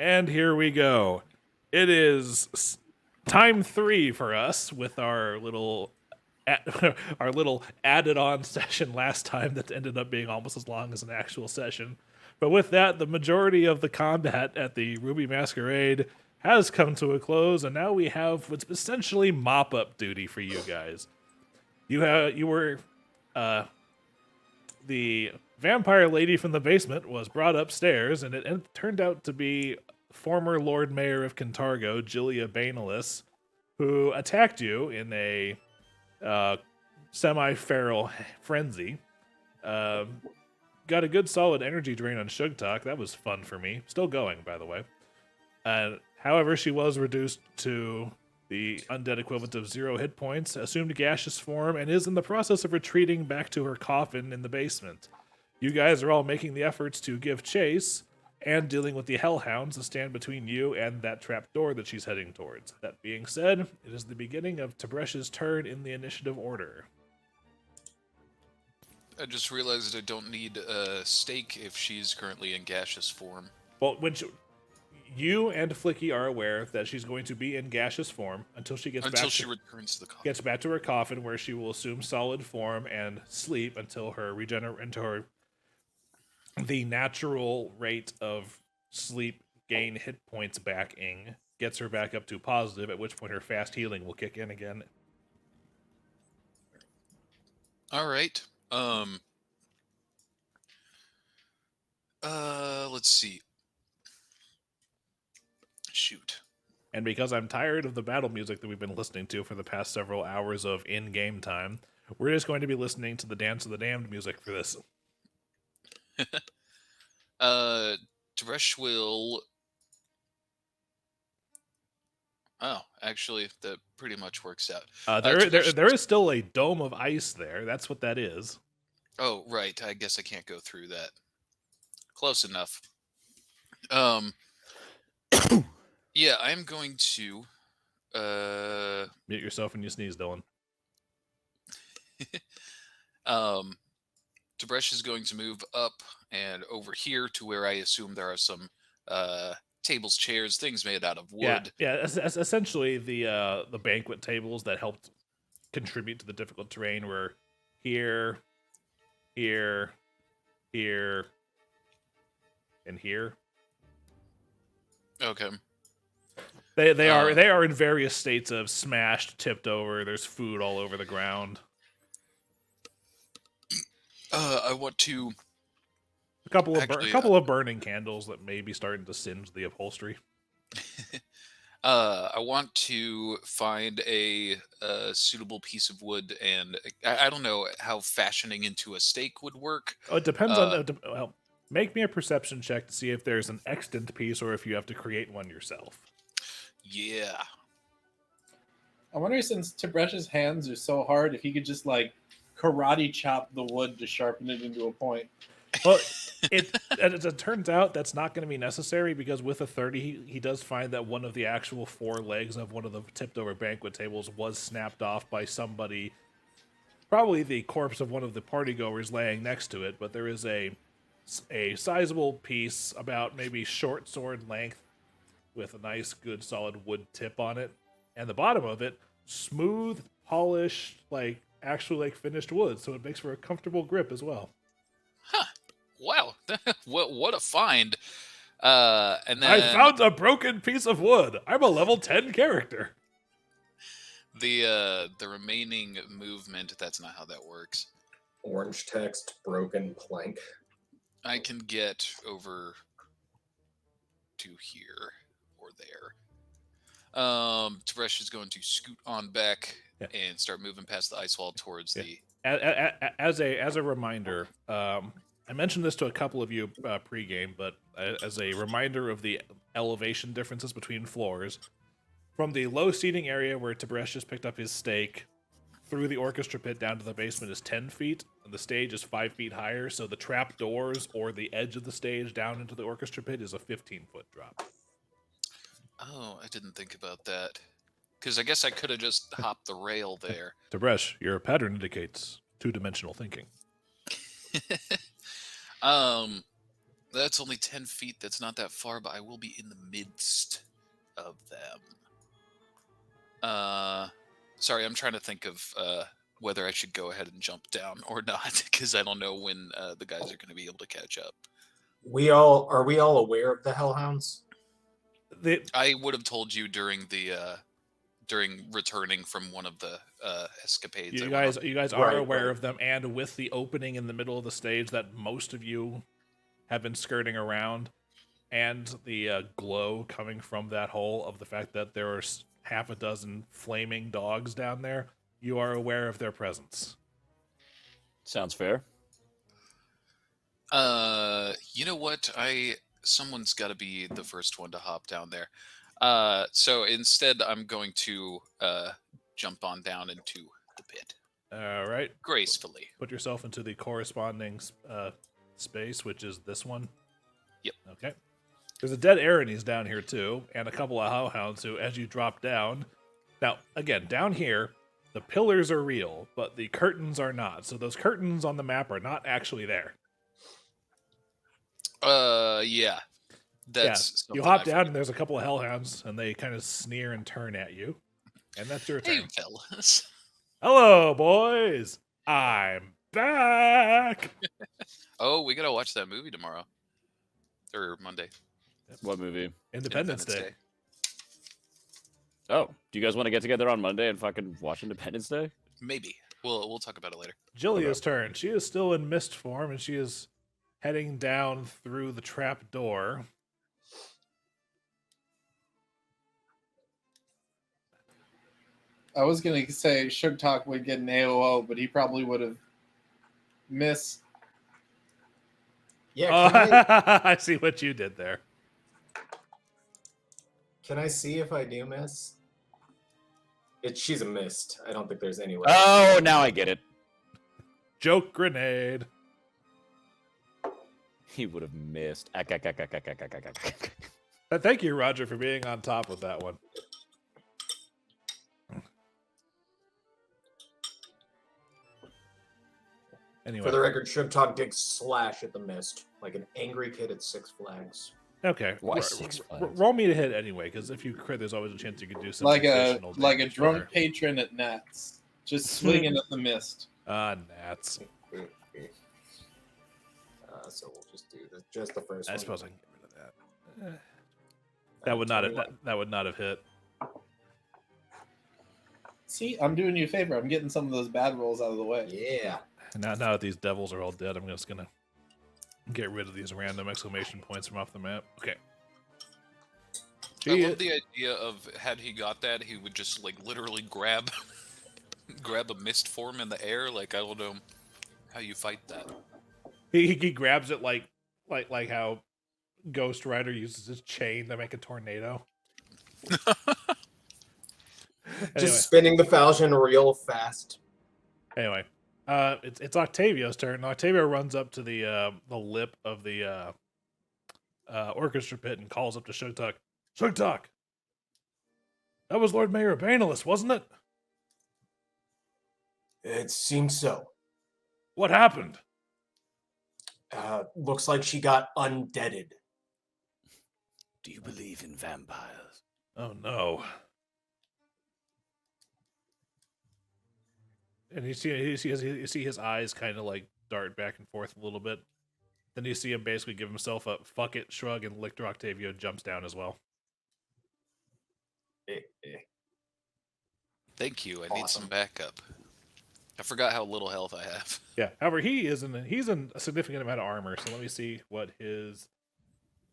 And here we go. It is time 3 for us with our little our little added on session last time that ended up being almost as long as an actual session. But with that, the majority of the combat at the Ruby Masquerade has come to a close, and now we have what's essentially mop-up duty for you guys. You were the vampire lady from the basement was brought upstairs, and it turned out to be former Lord Mayor of Cantargo, Julia Bainalis, who attacked you in a semi-feral frenzy. Got a good solid energy drain on Sugtok. That was fun for me. Still going, by the way. However, she was reduced to the undead equivalent of 0 hit points, assumed gaseous form, and is in the process of retreating back to her coffin in the basement. You guys are all making the efforts to give chase and dealing with the hellhounds that stand between you and that trapdoor that she's heading towards. That being said, it is the beginning of Tibresh's turn in the initiative order. I just realized I don't need a stake if she's currently in gaseous form. Well, you and Flickie are aware that she's going to be in gaseous form until she returns to the coffin. Gets back to her coffin, where she will assume solid form and sleep until the natural rate of sleep gain hit points backing gets her back up to positive, at which point her fast healing will kick in again. All right. Let's see. Shoot. And because I'm tired of the battle music that we've been listening to for the past several hours of in-game time, we're just going to be listening to the Dance of the Damned music for this. Tib'resh will... Oh, actually, that pretty much works out. There is still a dome of ice there. That's what that is. Oh, right. I guess I can't go through that. Close enough. Yeah, I'm going to... Mute yourself when you sneeze, Dillon. Tib'resh is going to move up and over here to where I assume there are some tables, chairs, things made out of wood. Yeah. Essentially, the banquet tables that helped contribute to the difficult terrain were here, here, here, and here. Okay. They are in various states of smashed, tipped over. There's food all over the ground. I want to... A couple of burning candles that may be starting to singe the upholstery. I want to find a suitable piece of wood, and I don't know how fashioning into a stake would work. Oh, it depends on... well, make me a perception check to see if there's an extant piece or if you have to create one yourself. Yeah. I wonder, since Tibresh's hands are so hard, if he could just, like, karate chop the wood to sharpen it into a point. Well, as it turns out, that's not going to be necessary, because with a 30, he does find that one of the actual 4 legs of one of the tipped-over banquet tables was snapped off by somebody, probably the corpse of one of the partygoers laying next to it, but there is a sizable piece, about maybe short sword length, with a nice, good, solid wood tip on it, and the bottom of it, smooth, polished, actually finished wood, so it makes for a comfortable grip as well. Huh. Wow. What a find. And then I found a broken piece of wood. I'm a level 10 character. The remaining movement, that's not how that works. Orange text, broken plank. I can get over to here or there. Tib'resh is going to scoot on back and start moving past the ice wall towards the... As a reminder, I mentioned this to a couple of you pre-game, but as a reminder of the elevation differences between floors, from the low seating area where Tib'resh just picked up his stake, through the orchestra pit down to the basement is 10 feet, and the stage is 5 feet higher, so the trap doors or the edge of the stage down into the orchestra pit is a 15-foot drop. Oh, I didn't think about that. Because I guess I could have just hopped the rail there. Tib'resh, your pattern indicates two-dimensional thinking. That's only 10 feet. That's not that far, but I will be in the midst of them. Sorry, I'm trying to think of whether I should go ahead and jump down or not, because I don't know when the guys are going to be able to catch up. Are we all aware of the Hellhounds? I would have told you during the during returning from one of the escapades. You guys are Right, aware right. of them, and with the opening in the middle of the stage that most of you have been skirting around, and the glow coming from that hole of the fact that there are half a dozen flaming dogs down there, you are aware of their presence. Sounds fair. You know what? Someone's got to be the first one to hop down there. So instead, I'm going to jump on down into the pit All right. gracefully. Put yourself into the corresponding space, which is this one. Yep. Okay. There's a dead Erinys down here too, and a couple of hellhounds who, as you drop down. Now, again, down here, the pillars are real, but the curtains are not. So those curtains on the map are not actually there. Yeah. That's You something hop I down, forgot. and there's a couple of hellhounds, and they kind of sneer and turn at you. And that's your Hey, turn. fellas. Hello, boys. I'm back. Oh, we gotta watch that movie tomorrow. Or Monday. What movie? Independence Day. Oh, do you guys want to get together on Monday and fucking watch Independence Day? Maybe. We'll talk about it later. Jillia's turn. She is still in mist form, and she is heading down through the trap door. I was gonna say Sugtok would get an AOO, but he probably would have missed. Yeah, I see what you did there. can I see if I do miss? She's a mist. I don't think there's any way. Oh, now I get it. Joke grenade. He would have missed. Thank you, Roger, for being on top with that one. Anyway. For the record, Sugtok did slash at the mist like an angry kid at Six Flags. Okay. Why Six Flags? Roll me to hit anyway, because if you crit, there's always a chance you could do something Like additional a damage. drunk patron at Nats, just swinging at the mist. Gnats. So we'll just do just the first I one. suppose I can get rid of that. That would not have, that would not have hit. See, I'm doing you a favor. I'm getting some of those bad rolls out of the way. Yeah. Now that these devils are all dead, I'm just gonna get rid of these random exclamation points from off the map. Okay. I love the idea of, had he got that, he would just like literally grab a mist form in the air. Like, I don't know how you fight that. He grabs it like how Ghost Rider uses his chain to make a tornado. Just spinning the falchion real fast. Anyway, it's Octavio's turn. Octavio runs up to the lip of the orchestra pit and calls up to Sugtok. Sugtok, that was Lord Mayor Banalus, wasn't it? It seems so. What happened? Looks like she got undeaded. Do you believe in vampires? Oh no. And you see his eyes kind of like dart back and forth a little bit. Then you see him basically give himself a fuck it shrug, and Lictor Octavio jumps down as well. Thank you. I need some Awesome. backup. I forgot how little health I have. Yeah. However, he's in a significant amount of armor. So let me see what his.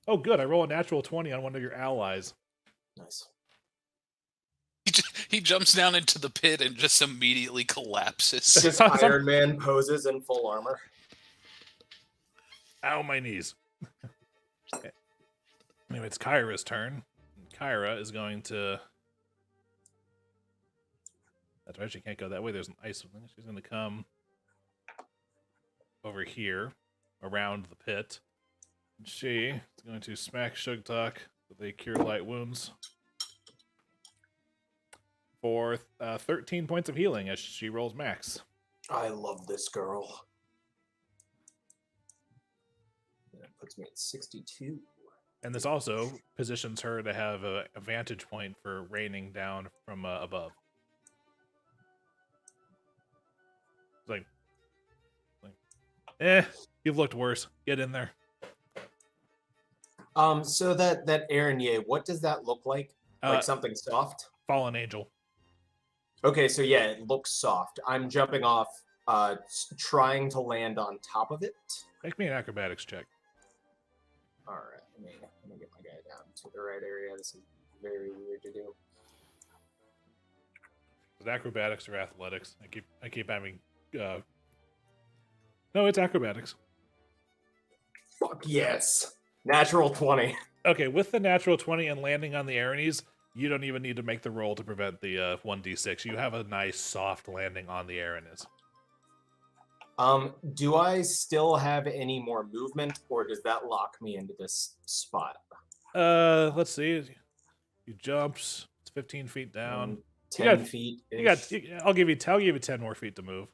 Oh, good. I roll a natural 20 on one of your allies. Nice. He jumps down into the pit and just immediately collapses. Just Iron Man poses in full armor. Ow, my knees. Anyway, it's Kyra's turn. Kyra is going to. That's right. She can't go that way. There's an ice thing. She's going to come over here around the pit. She is going to smack Sugtok with a Cure Light Wounds for 13 points of healing as she rolls max. I love this girl. puts me at 62. And this also positions her to have a vantage point for raining down from above. Like, you've looked worse. Get in there. So that Araignée, what does that look like? Like something soft? Fallen angel. Okay, so yeah, it looks soft. I'm jumping off, trying to land on top of it. Make me an acrobatics check. All right, let me get my guy down to the right area. This is very weird to do. Is it acrobatics or athletics? I keep having. No, it's acrobatics. Fuck yes, natural 20. Okay, with the natural 20 and landing on the Araignée, you don't even need to make the roll to prevent the 1d6. You have a nice soft landing on the Araignée. Do I still have any more movement, or does that lock me into this spot? Let's see. You jumps. It's 15 feet down. 10 feet. I'll give you 10 more feet to move.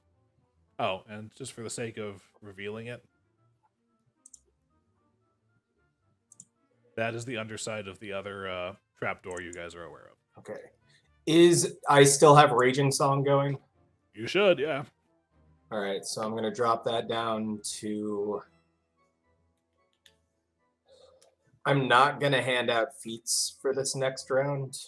Oh, and just for the sake of revealing it, that is the underside of the other trapdoor you guys are aware of. Okay. Is I still have Raging Song going? You should, yeah. All right, so I'm going to drop that down to... I'm not going to hand out feats for this next round.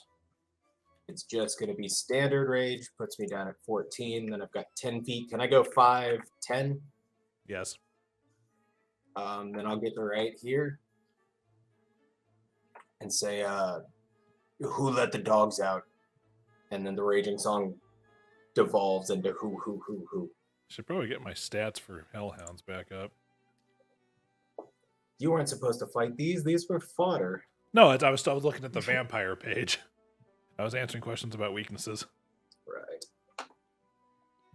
It's just going to be standard rage, puts me down at 14. Then I've got 10 feet. Can I go 5, 10? Yes. Then I'll get to right here and say, who let the dogs out? And then the Raging Song devolves into who. Should probably get my stats for Hellhounds back up. You weren't supposed to fight these. These were fodder. No, I was looking at the vampire page. I was answering questions about weaknesses. Right.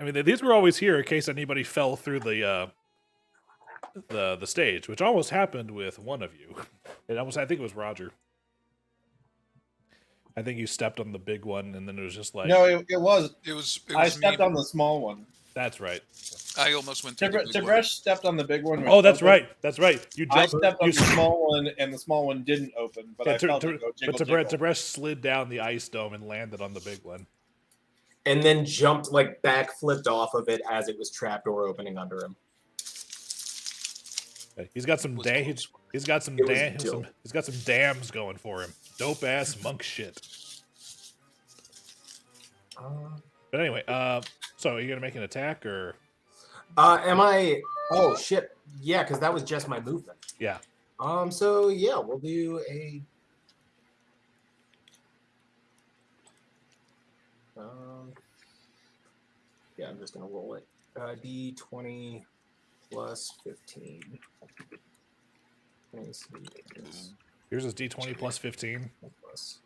I mean, these were always here in case anybody fell through the stage, which almost happened with one of you. I think it was Roger. I think you stepped on the big one, and then it was just like... No, it was. It was I stepped me. on the small one. That's right. I almost went through the big one. Tib'resh stepped on the big one. Oh, that's right. That's right. You I jumped. stepped on the small one, and the small one didn't open. But I felt it go jiggle, jiggle. Tib'resh slid down the ice dome and landed on the big one. And then jumped, like, backflipped off of it as it was trapdoor opening under him. He's got some he's got some dams going for him. Dope ass monk shit. But anyway, so are you gonna make an attack or? Am I? Oh shit! Yeah, because that was just my movement. Yeah. So yeah, we'll do a. Yeah, I'm just gonna roll it. D20 plus 15. Let me see. Here's his D20 plus 15. Plus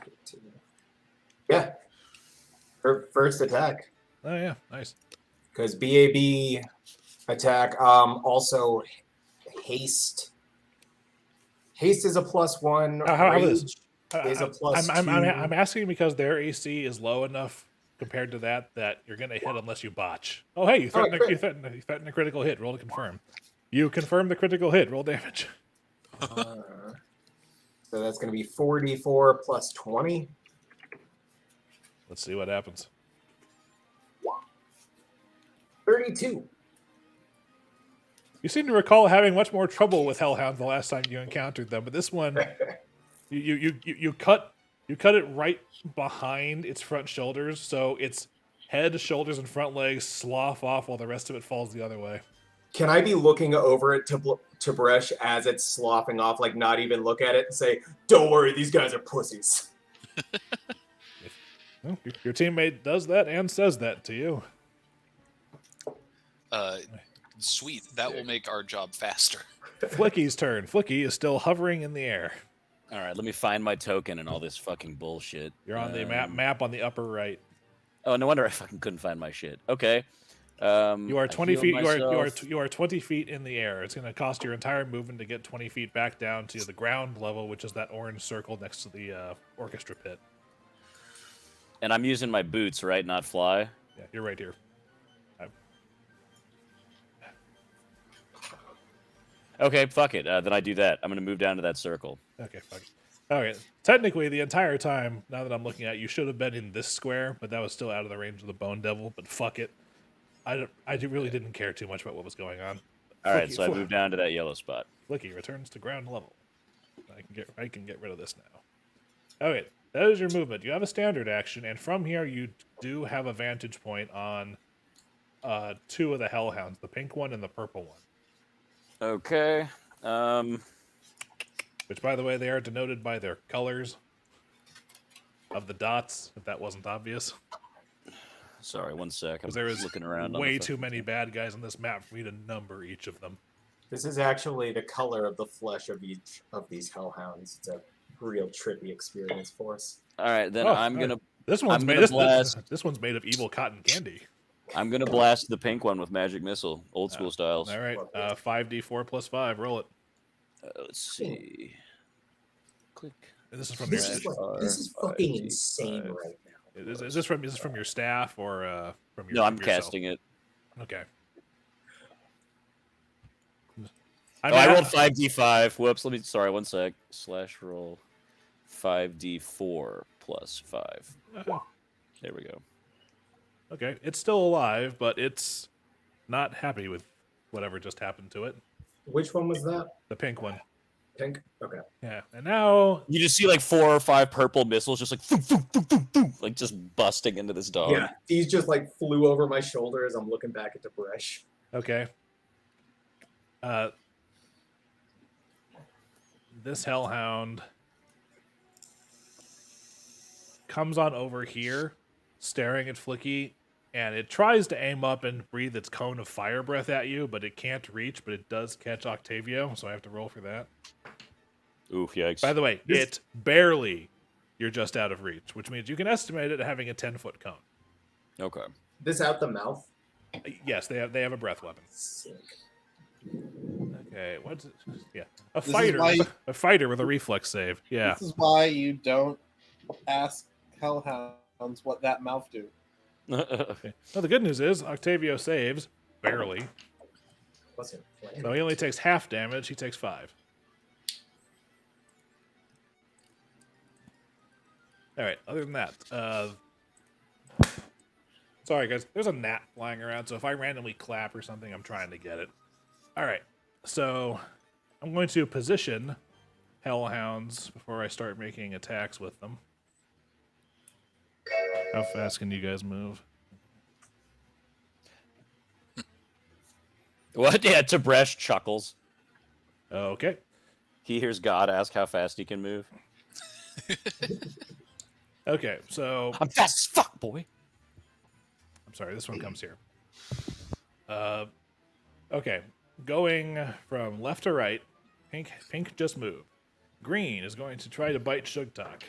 15. Yeah. Her first attack. Oh yeah, nice. Because BAB attack. Also haste. Haste is a +1. How Rage is is a +2. I'm asking because their AC is low enough compared to that you're gonna hit unless you botch. Oh hey, you threatened a critical hit. Roll to confirm. You confirm the critical hit. Roll damage. So that's going to be 44 plus 20. Let's see what happens. 32. You seem to recall having much more trouble with Hellhound the last time you encountered them, but this one, you cut it right behind its front shoulders, so its head, shoulders, and front legs slough off while the rest of it falls the other way. Can I be looking over at Tib'resh as it's sloughing off, like not even look at it and say, "Don't worry, these guys are pussies." Well, your teammate does that and says that to you. Sweet. That will make our job faster. Flickie's turn. Flickie is still hovering in the air. All right, let me find my token and all this fucking bullshit. You're on the map on the upper right. Oh, no wonder I fucking couldn't find my shit. Okay. You are 20 feet. Myself. You are 20 feet in the air. It's going to cost your entire movement to get 20 feet back down to the ground level, which is that orange circle next to the orchestra pit. And I'm using my boots, right? Not fly. Yeah, you're right here. Okay, fuck it. Then I do that. I'm gonna move down to that circle. Okay, fuck it. Okay, technically, the entire time, now that I'm looking at it, you should have been in this square, but that was still out of the range of the Bone Devil, but fuck it. Really didn't care too much about what was going on. All right, so I move down to that yellow spot. Flickie returns to ground level. I can get rid of this now. Okay, that is your movement. You have a standard action, and from here you do have a vantage point on 2 of the Hellhounds, the pink one and the purple one. Okay. Which, by the way, they are denoted by their colors of the dots, if that wasn't obvious. Sorry, one sec. I'm There is looking around. way too many bad guys on this map for me to number each of them. This is actually the color of the flesh of each of these hellhounds. It's a real trippy experience for us. All right, then I'm gonna. This one's I'm made. gonna blast. This one's made of evil cotton candy. I'm gonna blast the pink one with magic missile, old school styles. All right, 5d4 plus 5. Roll it. Let's see. Click. This is from This your. is fucking insane right now. Is this from your staff or from your? No, I'm from yourself? casting it. Okay. I rolled 5d5. Whoops. Sorry, one sec. / roll 5d4 plus 5. There we go. Okay, it's still alive, but it's not happy with whatever just happened to it. Which one was that? The pink one. Pink? Okay. Yeah, and now You just see like 4 or 5 purple missiles just like thoo, thoo, thoo, thoo, thoo, like just busting into this dog. Yeah, these just like flew over my shoulder as I'm looking back at Tib'resh. okay. This hellhound comes on over here, staring at Flickie, and it tries to aim up and breathe its cone of fire breath at you, but it can't reach, but it does catch Octavio, so I have to roll for that. Oof, yikes. By the way, it barely, you're just out of reach, which means you can estimate it having a 10-foot cone. Okay. This out the mouth? Yes, they have a breath weapon. Sick. Okay, what's it? Yeah, This is why a fighter with a reflex save. Yeah. This is why you don't ask hellhounds what that mouth do. Okay. Well, the good news is Octavio saves barely, Wasn't playing. so he only takes half damage. He takes 5. All right. Other than that, sorry guys, there's a gnat flying around, so if I randomly clap or something, I'm trying to get it. All right. So I'm going to position hellhounds before I start making attacks with them. How fast can you guys move? What? Yeah, Tib'resh chuckles. Okay. He hears God ask how fast he can move. Okay, so I'm fast as fuck, boy. I'm sorry, this one comes here. Okay, going from left to right, pink just moved. Green is going to try to bite Sugtok.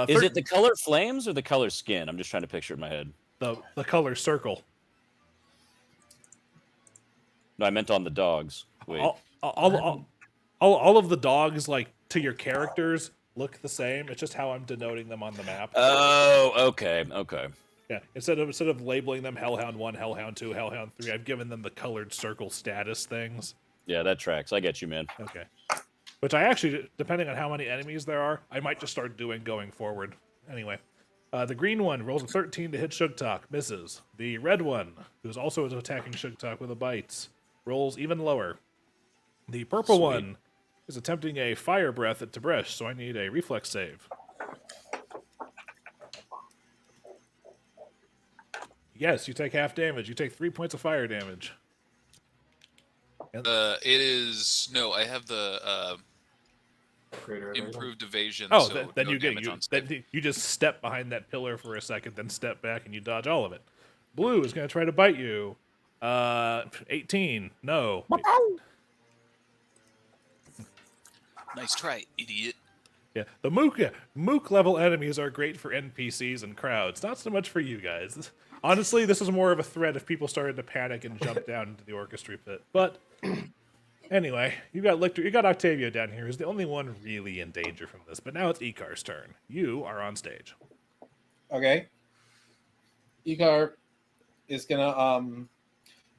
Is it the color flames or the color skin? I'm just trying to picture it in my head. the color circle? No, I meant on the dogs. Wait. All of the dogs, like, to your characters, look the same. It's just how I'm denoting them on the map. Oh, okay, okay. Yeah, instead of labeling them Hellhound 1, Hellhound 2, Hellhound 3, I've given them the colored circle status things. Yeah, that tracks. I get you, man. Okay. Which I actually, depending on how many enemies there are, I might just start doing going forward. Anyway, the green one rolls a 13 to hit Sugtok, misses. The red one, who's also attacking Sugtok with a bite, rolls even lower. The purple Sweet. one is attempting a fire breath at Tib'resh, so I need a reflex save. Yes, you take half damage. You take 3 points of fire damage. It is no. I have the Greater evasion. improved evasion. Oh, so then no you get damage you, on save. then you just step behind that pillar for a second, then step back and you dodge all of it. Blue is going to try to bite you. 18. No. Wait. Nice try, idiot. Yeah, the mook level enemies are great for NPCs and crowds. Not so much for you guys. Honestly, this is more of a threat if people started to panic and jump down into the orchestra pit. But anyway, you got Octavio down here, who's the only one really in danger from this. But now it's Icar's turn. You are on stage. Okay. Icar is gonna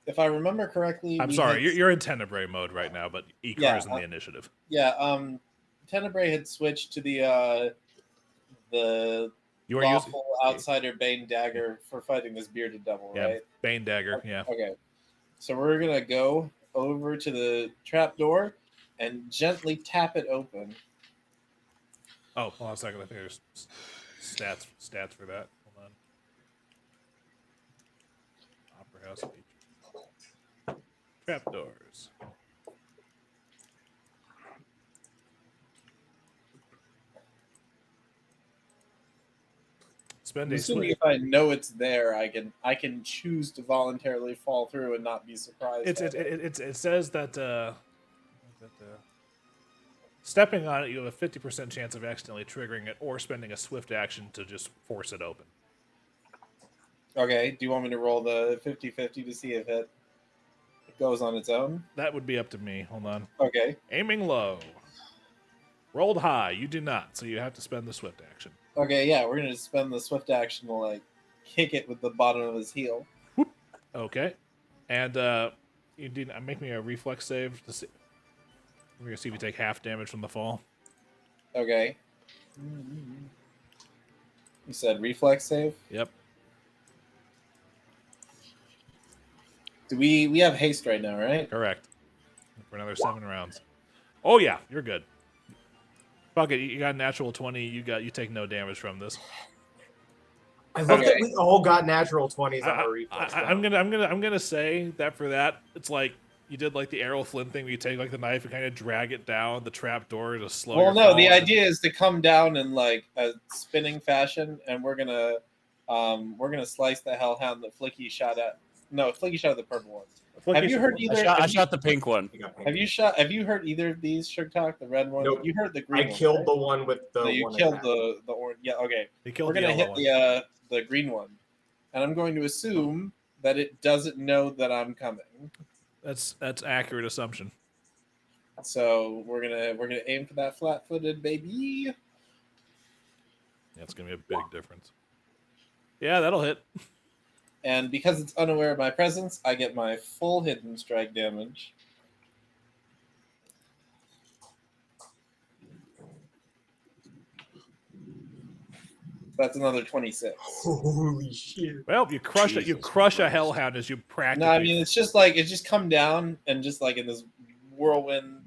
if I remember correctly, I'm sorry, you're in Tenebrae mode right now, but Icar's in the initiative. Yeah, Tenebrae had switched to the lawful outsider Bane Dagger for fighting this bearded devil, yeah, right? Bane Dagger, yeah. Okay. So we're going to go over to the trapdoor and gently tap it open. Oh, hold on a second. I think there's stats for that. Hold on. Opera House feature. Trapdoors. Spend a Assuming if I know it's there, I can choose to voluntarily fall through and not be surprised. It says that stepping on it, you have a 50% chance of accidentally triggering it or spending a swift action to just force it open. Okay, do you want me to roll the 50-50 to see if it goes on its own? That would be up to me. Hold on. Okay. Aiming low. Rolled high. You do not, so you have to spend the swift action. Okay, yeah, we're gonna spend the swift action to like kick it with the bottom of his heel. Whoop. Okay, and you did make me a reflex save to see. We're gonna see if you take half damage from the fall. Okay. You said reflex save? Yep. Do we have haste right now, right? Correct. For another 7 rounds. Oh yeah, you're good. Fuck it, you got a natural 20. You take no damage from this. I love that we all got natural 20s on our reflex. I'm gonna say that for that, it's like you did like the Errol Flynn thing where you take like the knife and kind of drag it down the trap door to slow. Well, no, the idea is to come down in like a spinning fashion, and we're gonna slice the hellhound that Flickie shot at. No, Flickie shot at the purple one. Have you heard either? I shot the pink one. Have you heard either of these, Sugtok? The red one? Nope. You heard the green one. I killed right? the one with the. No, you one killed attack. the orange. Yeah, okay. We're gonna hit the green one, and I'm going to assume that it doesn't know that I'm coming. That's accurate assumption. So we're gonna aim for that flat-footed baby. Yeah, it's gonna be a big difference. Yeah, that'll hit. And because it's unaware of my presence, I get my full hidden strike damage. That's another 26. Holy shit! Well, you crush it. You crush a hellhound as you practically. No, I mean it's just come down and just like in this whirlwind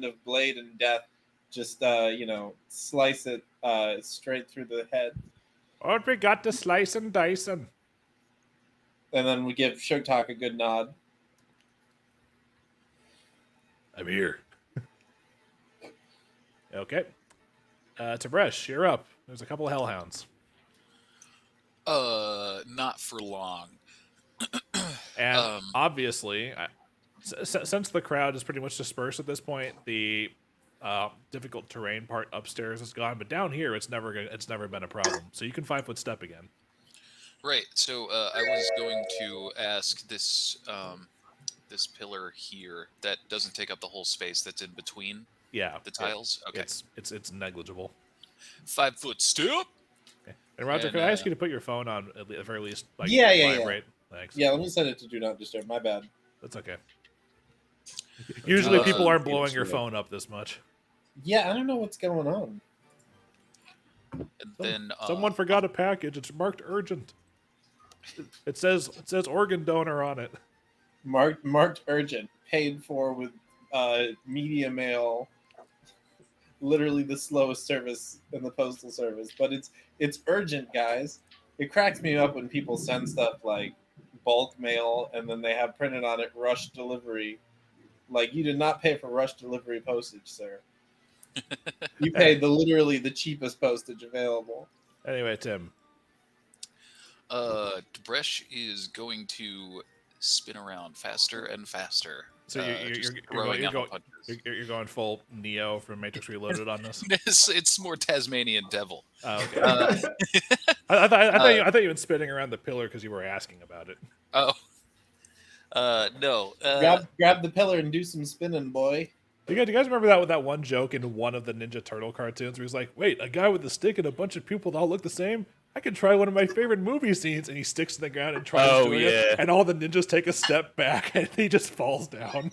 of blade and death, just slice it straight through the head. Oh, we got to slice and dice and. And then we give Sugtok a good nod. I'm here. Okay. Tib'resh, you're up. There's a couple of hellhounds. Not for long. And obviously, since the crowd is pretty much dispersed at this point, the difficult terrain part upstairs is gone. But down here, it's never been a problem. So you can 5-foot step again. Right. So I was going to ask this this pillar here that doesn't take up the whole space that's in between. Yeah, the tiles. Okay, it's negligible. 5-foot step. Okay. And Roger, can I ask you to put your phone on at the very least? Like, yeah. Thanks. Yeah, let me set it to do not disturb. My bad. That's okay. Usually people aren't blowing your phone up this much. Yeah, I don't know what's going on. And then someone forgot a package. It's marked urgent. It says organ donor on it. Marked urgent, paid for with media mail. Literally the slowest service in the postal service, but it's urgent, guys. It cracks me up when people send stuff like bulk mail and then they have printed on it rush delivery. Like, you did not pay for rush delivery postage, sir. You paid literally the cheapest postage available. Anyway, Tim. Tib'resh is going to spin around faster and faster. So you're going full Neo from Matrix Reloaded on this? It's more Tasmanian Devil. Oh, okay. I thought you were spinning around the pillar because you were asking about it. Oh. No. Grab the pillar and do some spinning, boy. Do you guys remember that one joke in one of the Ninja Turtle cartoons where he's like, wait, a guy with a stick and a bunch of people that all look the same? I could try one of my favorite movie scenes, and he sticks to the ground and tries doing it, and all the ninjas take a step back, and he just falls down.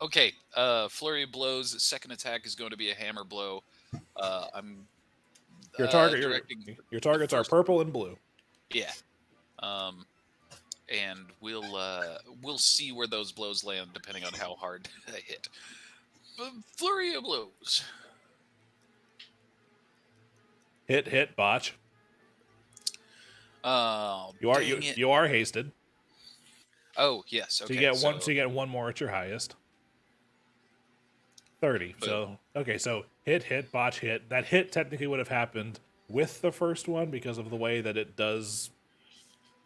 Okay. Flurry of blows. Second attack is going to be a hammer blow. I'm Your targets are purple and blue. Yeah. And we'll see where those blows land depending on how hard they hit. Flurry of blows. Hit, botch. Oh, you are hasted. Oh yes. Okay. So you get one more at your highest. 30. So okay, so hit, botch, hit. That hit technically would have happened with the first one because of the way that it does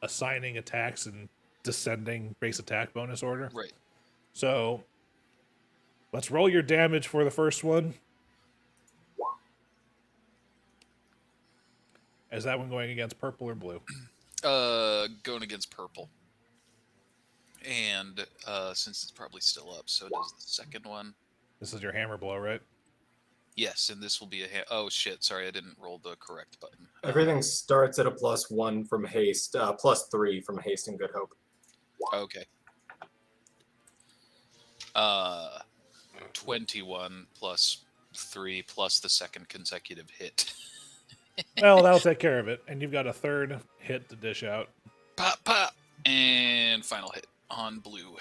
assigning attacks and descending base attack bonus order. Right. So let's roll your damage for the first one. Is that one going against purple or blue? Going against purple. And since it's probably still up, so does the second one. This is your hammer blow, right? Yes, and this will be a oh shit, sorry, I didn't roll the correct button. Everything starts at a +1 from haste, +3 from haste and Good Hope. Okay. 21 plus 3 plus the second consecutive hit. Well, that'll take care of it. And you've got a third hit to dish out. Pop, pop. And final hit on blue.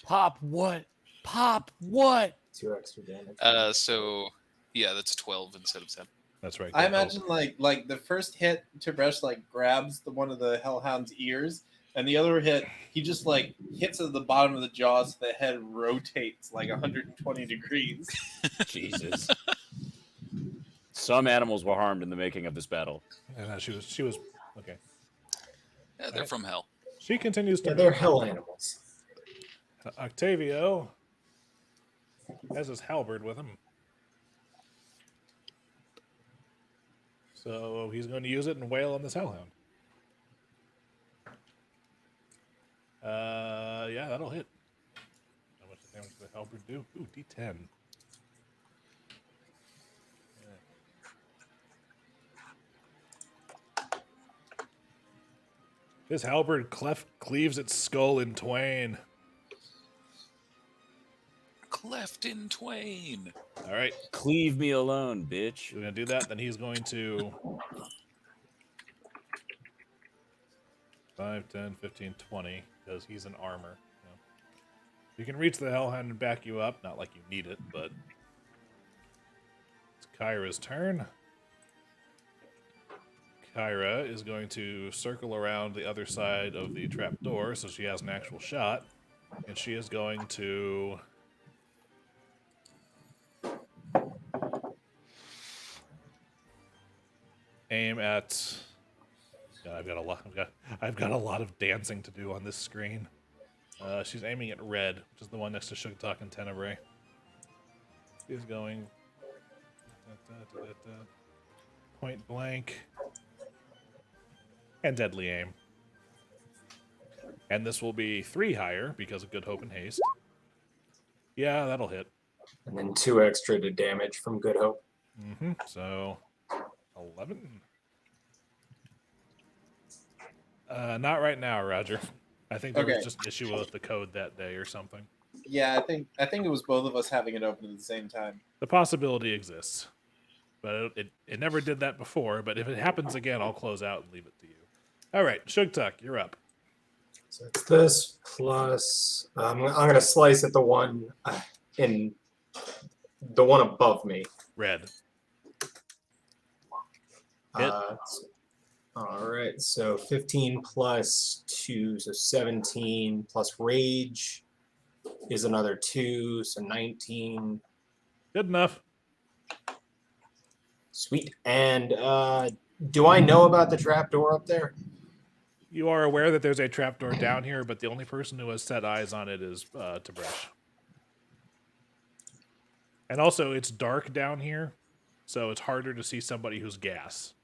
Pop what? Pop what? 2 extra damage. So, yeah, that's 12 instead of 10. That's right. I imagine like the first hit, Tib'resh like grabs one of the Hellhound's ears, and the other hit, he just like hits at the bottom of the jaw, so the head rotates like 120 degrees. Jesus. Some animals were harmed in the making of this battle. And she was okay. Yeah, they're from hell. She continues to. Yeah, they're hell animals. Octavio has his halberd with him. So he's going to use it and wail on this hellhound. Yeah, that'll hit. How much damage does the halberd do? Ooh, D10. This halberd cleaves its skull in twain. Cleft in twain. All right. Cleave me alone, bitch. We're going to do that. Then he's going to 5, 10, 15, 20, because he's in armor. You can reach the Hellhound and back you up. Not like you need it, but it's Kyra's turn. Kyra is going to circle around the other side of the trapdoor, so she has an actual shot. And she is going to aim at. God, I've got a lot of dancing to do on this screen. She's aiming at red, which is the one next to Sugtok and Tenebrae. She's going point blank and deadly aim. And this will be 3 higher because of Good Hope and haste. Yeah, that'll hit. And then 2 extra to damage from Good Hope. Mm-hmm. So 11. Not right now, Roger. I think there was just an issue with the code that day or something. Yeah, I think it was both of us having it open at the same time. The possibility exists. But it never did that before. But if it happens again, I'll close out and leave it to you. All right, Sugtok, you're up. So it's this plus... I'm going to slice at the one in the one above me. Red. Hit. All right, so 15 plus 2, so 17 plus rage is another 2, so 19. Good enough. Sweet. And do I know about the trapdoor up there? You are aware that there's a trapdoor down here, but the only person who has set eyes on it is Tib'resh. And also, it's dark down here, so it's harder to see somebody who's gas.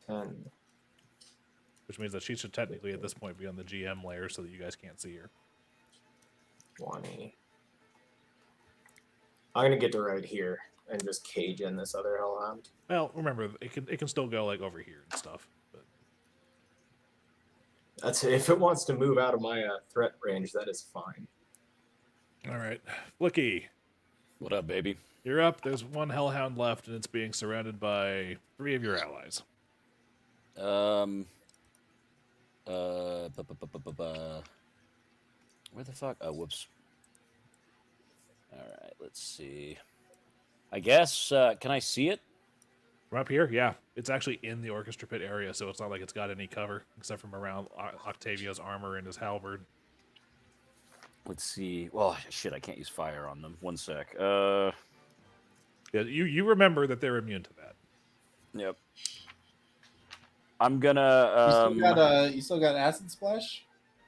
10. Which means that she should technically, at this point, be on the GM layer so that you guys can't see her. 20. I'm going to get to right here. and just cage in this other hellhound. Well, remember, it can still go like over here and stuff. But That's if it wants to move out of my threat range, that is fine. all right, Flickie, What up, baby? you're up. There's one hellhound left, and it's being surrounded by 3 of your allies. Where the fuck? Oh, whoops. All right, let's see. I guess, can I see it? From up here, yeah, it's actually in the orchestra pit area, so it's not like it's got any cover except from around Octavio's armor and his halberd. Let's see. Well, shit, I can't use fire on them. One sec. Yeah, you remember that they're immune to that. Yep. I'm gonna. You still got acid splash?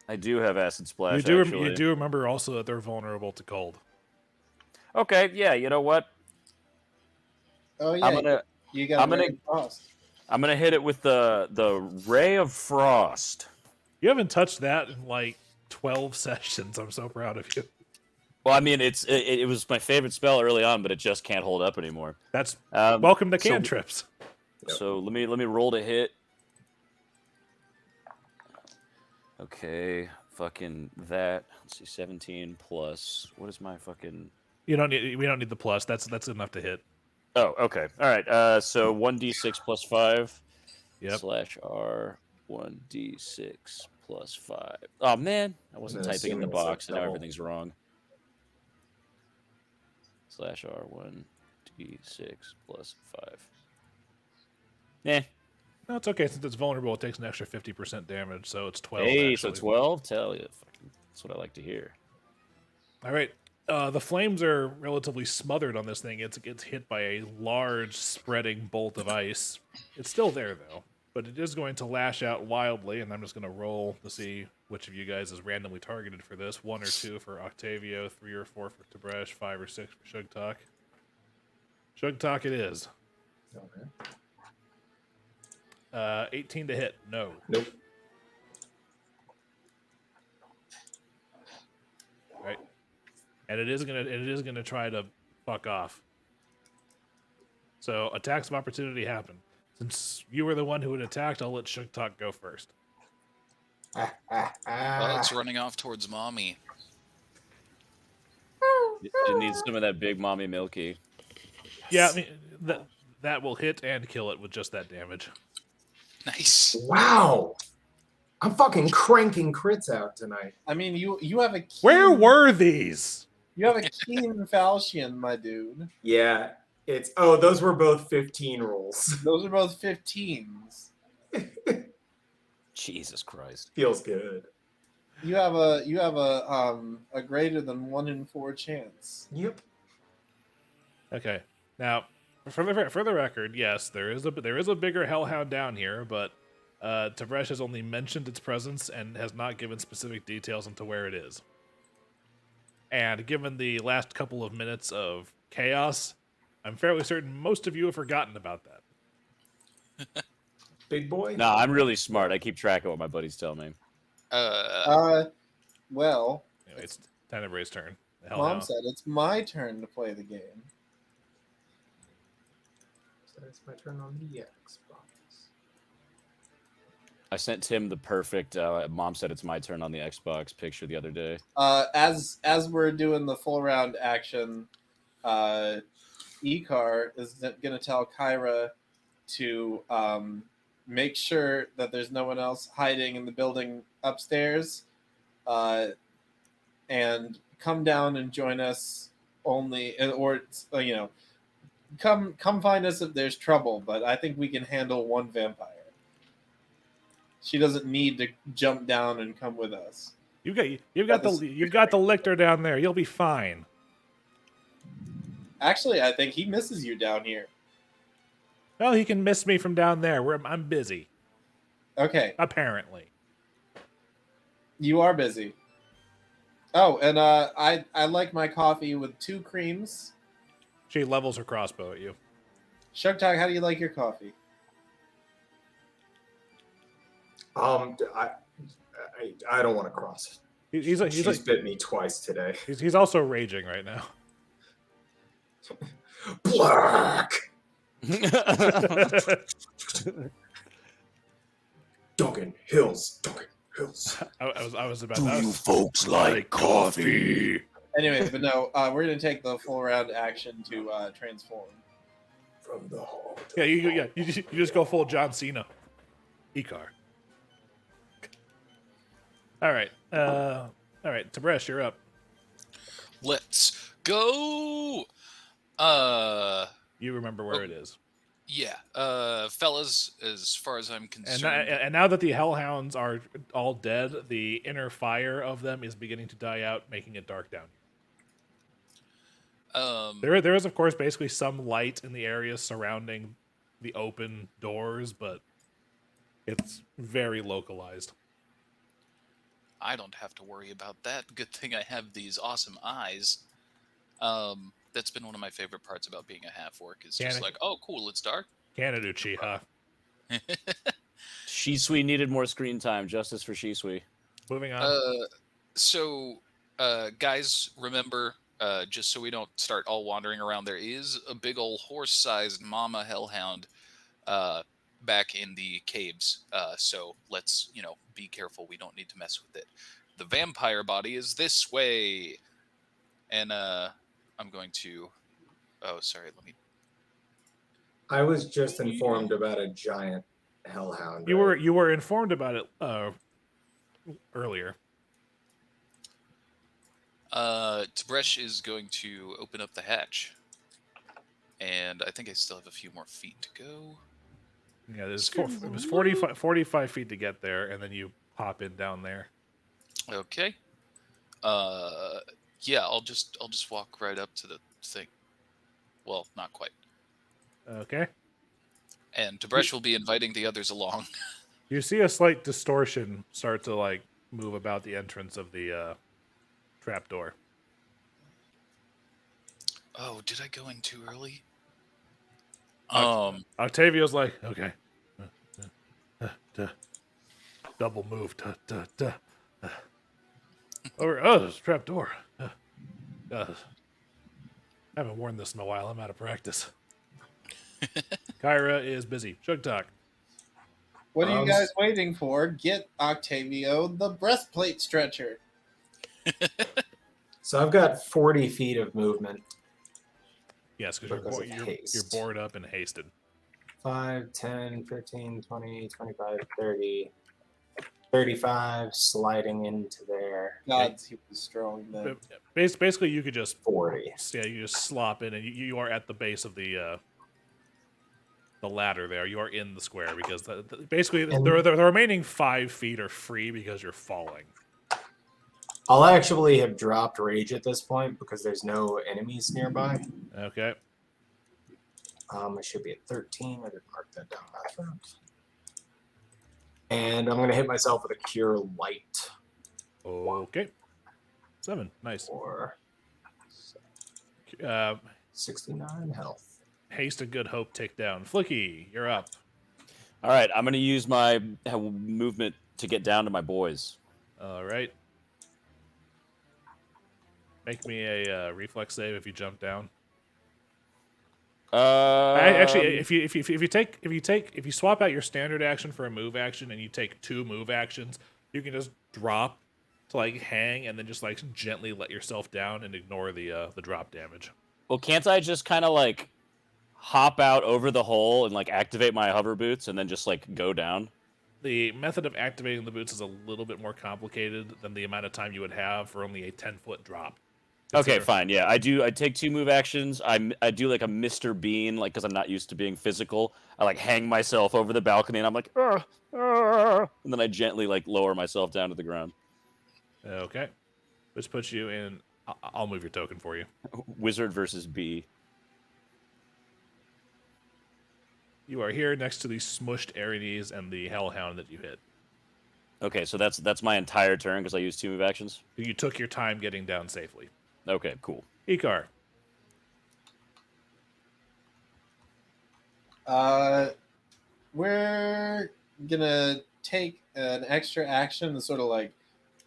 I do have acid splash. You do remember also that they're vulnerable to cold. Okay, yeah. You know what? Oh yeah, you got. Frost. I'm gonna hit it with the ray of frost. You haven't touched that in like 12 sessions. I'm so proud of you. Well, I mean, it was my favorite spell early on, but it just can't hold up anymore. That's welcome to cantrips. So let me roll to hit. Okay, fucking that. Let's see, 17 plus. What is my fucking? We don't need the plus. That's enough to hit. Oh, okay. All right. So 1d6 plus 5. Yep. /R 1d6 plus 5. Oh man, I wasn't typing in the box, and now everything's wrong. /R 1d6 plus 5. Yeah. No, it's okay. Since it's vulnerable, it takes an extra 50% damage, so it's 12. Hey, actually. so 12? Tell you. That's what I like to hear. All right. The flames are relatively smothered on this thing. It's hit by a large, spreading bolt of ice. It's still there, though, but it is going to lash out wildly, and I'm just going to roll to see which of you guys is randomly targeted for this. 1 or 2 for Octavio, 3 or 4 for Tib'resh, 5 or 6 for Sugtok. Sugtok it is. Okay. 18 to hit. No. Nope. Right. And it is gonna try to fuck off. So attacks of opportunity happen. Since you were the one who had attacked, I'll let Sugtok go first. Well, it's running off towards mommy. It needs some of that big mommy milky. Yeah, I mean that will hit and kill it with just that damage. Nice. Wow. I'm fucking cranking crits out tonight. I mean, you have a keen, Where were these? You have a keen falchion, my dude. Yeah, those were both 15 rolls. Those are both 15s. Jesus Christ. Feels good. You have a greater than 1 in 4 chance. Yep. Okay. Now, for the record, yes, there is a bigger hellhound down here, but Tib'resh has only mentioned its presence and has not given specific details into where it is. And given the last couple of minutes of chaos, I'm fairly certain most of you have forgotten about that. Big boy? No, I'm really smart. I keep track of what my buddies tell me. Well, Anyway, it's Tenebrae's turn. The Mom hellhound. said it's my turn to play the game. So it's my turn on the Xbox. I sent Tim the perfect Mom said it's my turn on the Xbox picture the other day. As we're doing the full round action, Icar is going to tell Kyra to make sure that there's no one else hiding in the building upstairs, and come down and join us only, or come find us if there's trouble. But I think we can handle one vampire. She doesn't need to jump down and come with us. You've got the lictor down there. You'll be fine. Actually, I think he misses you down here. Well, he can miss me from down there where I'm busy. Okay. Apparently. You are busy. Oh, and I like my coffee with 2 creams. She levels her crossbow at you. Sugtok, how do you like your coffee? I don't want to cross it. He's She's bit me twice today. He's also raging right now. Black. Duncan Hills. I was about Do that. you folks like coffee? Anyway, but no, we're gonna take the full round action to transform. From the heart. Yeah, you just go full John Cena. Icar. All right. Tib'resh, you're up. Let's go. You remember where it is. Yeah, fellas, as far as I'm concerned, And now that the Hellhounds are all dead, the inner fire of them is beginning to die out, making it dark down. There is, of course, basically some light in the areas surrounding the open doors, but it's very localized. I don't have to worry about that. Good thing I have these awesome eyes. That's been one of my favorite parts about being a half-orc, is just like, oh, cool, it's dark. Kanaduchi, huh? Shisui needed more screen time. Justice for Shisui. Moving on. So, guys, remember, just so we don't start all wandering around, there is a big old horse-sized mama hellhound back in the caves. So let's, be careful. We don't need to mess with it. The vampire body is this way. And I'm going to... Oh, sorry, let me... I was just informed about a giant hellhound. You were informed about it earlier. Tib'resh is going to open up the hatch. And I think I still have a few more feet to go. Yeah, it was 45 feet to get there, and then you pop in down there. Okay. Yeah, I'll just walk right up to the thing. Well, not quite. Okay. And Tib'resh will be inviting the others along. You see a slight distortion start to move about the entrance of the trapdoor. Oh, did I go in too early? Octavio's like, okay. Double move. There's a trapdoor. I haven't worn this in a while. I'm out of practice. Kyra is busy. Sugtok. What are you guys waiting for? Get Octavio the breastplate stretcher. So I've got 40 feet of movement. Yes, because you're bored up and hasted. 5, 10, 15, 20, 25, 30, 35, sliding into there. God, he was strong then. Basically, you could just 40. Yeah, you just slop in, and you are at the base of the ladder there. You are in the square because basically the remaining 5 feet are free because you're falling. I'll actually have dropped rage at this point because there's no enemies nearby. Okay. I should be at 13. I didn't mark that down last round. And I'm going to hit myself with a Cure Light. Okay. 7. Nice. 4. 69 health. Haste and Good Hope take down. Flickie, you're up. All right, I'm going to use my movement to get down to my boys. All right. Make me a reflex save if you jump down. Actually, if you swap out your standard action for a move action and you take 2 move actions, you can just drop to hang and then just gently let yourself down and ignore the drop damage. Well, can't I just kind of hop out over the hole and activate my hover boots and then just go down? The method of activating the boots is a little bit more complicated than the amount of time you would have for only a 10-foot drop. Okay, fine. Yeah, I take 2 move actions. I do a Mr. Bean, because I'm not used to being physical. I hang myself over the balcony, and I'm like, and then I gently lower myself down to the ground. Okay, which puts you in. I'll move your token for you. Wizard versus bee. You are here next to the smushed Eighties and the Hellhound that you hit. Okay, so that's my entire turn because I used 2 move actions. You took your time getting down safely. Okay, cool. Icar. We're gonna take an extra action to sort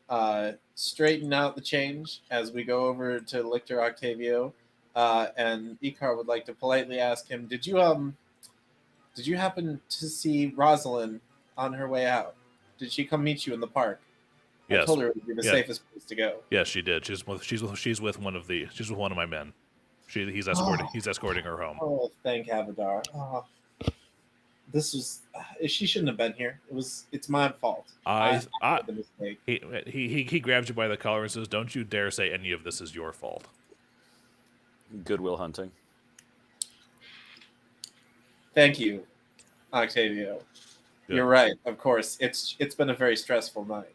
of straighten out the change as we go over to Lictor Octavio. and Icar would like to politely ask him, did you happen to see Rosalind on her way out? Did she come meet you in the park? I Yes. told her it would be the Yeah. safest place to go. Yes, she did. She's with one of my men. He's escorting her home. Oh, thank Avadar. Oh, she shouldn't have been here. It's my fault. I made the mistake. He grabs you by the collar and says, "Don't you dare say any of this is your fault." Goodwill hunting. Thank you, Octavio. Good. You're right. Of course, it's been a very stressful night.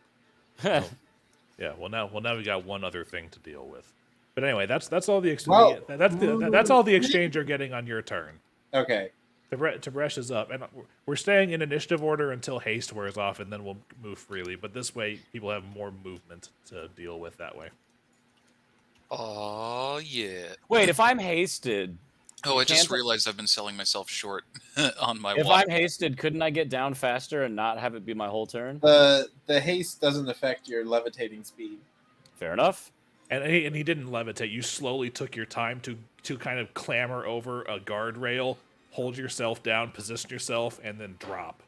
Yeah. Well, now we got one other thing to deal with. But anyway, that's all the Well- that's all the exchange you're getting on your turn. Okay. Tib'resh is up, and we're staying in initiative order until haste wears off, and then we'll move freely. But this way, people have more movement to deal with that way. Oh yeah. Wait, if I'm hasted, Oh, I just Can't- realized I've been selling myself short on my if walk. I'm hasted, couldn't I get down faster and not have it be my whole turn? The haste doesn't affect your levitating speed. Fair enough. And he didn't levitate. You slowly took your time to kind of clamber over a guardrail, hold yourself down, position yourself, and then drop.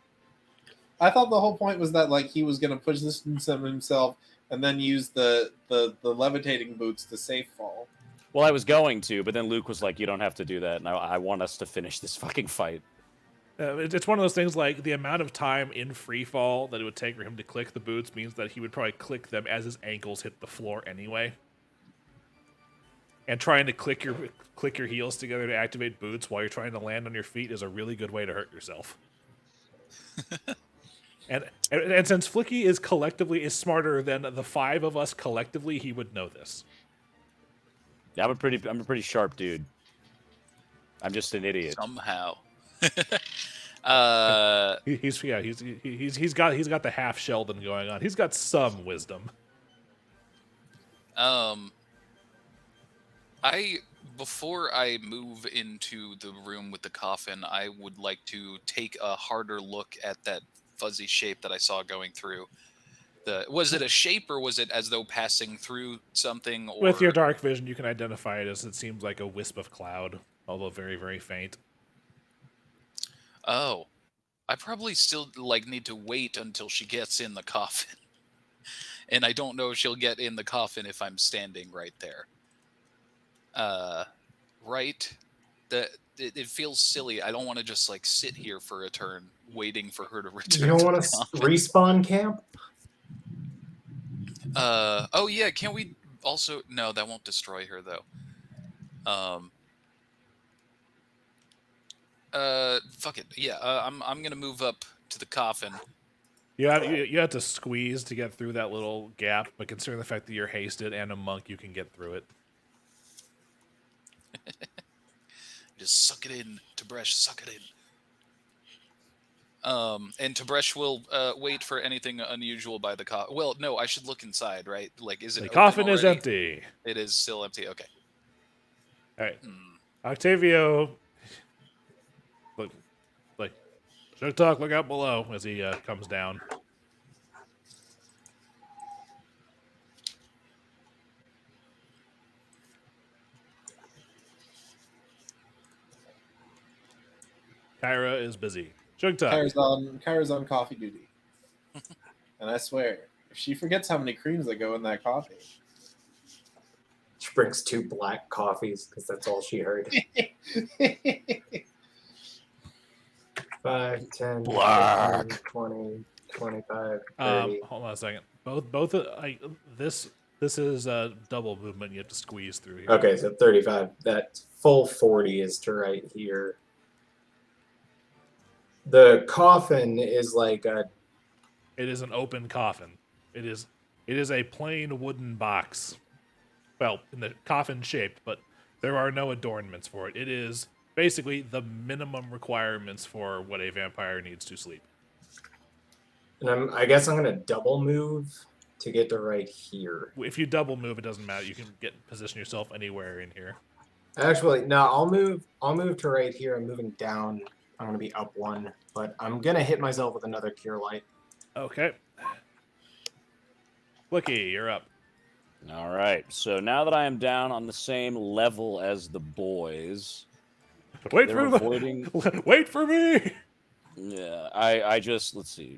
I thought the whole point was that he was going to position himself and then use the levitating boots to safe fall. Well, I was going to, but then Luke was like, "You don't have to do that." And I want us to finish this fucking fight. It's one of those things like the amount of time in free fall that it would take for him to click the boots means that he would probably click them as his ankles hit the floor anyway. And trying to click your heels together to activate boots while you're trying to land on your feet is a really good way to hurt yourself. and since Flickie is smarter than the five of us collectively, he would know this. Yeah, I'm a pretty sharp dude. I'm just an idiot. Somehow. He's got the half Sheldon going on. He's got some wisdom. Before I move into the room with the coffin, I would like to take a harder look at that fuzzy shape that I saw going through. Was it a shape, or was it as though passing through something? Or... With your dark vision, you can identify it as it seems like a wisp of cloud, although very, very faint. Oh, I probably still need to wait until she gets in the coffin, and I don't know if she'll get in the coffin if I'm standing right there. Right? It feels silly. I don't want to just sit here for a turn waiting for her to return. You don't to want the to coffin. respawn camp? Oh yeah, can we also... No, that won't destroy her, though. Fuck it. Yeah, I'm gonna move up to the coffin. You have to squeeze to get through that little gap, but considering the fact that you're hasted and a monk, you can get through it. Just suck it in, Tib'resh, suck it in. And Tib'resh will wait for anything unusual by the coffin. Well, no, I should look inside, right? Is it The open coffin is already? empty. It is still empty. Okay. All right, Octavio. Look, Sugtok, look out below as he comes down. Kyra is busy. Sugtok. Kyra's on coffee duty. And I swear, if she forgets how many creams that go in that coffee. She brings 2 black coffees because that's all she heard. 5, 10, Black. 15, 20, 25, 30. Hold on a second. This is a double movement. You have to squeeze through here. Okay, so 35. That full 40 is to right here. The coffin is like a... It is an open coffin. It is a plain wooden box. Well, in the coffin shaped, but there are no adornments for it. It is basically the minimum requirements for what a vampire needs to sleep. And I guess I'm gonna double move to get to right here. If you double move, it doesn't matter. You can position yourself anywhere in here. Actually, no, I'll move to right here. I'm moving down. I'm gonna be up 1, but I'm gonna hit myself with another cure light. Okay. Flickie, you're up. All right. So now that I am down on the same level as the boys, Wait they're for avoiding. Wait for me. Yeah, I just let's see.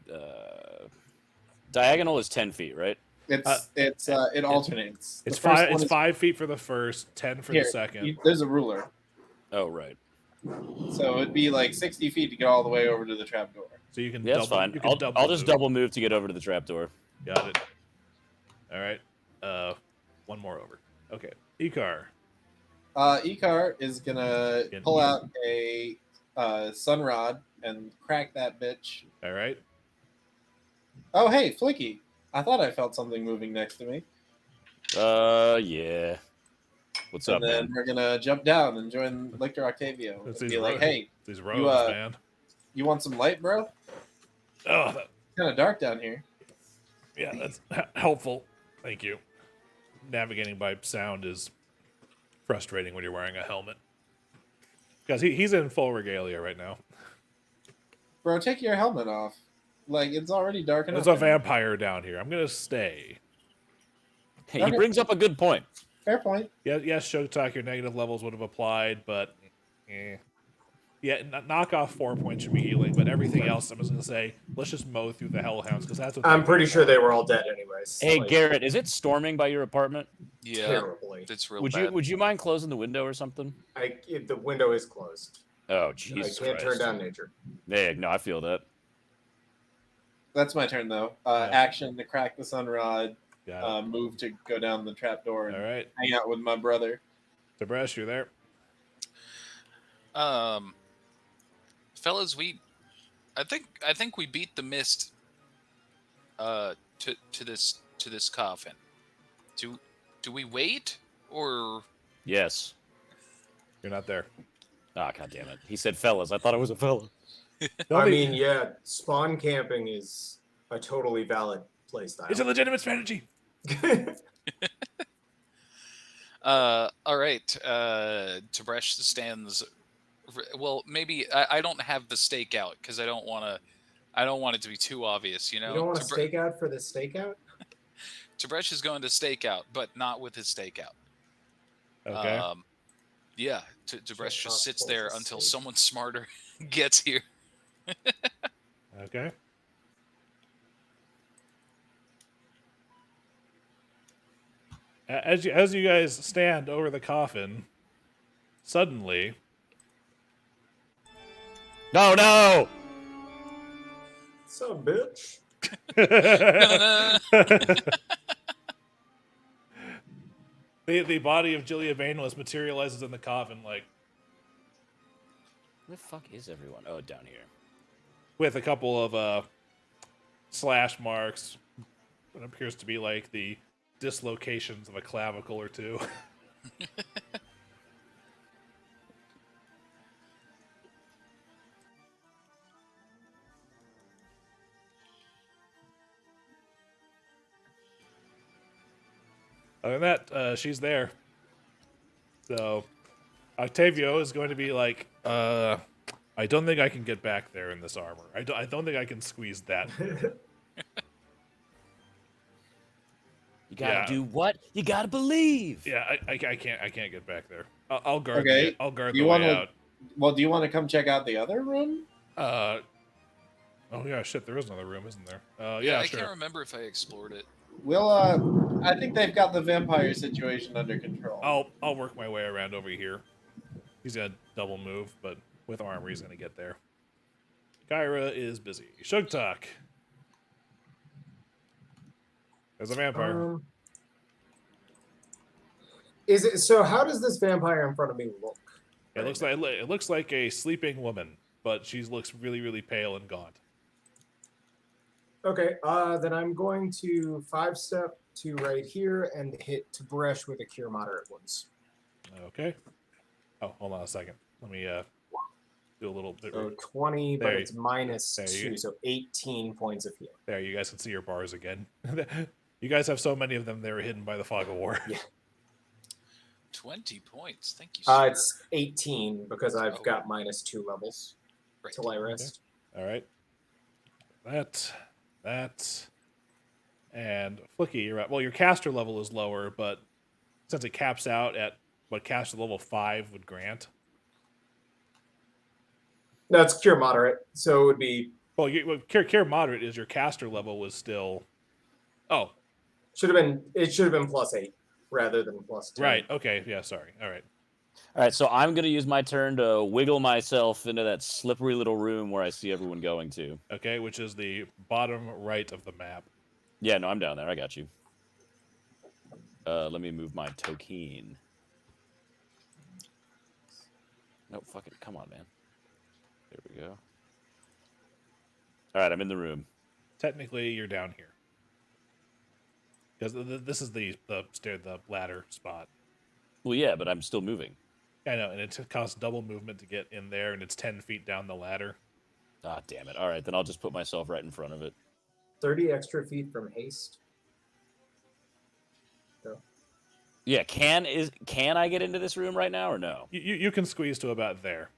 Diagonal is 10 feet, right? It alternates. It's The first one it's is 5 feet for the first, 10 for here. the second. There's a ruler, Oh, right. so it'd be like 60 feet to get all the way over to the trapdoor. So you can Yeah, double. that's fine. You can I'll just move. double move to get over to the trapdoor. Got it. All right. One more over. Okay. Icar. Icar is gonna Get pull here. out a sun rod and crack that bitch. All right. Oh, hey, Flickie. I thought I felt something moving next to me. Yeah. What's And up, then man? we're gonna jump down and join Lictor Octavio. It's And these be like, ro- hey, These rows, man. you want some light, bro? Oh, Kind of dark down here. yeah, that's helpful. Thank you. Navigating by sound is frustrating when you're wearing a helmet. Because he's in full regalia right now. Bro, take your helmet off. Like, it's already dark enough. There's a vampire down here. I'm going to stay. He brings up a good point. Fair point. Yeah, yes, Sugtok, your negative levels would have applied, but yeah, knock off 4 points from healing, but everything else, I'm just gonna say, let's just mow through the hellhounds because that's what I'm pretty sure they were all dead anyways. Hey, Like, Garrett, is it storming by your apartment? Yeah, terribly. it's real Would bad. you mind closing the window or something? The window is closed. Oh, Jesus I can't Christ. turn down nature. Yeah, no, I feel that. That's my turn, though. Yeah. Action to crack the sun rod. Got it. Move to go down the trapdoor and All right. hang out with my brother. Tib'resh, you're there. Fellas, I think we beat the mist to this coffin. Do we wait or Yes. You're not there. Ah, God damn it. He said fellas. I thought it was a fella. I mean, yeah, spawn camping is a totally valid playstyle. It's a legitimate strategy. all right, Tib'resh stands. Well, maybe I don't have the stakeout because I don't want it to be too obvious. You know, You don't want to stake out for the stakeout? Tib'resh is going to stakeout, but not with his stakeout. Okay. Yeah, Tib'resh just sits pulls there the until stake. someone smarter gets here. Okay. As you guys stand over the coffin, suddenly No, no! What's up, bitch? the body of Julia Bainless materializes in the coffin, like Where the fuck is everyone? Oh, down here. with a couple of slash marks. What appears to be like the dislocations of a clavicle or two. Other than that, she's there. So Octavio is going to be like, I don't think I can get back there in this armor. I don't think I can squeeze that. You gotta Yeah. do what? You gotta believe. Yeah, I can't get back there. I'll guard. Okay. I'll guard You the way wanna- out. Well, do you want to come check out the other room? Oh yeah, shit. There is another room, isn't there? I Yeah, can't sure. remember if I explored it. We'll. I think they've got the vampire situation under control. I'll work my way around over here. He's gonna double move, but with armor, he's gonna get there. Kyra is busy. Sugtok. There's a vampire. Is it so? How does this vampire in front of me look? It looks like a sleeping woman, but she looks really, really pale and gaunt. Okay, then I'm going to 5-step to right here and hit Tib'resh with a Cure Moderate Wounds. Okay. Oh, hold on a second. Let me do a little bit. So 20, but There it's minus there you 2, so 18 points of healing. There, you guys can see your bars again. You guys have so many of them; they were hidden by the fog of war. Yeah. 20 points. Thank you, sir. It's 18 because I've Oh. got minus 2 levels Right. till I rest. All right. That. And Flickie, you're at, well, your caster level is lower, but since it caps out at what caster level 5 would grant. No, it's cure moderate, so it would be. Well, cure moderate is your caster level was still. Oh, It should have been +8 rather than +10. right. Okay. Yeah. Sorry. All right. All right, so I'm going to use my turn to wiggle myself into that slippery little room where I see everyone going to. Okay, which is the bottom right of the map. Yeah, no, I'm down there. I got you. Let me move my token. No, fuck it. Come on, man. There we go. All right, I'm in the room. Technically, you're down here. Because this is the ladder spot. Well, yeah, but I'm still moving. I know, and it costs double movement to get in there, and it's 10 feet down the ladder. Ah, damn it. All right, then I'll just put myself right in front of it. 30 extra feet from haste. No. Yeah, can I get into this room right now or no? You can squeeze to about there.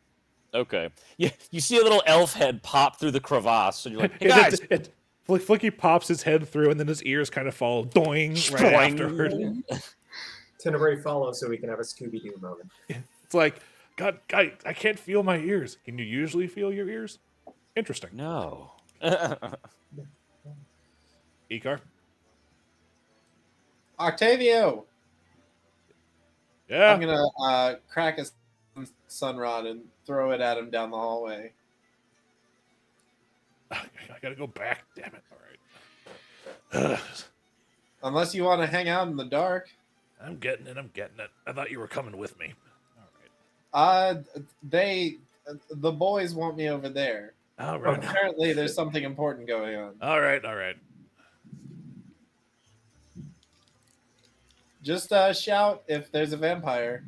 Okay. Yeah, you see a little elf head pop through the crevasse, and you're like, hey, guys! Flickie pops his head through, and then his ears kind of fall doing right afterward. Tenebrae follows so we can have a Scooby-Doo moment. It's like, God, I can't feel my ears. Can you usually feel your ears? Interesting. No. Icar? Octavio! Yeah? I'm gonna crack a sunrod and throw it at him down the hallway. I gotta go back. Damn it. All right. Unless you want to hang out in the dark. I'm getting it. I thought you were coming with me. All right. The boys want me over there. All right. Apparently, there's something important going on. All right. Just shout if there's a vampire.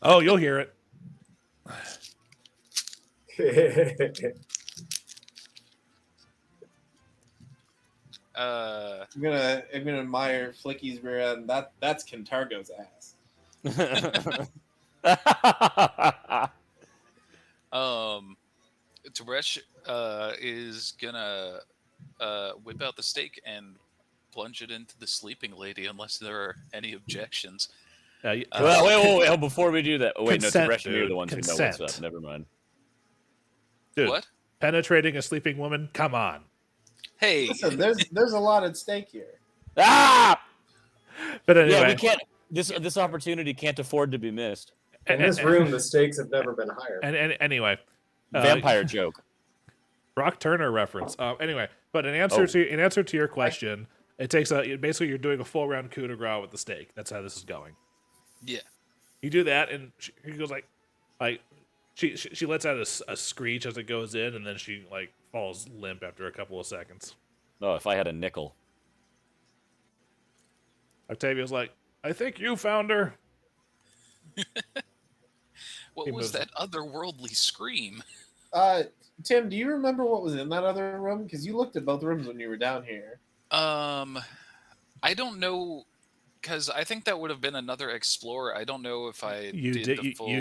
Oh, you'll hear it. I'm gonna admire Flickie's rear end. That's Kintargo's ass. Tib'resh is gonna whip out the stake and plunge it into the sleeping lady, unless there are any objections. Well, wait, before we do that. Oh, wait, Consent, no, Tib'resh, you're the ones who know Consent. what's up. Never mind. Dude, What? penetrating a sleeping woman? Come on. Hey, Listen, there's a lot at stake here. Ah! But anyway. Yeah, we can't. This opportunity can't afford to be missed. In this room, the stakes have never been higher. And anyway. Vampire joke. Brock Turner reference. Anyway, but in answer to your question, it takes basically you're doing a full round coup de grace with the stake. That's how this is going. yeah. You do that, and she goes like she lets out a screech as it goes in, and then she like falls limp after a couple of seconds. Oh, if I had a nickel. Octavio's like, I think you found her. What He was moves that otherworldly scream? Tim, do you remember what was in that other room? Because you looked at both rooms when you were down here. I don't know, because I think that would have been another explorer. I don't know if I You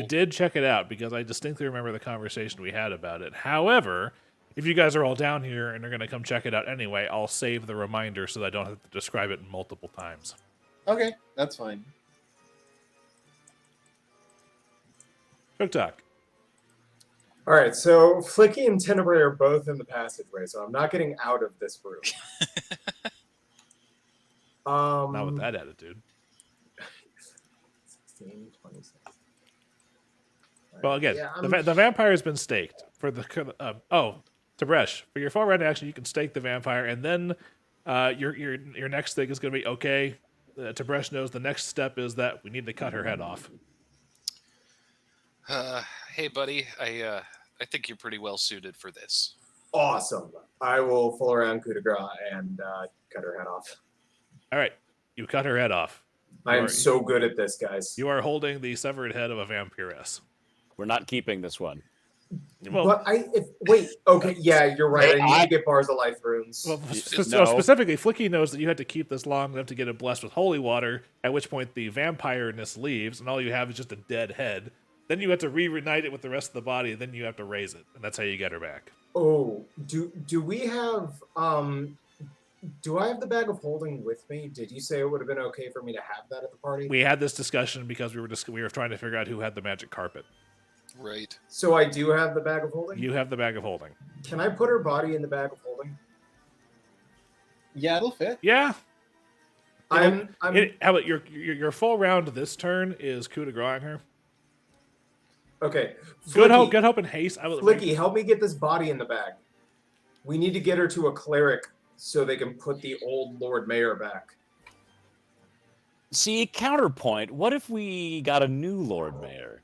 did check it out, because I distinctly remember the conversation we had about it. However, if you guys are all down here and are going to come check it out anyway, I'll save the reminder so that I don't have to describe it multiple times. Okay, that's fine. Sugtok. All right, so Flickie and Tenebrae are both in the passageway, so I'm not getting out of this room. Not with that attitude. 16, 26. Well, again, Yeah, the vampire has been staked for the. Tib'resh, for your full round action, you can stake the vampire, and then your next thing is going to be okay. Tib'resh knows the next step is that we need to cut her head off. Hey, buddy, I think you're pretty well suited for this. Awesome. I will full around coup de grace and cut her head off. All right, you cut her head off. I am so good at this, guys. You are holding the severed head of a vampiress. We're not keeping this one. Well, But wait, okay, yeah, you're right. I need to get bars of life runes. Well, No. specifically, Flickie knows that you had to keep this long enough to get it blessed with holy water, at which point the vampireness leaves, and all you have is just a dead head. Then you have to reunite it with the rest of the body, and then you have to raise it, and that's how you get her back. Oh, do we have Do I have the bag of holding with me? Did you say it would have been okay for me to have that at the party? We had this discussion because we were trying to figure out who had the magic carpet. Right. So I do have the bag of holding? You have the bag of holding. Can I put her body in the bag of holding? Yeah, it'll fit. Yeah. I'm How about your full round this turn is coup de grace her. okay. Good Flickie, hope and haste. Flickie, help me get this body in the bag. We need to get her to a cleric so they can put the old Lord Mayor back. See, counterpoint. What if we got a new Lord Mayor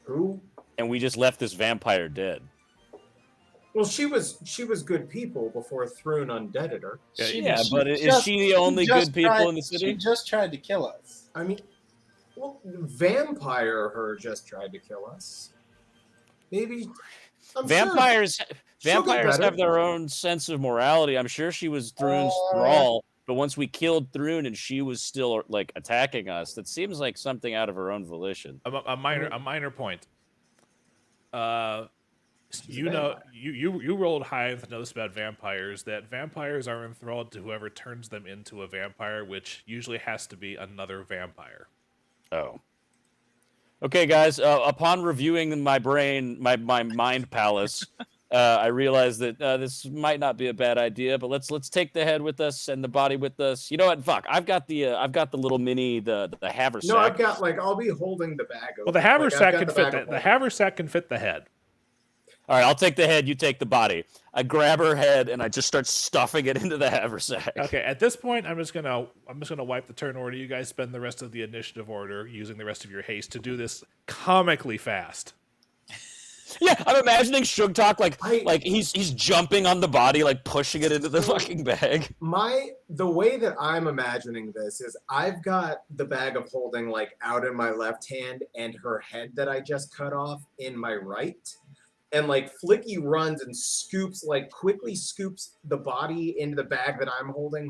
Who? and we just left this vampire dead? Well, she was good people before Thrune undeaded her. But is she the only good people in the She city? just tried to kill us. I mean, well, vampire her just tried to kill us. Maybe I'm Vampires she'll get better. have their own sense of morality. I'm sure she was Thrune's thrall, but once we killed Thrune and she was still like attacking us, that seems like something out of her own volition. A minor point. You rolled high enough to know this about vampires, that vampires are enthralled to whoever turns them into a vampire, which usually has to be another vampire. Oh. Okay, guys. Upon reviewing my brain, my mind palace, I realized that this might not be a bad idea. But let's take the head with us and the body with us. You know what? Fuck. I've got the little mini the haversack. No, I've got I'll be holding the bag. Well, the haversack can fit the haversack can fit the head. All right, I'll take the head. You take the body. I grab her head and I just start stuffing it into the haversack. Okay, at this point, I'm just gonna wipe the turn order. You guys spend the rest of the initiative order using the rest of your haste to do this comically fast. Yeah, I'm imagining Sugtok like he's jumping on the body, like pushing it into the fucking bag. The way that I'm imagining this is I've got the bag of holding like out in my left hand and her head that I just cut off in my right. And like Flickie runs and quickly scoops the body into the bag that I'm holding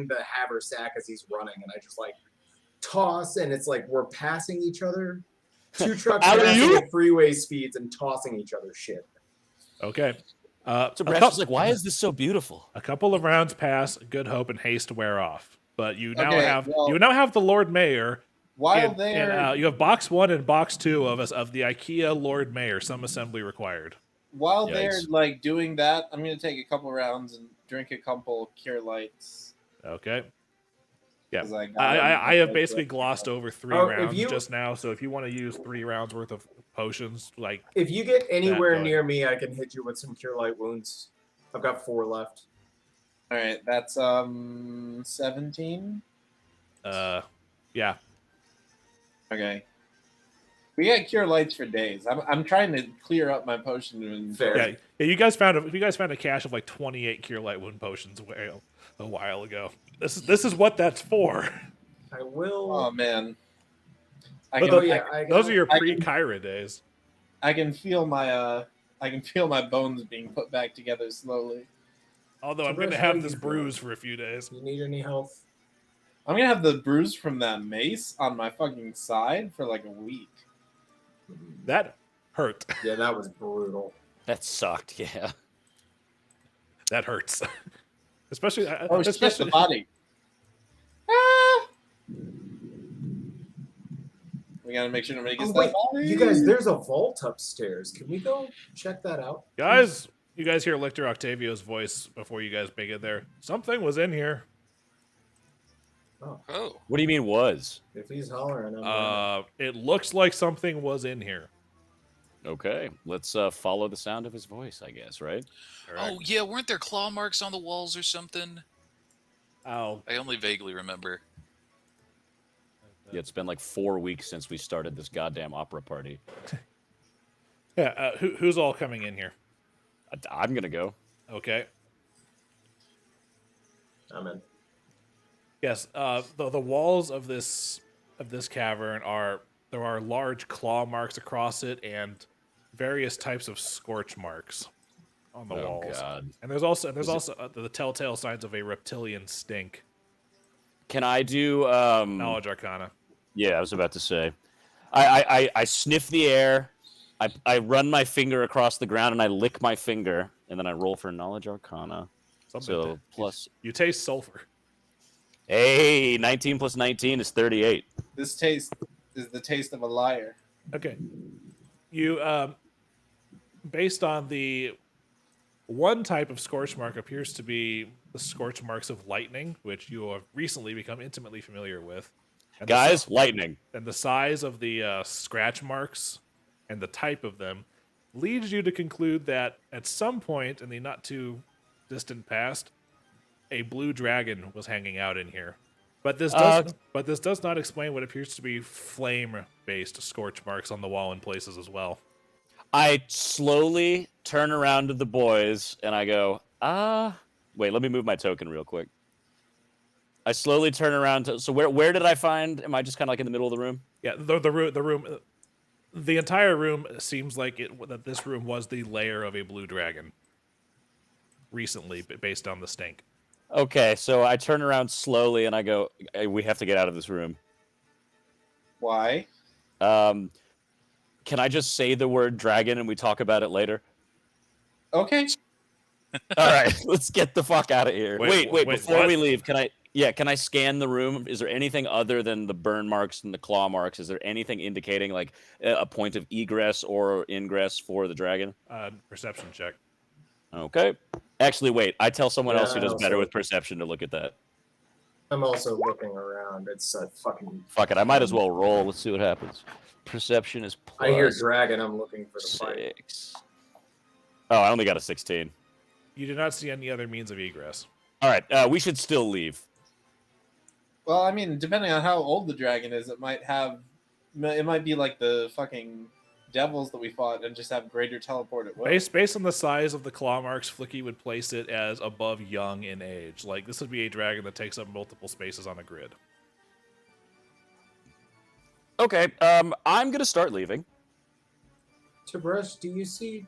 the haversack as he's running, and I just like toss, and it's like we're passing each other. Two trucks passing at freeway speeds and tossing each other shit. Okay. So Brad's like, why is this so beautiful? A couple of rounds pass, good hope and haste wear off. But you now have the Lord Mayor. While they're you have box 1 and box 2 of the IKEA Lord Mayor. Some assembly required. While they're like doing that, I'm gonna take a couple rounds and drink a couple Cure Lights. Okay. Yeah, 'Cause I have basically glossed over 3 rounds you- just now. So if you want to use 3 rounds worth of potions, like If you get anywhere going. near me, I can hit you with some Cure Light wounds. I've got 4 left. All right, that's 17. yeah. Okay. We got Cure Lights for days. I'm trying to clear up my potion inventory. Yeah. You guys found a cache of like 28 Cure Light Wound potions a while ago. This is what that's for. I will. Oh man. Those are your pre-Kyra days. I can feel my bones being put back together slowly. Although I'm going to have this bruise for a few days. You need any health? I'm gonna have the bruise from that mace on my fucking side for like a week. That hurt. Yeah, that was brutal. That sucked. Yeah. That hurts. Especially Especially the body. We gotta make sure nobody gets that body. You guys, there's a vault upstairs. Can we go check that out? Guys, you guys hear Lictor Octavio's voice before you guys make it there. Something was in here. Oh. What do you mean was? If he's hollering, I'm It looks like something was in here. Okay, let's follow the sound of his voice, I guess, right? Oh yeah, weren't there claw marks on the walls or something? Oh, I only vaguely remember. Yeah, it's been like 4 weeks since we started this goddamn opera party. yeah. Who's all coming in here? I'm gonna go. Okay. I'm in. Yes. The walls of this cavern are large claw marks across it and various types of scorch marks on the walls. God. And there's also the telltale signs of a reptilian stink. Can I do Knowledge Arcana. Yeah, I was about to say. I sniff the air, I run my finger across the ground and I lick my finger, and then I roll for Knowledge Arcana. So plus. You taste sulfur. Hey, 19 plus 19 is 38. This taste is the taste of a liar. Okay. You, based on the one type of scorch mark appears to be the scorch marks of lightning, which you have recently become intimately familiar with. And Guys, lightning. And the size of the scratch marks and the type of them leads you to conclude that at some point in the not too distant past, a blue dragon was hanging out in here. But this does not explain what appears to be flame-based scorch marks on the wall in places as well. I slowly turn around to the boys and I go, wait, let me move my token real quick. I slowly turn around to, so where did I find, am I just kind of like in the middle of the room? Yeah, the room, the entire room seems like that this room was the lair of a blue dragon recently, based on the stink. Okay, so I turn around slowly and I go, hey, we have to get out of this room. Why? Can I just say the word dragon and we talk about it later? Okay. All right, let's get the fuck out of here. Wait, before what? we leave, can I scan the room? Is there anything other than the burn marks and the claw marks? Is there anything indicating like a point of egress or ingress for the dragon? Perception check. Okay. Actually, wait. I tell someone else who does better also- with perception to look at that. I'm also looking around. It's a fucking. Fuck it. I might as well roll. Let's see what happens. Perception is plus I hear dragon. I'm looking for the fight. 6. Oh, I only got a 16. You do not see any other means of egress. All right. We should still leave. Well, I mean, depending on how old the dragon is, it might be like the fucking devils that we fought and just have greater teleport at will. Based on the size of the claw marks, Flickie would place it as above young in age. Like, this would be a dragon that takes up multiple spaces on a grid. Okay. I'm gonna start leaving. Tib'resh, do you see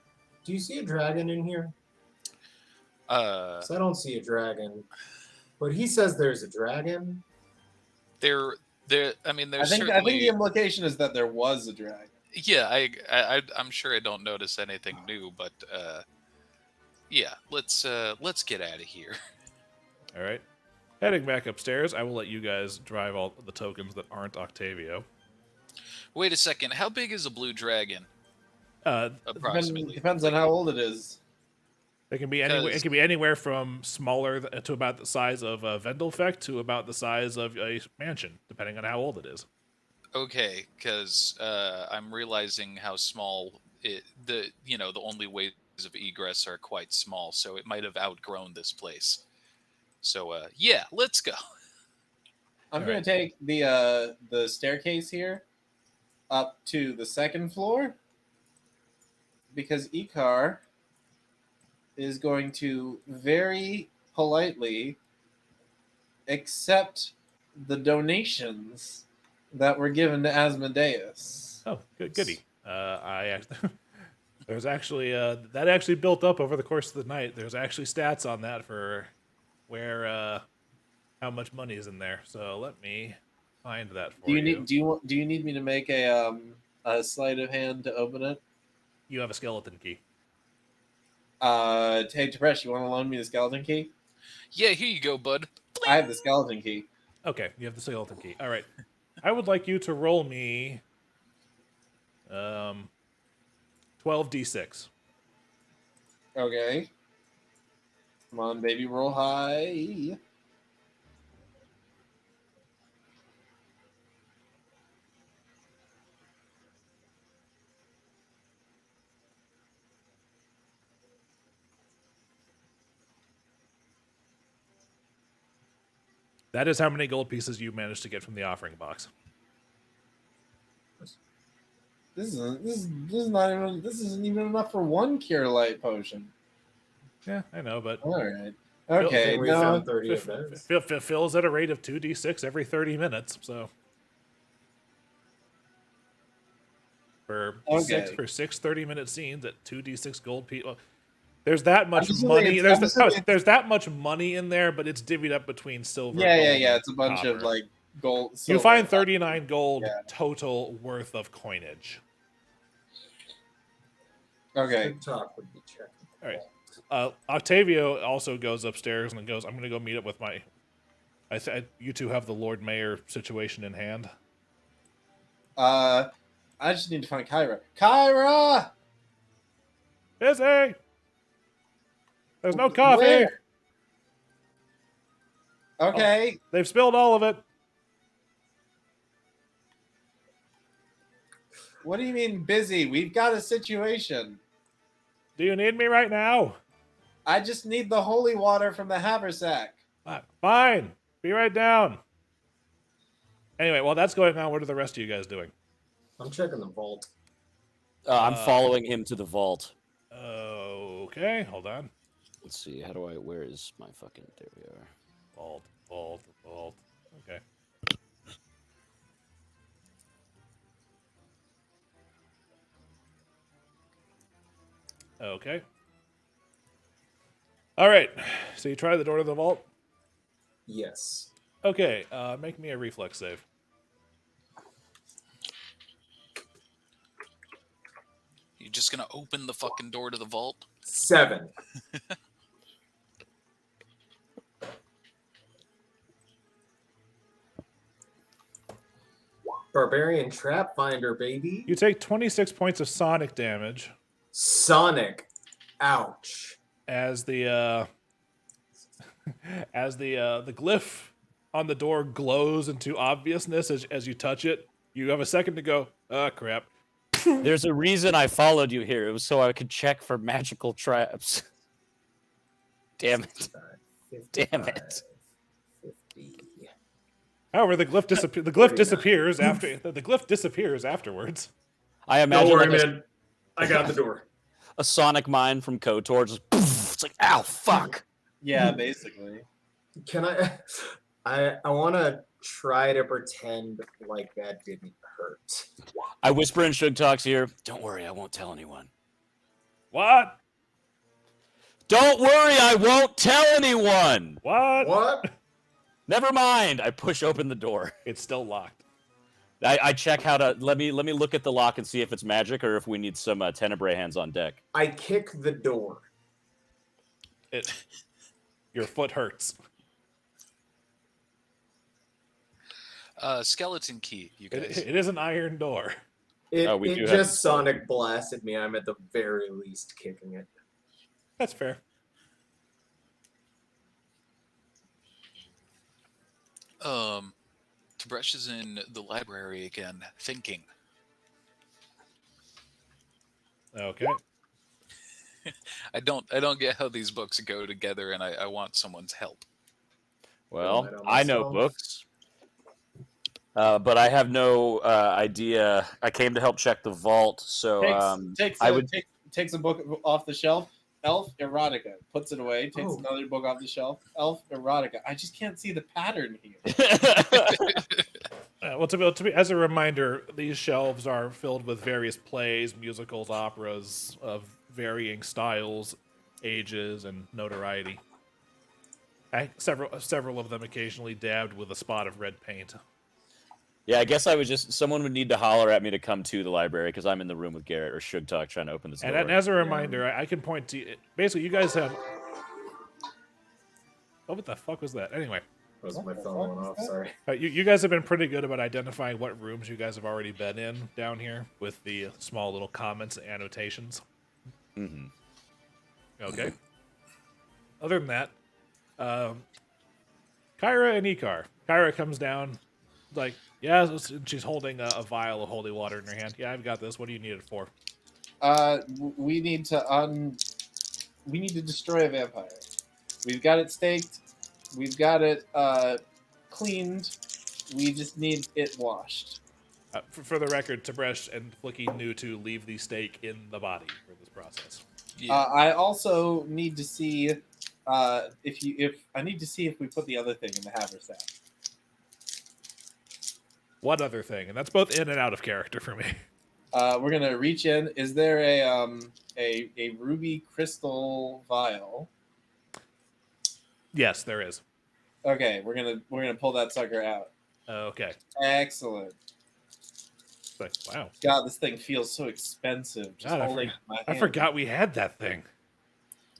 a dragon in here? 'Cause I don't see a dragon. But he says there's a dragon. There. I mean, there's I think certainly. the implication is that there was a dragon. Yeah, I'm sure I don't notice anything new, but yeah, let's get out of here. All right. Heading back upstairs, I will let you guys drive all the tokens that aren't Octavio. Wait a second. How big is a blue dragon? Approximately. Depends on how old it is. It can be anywhere. It can be anywhere from smaller to about the size of a Vendelfect to about the size of a mansion, depending on how old it is. Okay, because I'm realizing how small the only ways of egress are quite small, so it might have outgrown this place. So yeah, let's go. I'm going to take the staircase here up to the second floor because Icar is going to very politely accept the donations that were given to Asmodeus. Oh, goody. There's actually that actually built up over the course of the night. There's actually stats on that for where how much money is in there. So let me find that for you. Do you need me to make a sleight of hand to open it? You have a skeleton key. Hey Tib'resh, you want to loan me the skeleton key? Yeah, here you go, bud. I have the skeleton key. Okay, you have the skeleton key. All right. I would like you to roll me 12d6. Okay. Come on, baby, roll high. That is how many gold pieces you managed to get from the offering box. This isn't even enough for one cure light potion. Yeah, I know, but All right. Okay. We No. found 30 of those. fills at a rate of 2d6 every 30 minutes. So for Okay. six 30-minute scenes at 2d6 gold pieces. There's that much I'm money. assuming There's that much money in there, but it's divvied up between silver. Yeah. gold, It's a bunch of copper. like gold. You silver. find 39 gold Yeah. total worth of coinage. Okay. Sugtok would be checking. All right. Octavio also goes upstairs and goes, I'm going to go meet up with my... you two have the Lord Mayor situation in hand. I just need to find Kyra. Kyra! Busy! There's no coffee! Where? Okay. They've spilled all of it. What do you mean busy? We've got a situation. Do you need me right now? I just need the holy water from the haversack. Fine. Be right down. Anyway, while that's going on, what are the rest of you guys doing? I'm checking the vault. I'm following him to the vault. Okay, hold on. Let's see. How do I? Where is my fucking? There we are. Vault. Okay. Okay. All right. So you try the door to the vault? Yes. Okay. Make me a reflex save. You just gonna open the fucking door to the vault? 7. Barbarian Trap Finder, baby. You take 26 points of sonic damage Sonic. Ouch. as the the glyph on the door glows into obviousness as you touch it. You have a second to go. Crap. There's a reason I followed you here. It was so I could check for magical traps. Damn it. 55, Damn it. 50. However, the glyph disappears after the glyph disappears afterwards. I imagine Don't worry, like man. I got the door. a sonic mine from KOTOR just poof, it's like, ow, fuck. Yeah, basically. Can I want to try to pretend like that didn't hurt. I whisper in Sugtok's ear, don't worry, I won't tell anyone. What? Don't worry, I won't tell anyone. What? What? Never mind. I push open the door. It's still locked. I check how to let me look at the lock and see if it's magic or if we need some Tenebrae hands on deck. I kick the door. Your foot hurts. Skeleton key, you guys. It is an iron door. It We do have just sonic blasted me. I'm at the very least kicking it. That's fair. Tib'resh is in the library again, thinking. Okay. I don't get how these books go together, and I want someone's help. Well, Rely on I know myself. books, but I have no idea. I came to help check the vault, so Takes a book off the shelf. Elf erotica. Puts it away. Takes another book off the shelf. Elf erotica. I just can't see the pattern here. Well, to be, as a reminder, these shelves are filled with various plays, musicals, operas of varying styles, ages, and notoriety. Several of them occasionally dabbed with a spot of red paint. Yeah, I guess someone would need to holler at me to come to the library because I'm in the room with Garrett or Sugtok trying to open this door. And as a reminder, I can point to basically you guys have. Oh, what the fuck was that? Anyway, Was my phone went off? Sorry. you guys have been pretty good about identifying what rooms you guys have already been in down here with the small little comments and annotations. Mm-hmm. Okay. Other than that, Kyra and Icar. Kyra comes down, like, yeah, she's holding a vial of holy water in her hand. Yeah, I've got this. What do you need it for? We need to destroy a vampire. We've got it staked. We've got it cleaned. We just need it washed. For the record, Tib'resh and Flickie knew to leave the stake in the body for this process. Yeah. I also need to see if we put the other thing in the haversack. What other thing? And that's both in and out of character for me. We're gonna reach in. Is there a ruby crystal vial? Yes, there is. Okay, we're gonna pull that sucker out. Okay. Excellent. Like, wow. God, this thing feels so expensive. Just God, holding it in my I hand. forgot we had that thing.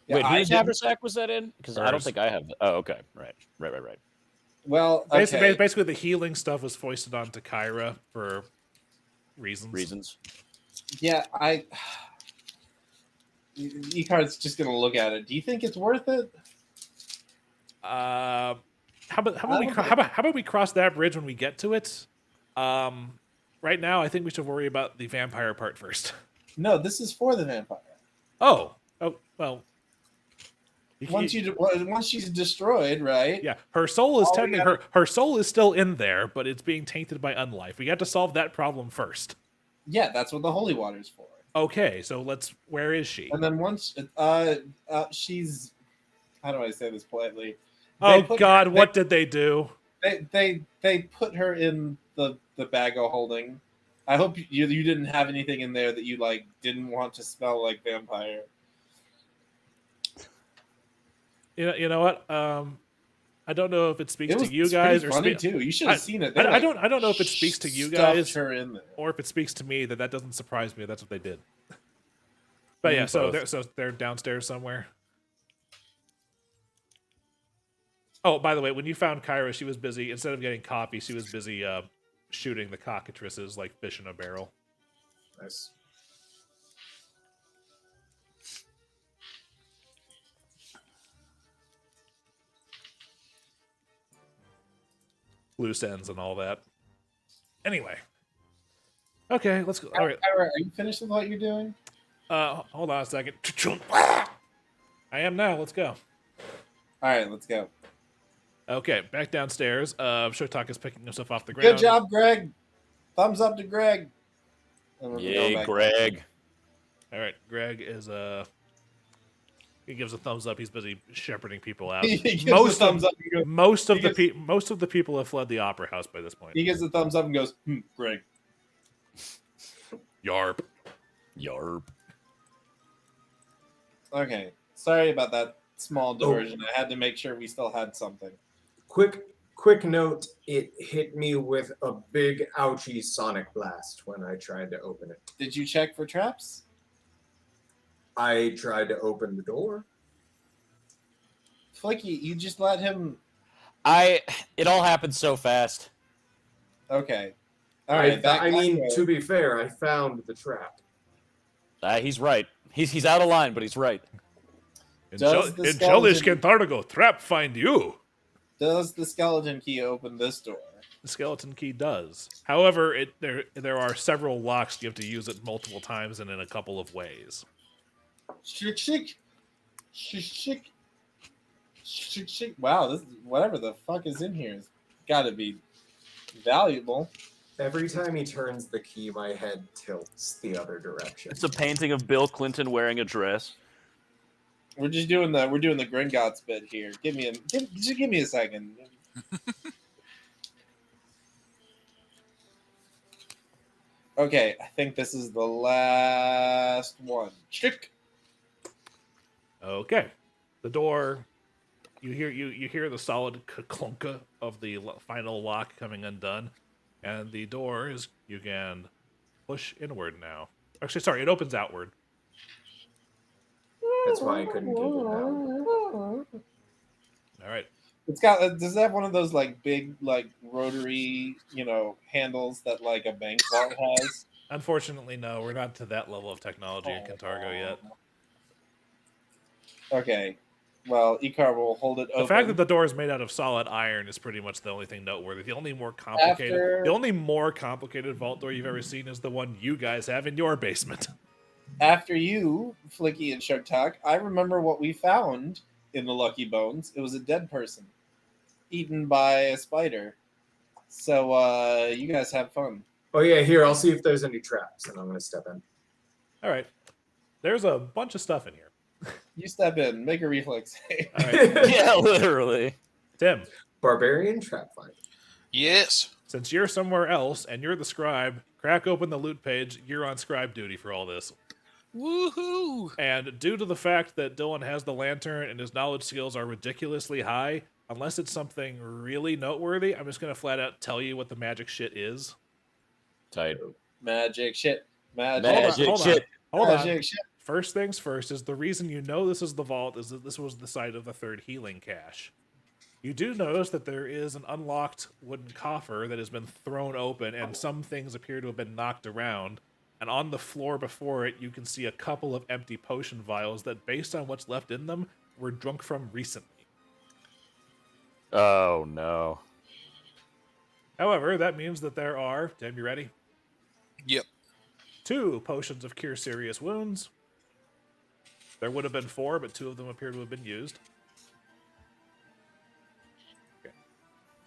Yeah, Wait, I whose didn't- haversack was that in? Because I don't Hers. think I have. Oh, okay. Right. Well, Basically, okay. basically, the healing stuff was foisted onto Kyra for reasons. Yeah, Icar's just gonna look at it. Do you think it's worth it? How about we cross that bridge when we get to it? Right now, I think we should worry about the vampire part first. No, this is for the vampire. Oh, well. Once she's destroyed, right? Yeah, her soul is All we technically gotta- her soul is still in there, but it's being tainted by unlife. We got to solve that problem first. Yeah, that's what the holy water's for. Okay, so where is she? And then once she's, how do I say this politely? Oh God, what did they do? They put her in the bag of holding. I hope you didn't have anything in there that you like didn't want to smell like vampire. You know what? I don't know if it speaks to you It's guys pretty or funny too. You should have seen it. They, I like, don't know if it speaks to you stuffed guys her in there. or if it speaks to me that doesn't surprise me. That's what they did. But yeah, so they're downstairs somewhere. Oh, by the way, when you found Kyra, she was busy. Instead of getting copy, she was busy shooting the cockatrices like fish in a barrel. Nice. Loose ends and all that. Anyway. Okay, let's go. All right. Kyra, are you finished with what you're doing? Hold on a second. I am now. Let's go. All right, let's go. Okay, back downstairs. Shattersong is picking himself off the ground. Good job, Greg. Thumbs up to Greg. And we're going Yay, back. Greg. All right, Greg is he gives a thumbs up. He's busy shepherding people out. He gives a thumbs up. And goes, Most of He the people have fled the opera house by this point. he gives a thumbs up and goes, Greg. Yarp. Yarp. Okay. Sorry about that small diversion. I had to make sure we still had something. Quick note, it hit me with a big ouchie sonic blast when I tried to open it. Did you check for traps? I tried to open the door. Flickie, you just let him. It all happened so fast. Okay. All right. To be fair, I found the trap. He's right. He's out of line, but he's right. In Does the Jhaltero skeleton- Cantargo, trap find you. Does the skeleton key open this door? The skeleton key does. However, there are several locks you have to use it multiple times and in a couple of ways. Shik shik. Shik shik. Wow, this whatever the fuck is in here has got to be valuable. Every time he turns the key, my head tilts the other direction. It's a painting of Bill Clinton wearing a dress. We're doing the Gringotts bit here. Give me a second. Okay, I think this is the last one. Chick. Okay, the door. You hear the solid clonka of the final lock coming undone, and the door is you can push inward now. Actually, sorry, it opens outward. That's why I couldn't get it out. All right. It's got. Does it have one of those like big like rotary handles that like a bank vault has? Unfortunately, no, we're not to that level of technology in Cantargo yet. Okay. Well, Icar will hold it open. The fact that the door is made out of solid iron is pretty much the only thing noteworthy. The only more complicated vault door you've ever seen is the one you guys have in your basement. After you, Flickie and Sugtok, I remember what we found in the Lucky Bones. It was a dead person eaten by a spider. So you guys have fun. Oh yeah, here, I'll see if there's any traps, and I'm going to step in. All right. There's a bunch of stuff in here. You step in, make a reflex save. All right. Yeah, literally. Tim, Barbarian trap finder. Yes. since you're somewhere else and you're the scribe, crack open the loot page. You're on scribe duty for all this. Woohoo! And due to the fact that Dillon has the lantern and his knowledge skills are ridiculously high, unless it's something really noteworthy, I'm just going to flat out tell you what the magic shit is. Tight. Magic shit. Magic hold on. shit. Hold on. Magic shit. First things first is the reason you know this is the vault is that this was the site of the third healing cache. You do notice that there is an unlocked wooden coffer that has been thrown open, and some things appear to have been knocked around. And on the floor before it, you can see a couple of empty potion vials that, based on what's left in them, were drunk from recently. Oh, no. However, that means that there are, Tim, you ready? Yep. 2 potions of cure serious wounds. There would have been 4, but 2 of them appear to have been used.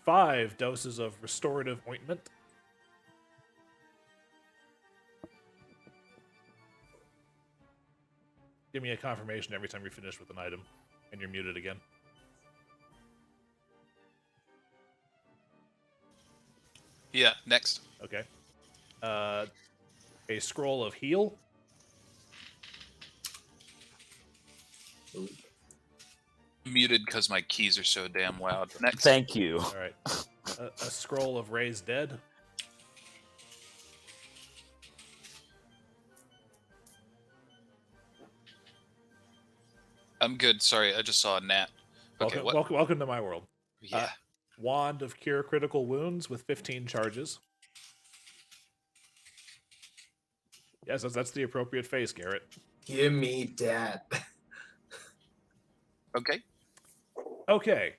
5 doses of restorative ointment. Give me a confirmation every time you're finished with an item, and you're muted again. Yeah, next. Okay. A scroll of heal. Muted because my keys are so damn loud. Next. Thank you. All right. A scroll of raise dead. I'm good. Sorry, I just saw a gnat. Okay, Welcome to my world. Yeah. Wand of cure critical wounds with 15 charges. Yes, that's the appropriate face, Garrett. Give me that. Okay. Okay.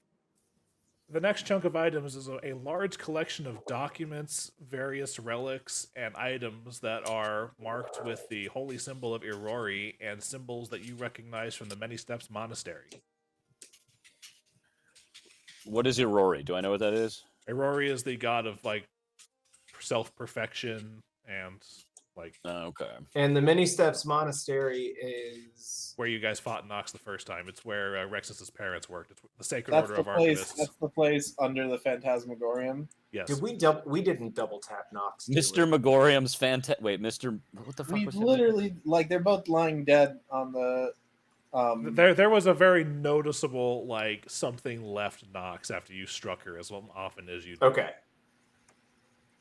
The next chunk of items is a large collection of documents, various relics, and items that are marked with the holy symbol of Irori and symbols that you recognize from the Many Steps Monastery. What is Irori? Do I know what that is? Irori is the god of, like, self-perfection and, like... Okay. And the Many Steps Monastery is... where you guys fought Nox the first time. It's where Rexus's parents worked. It's the Sacred That's Order the of place. Archivists. That's the place under the Phantasmagorium. Yes. Did we didn't double tap Nox. did Mr. we? Megorium's Wait, Mr. What the fuck We was that? literally, like, they're both lying dead on the. There was a very noticeable, like, something left Nox after you struck her as often as you do. Okay.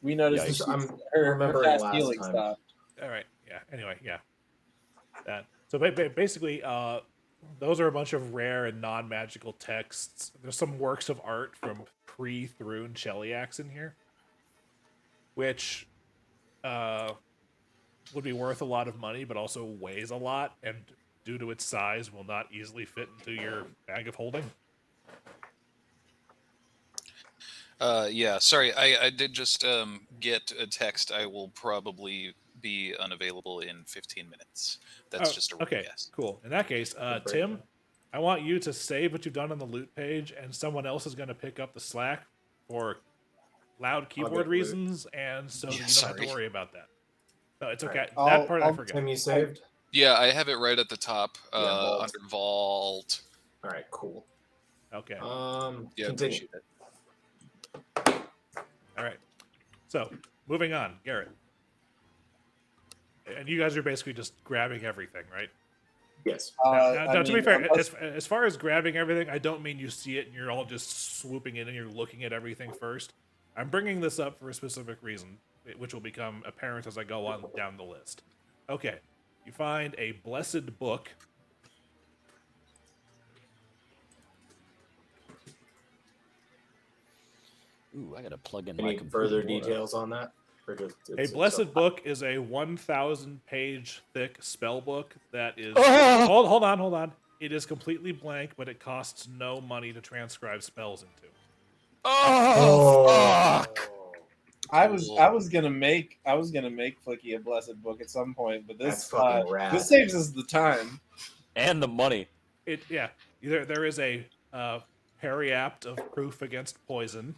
We noticed Yikes. I'm her remembering fast last healing time. stopped. All right. Yeah. Anyway, yeah. That. So basically, those are a bunch of rare and non-magical texts. There's some works of art from pre-Thrune Cheliax in here, which would be worth a lot of money, but also weighs a lot, and due to its size, will not easily fit into your bag of holding. Yeah, sorry, I did just get a text. I will probably be unavailable in 15 minutes. That's just a okay. guess. Cool. In that case, Tim, I want you to save what you've done on the loot page, and someone else is going to pick up the slack for loud keyboard reasons, and so you don't have to worry about that. No, it's okay. Right. That part I forgot. Tim, you saved? Yeah, I have it right at the top Vault. under Vault. All right, cool. Okay. Yeah, continue. appreciate it. All right. So, moving on, Garrett. And you guys are basically just grabbing everything, right? Yes. Now, to be fair, as far as grabbing everything, I don't mean you see it and you're all just swooping in and you're looking at everything first. I'm bringing this up for a specific reason, which will become apparent as I go on down the list. Okay. You find a blessed book. Ooh, I gotta plug in my Any computer. further details on that? Or just, A blessed book is a 1,000-page thick spell book that is... Ah! Hold on. It is completely blank, but it costs no money to transcribe spells into. Oh, fuck! I was gonna make Flickie a blessed book at some point, but That's this fucking rad. this saves us the time. And the money. There is a periapt of proof against poison.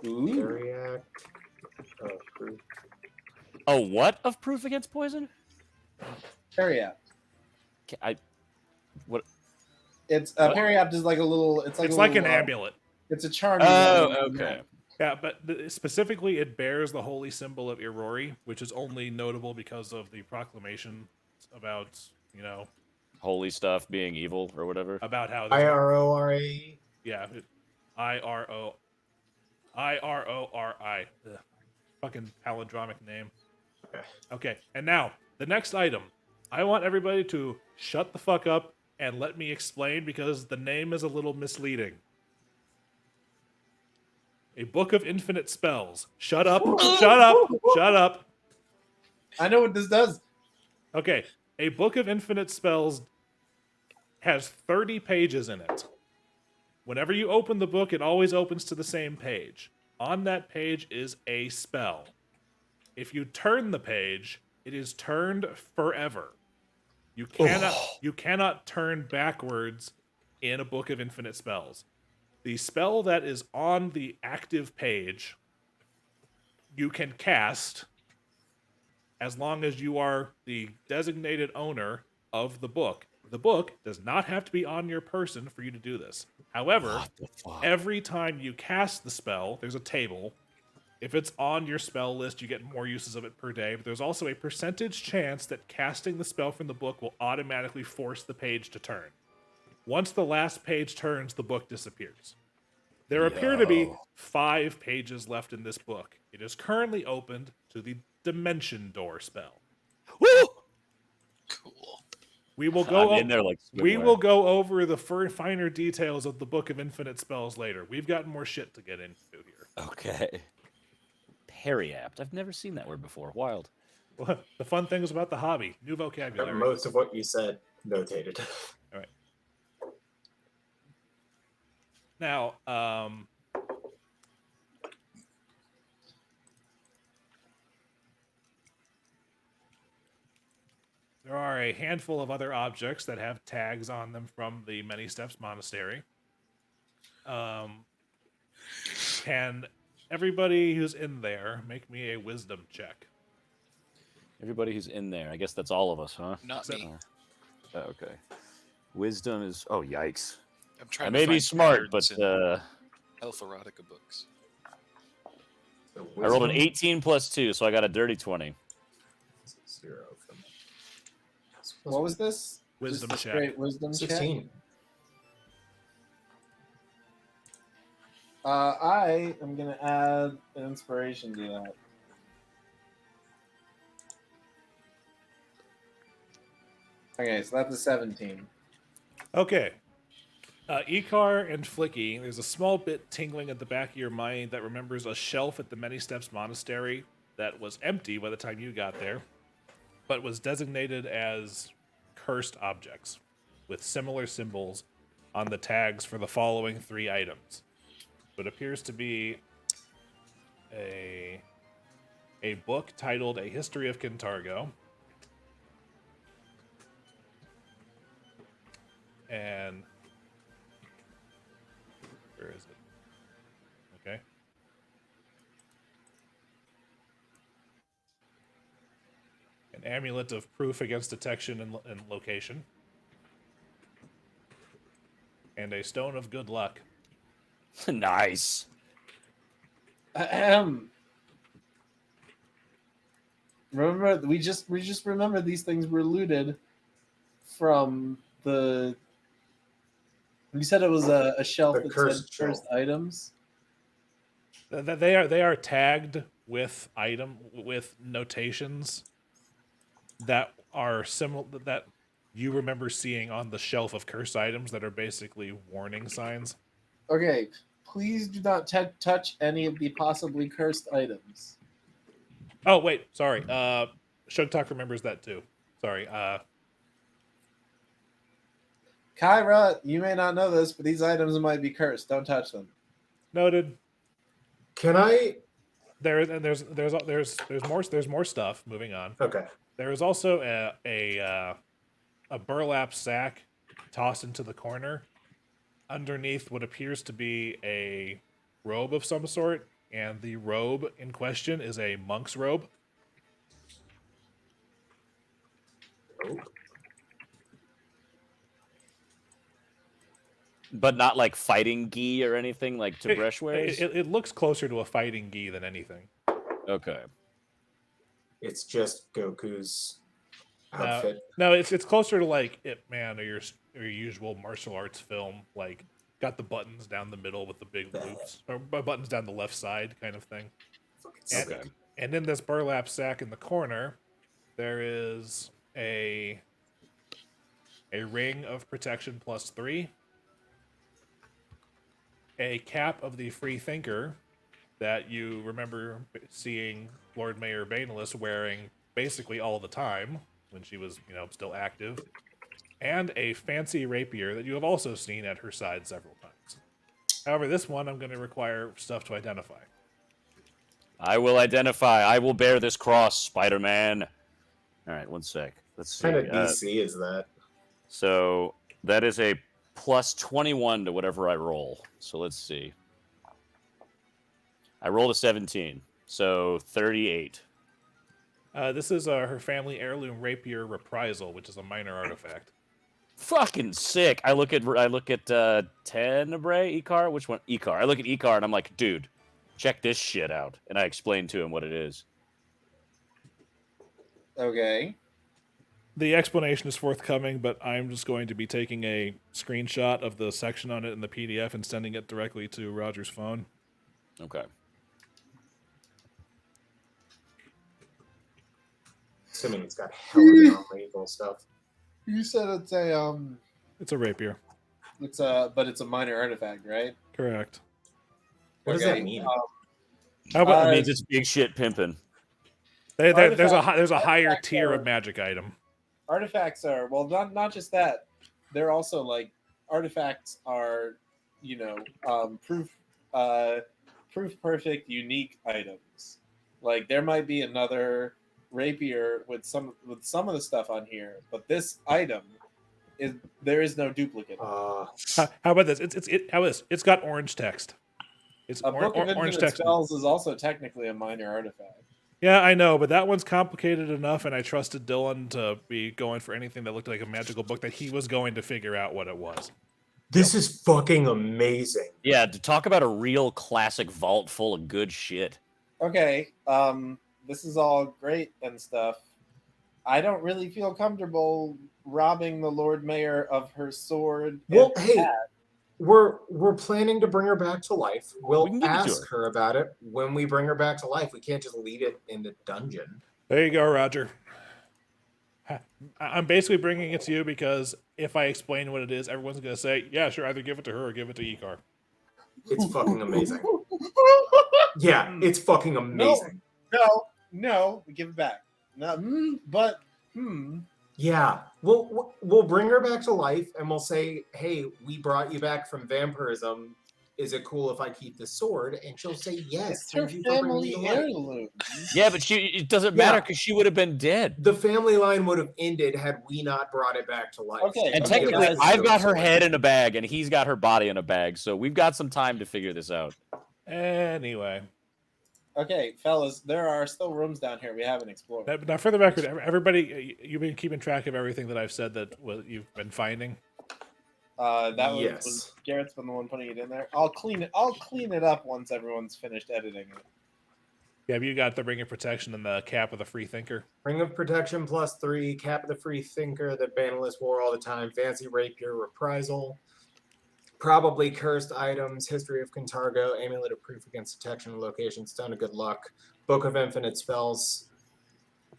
Ooh. Ariac. Oh, what of proof against poison? Periapt. What? It's periapt is like a little. It's like An amulet. It's a charm. Oh, okay. Yeah, but specifically, it bears the holy symbol of Irori, which is only notable because of the proclamation about Holy stuff being evil or whatever. about how IRORAE. yeah, IRORI. Fucking palindromic name. Okay. Okay, and now the next item I want everybody to shut the fuck up and let me explain because the name is a little misleading. A book of infinite spells. Shut up, shut up, shut up. I know what this does. Okay, a book of infinite spells has 30 pages in it. Whenever you open the book, it always opens to the same page. On that page is a spell. If you turn the page, it is turned forever. You cannot turn backwards in a book of infinite spells. The spell that is on the active page, you can cast as long as you are the designated owner of the book. The book does not have to be on your person for you to do this. However, every time you cast the spell, there's a table. If it's on your spell list, you get more uses of it per day, but there's also a percentage chance that casting the spell from the book will automatically force the page to turn. Once the last page turns, the book disappears. There appear to be 5 pages left in this book. It is currently opened to the Dimension Door spell. Woo! Cool. We will go. I'm in there like We Squidward. will go over the finer details of the Book of Infinite Spells later. We've got more shit to get into here. Okay. Periapt. I've never seen that word before. Wild. Well, the fun things about the hobby, new vocabulary. Most of what you said notated. All right. Now, there are a handful of other objects that have tags on them from the Many Steps Monastery. Can everybody who's in there make me a wisdom check? Everybody who's in there. I guess that's all of us, huh? Not me. Oh, okay. Wisdom is... Oh, yikes. I'm trying I to may be find smart, but patterns in Elf erotica books. I rolled an 18 plus 2, so I got a dirty 20. 0 from What was this? Wisdom Just a check. straight wisdom check. 16. I am gonna add an inspiration to that. Okay, so that's a 17. Okay. Icar and Flickie, there's a small bit tingling at the back of your mind that remembers a shelf at the Many Steps Monastery that was empty by the time you got there, but was designated as cursed objects with similar symbols on the tags for the following 3 items. So it appears to be a book titled A History of Kintargo, and where is it? Okay. An amulet of proof against detection and location. And a stone of good luck. Nice. Remember, we just remember these things were looted from the. You said it was a shelf The that said cursed cursed shelf. items. They are tagged with notations that are similar that you remember seeing on the shelf of cursed items that are basically warning signs. Okay, please do not touch any of the possibly cursed items. Oh wait, sorry. Sugtok remembers that too. Sorry. Kyra, you may not know this, but these items might be cursed. Don't touch them. Noted. Can I? There's more stuff. Moving on. Okay. There is also a burlap sack tossed into the corner underneath what appears to be a robe of some sort, and the robe in question is a monk's robe. Oh. But not like fighting gi or anything like Tib'resh wears? It looks closer to a fighting gi than anything. Okay. It's just Goku's outfit. No, it's closer to like Ip Man or your usual martial arts film, like got the buttons down the middle with the big loops, or buttons down the left side kind of thing. Fucking And, sick. and in this burlap sack in the corner, there is a ring of protection +3, a cap of the free thinker that you remember seeing Lord Mayor Banelis wearing basically all the time when she was, still active, and a fancy rapier that you have also seen at her side several times. However, this one I'm going to require stuff to identify. I will identify. I will bear this cross, Spider-Man. All right, one sec. Let's see. What kind of DC is that? So that is a +21 to whatever I roll. So let's see. I rolled a 17, so 38. This is her family heirloom rapier reprisal, which is a minor artifact. Fucking sick. I look at Tenebrae, Icar. Which one? Icar. I look at Icar and I'm like, dude, check this shit out. And I explain to him what it is. Okay. The explanation is forthcoming, but I'm just going to be taking a screenshot of the section on it in the PDF and sending it directly to Roger's phone. Okay. Assuming it's got hella non-lethal stuff. You said it's a It's a rapier. but it's a minor artifact, right? Correct. What does that mean? How about It means it's big shit pimping. there's a higher tier of magic item. Artifacts are not just that. They're also like artifacts are, proof perfect unique items. Like there might be another rapier with some of the stuff on here, but this item there is no duplicate. How about this? It's got orange text. It's A book of orange infinite text. spells is also technically a minor artifact. Yeah, I know, but that one's complicated enough, and I trusted Dillon to be going for anything that looked like a magical book that he was going to figure out what it was. This is fucking amazing. Yeah, to talk about a real classic vault full of good shit. Okay, this is all great and stuff. I don't really feel comfortable robbing the Lord Mayor of her sword. Well, and hey, hat. we're planning to bring her back to life. We We'll can give it to ask her about it when we bring her back to life. We can't just leave it in the dungeon. There you go, Roger. I'm basically bringing it to you because if I explain what it is, everyone's going to say, yeah, sure, either give it to her or give it to Icar. It's fucking amazing. Yeah, it's fucking amazing. No, we give it back. Yeah, we'll bring her back to life, and we'll say, "Hey, we brought you back from vampirism. Is it cool if I keep the sword?" And she'll say, "Yes." It's her thank you for bringing me family to life." heirloom. Yeah, but it doesn't matter because she would have been dead. The family line would have ended had we not brought it back to life. Okay, And okay, technically, guys. I've got her head in a bag, and he's got her body in a bag, so we've got some time to figure this out. Anyway. Okay, fellas, there are still rooms down here we haven't explored. Now, for the record, everybody, you've been keeping track of everything that I've said that you've been finding? That Yes. was Garrett's been the one putting it in there. I'll clean it up once everyone's finished editing it. Yeah, you got the Ring of Protection and the cap of the Free Thinker. Ring of Protection +3, Cap of the Free Thinker that Banelis wore all the time, Fancy Rapier, Reprisal, probably Cursed Items, History of Cantargo, Amulet of Proof Against Detection and Location, Stone of Good Luck, Book of Infinite Spells,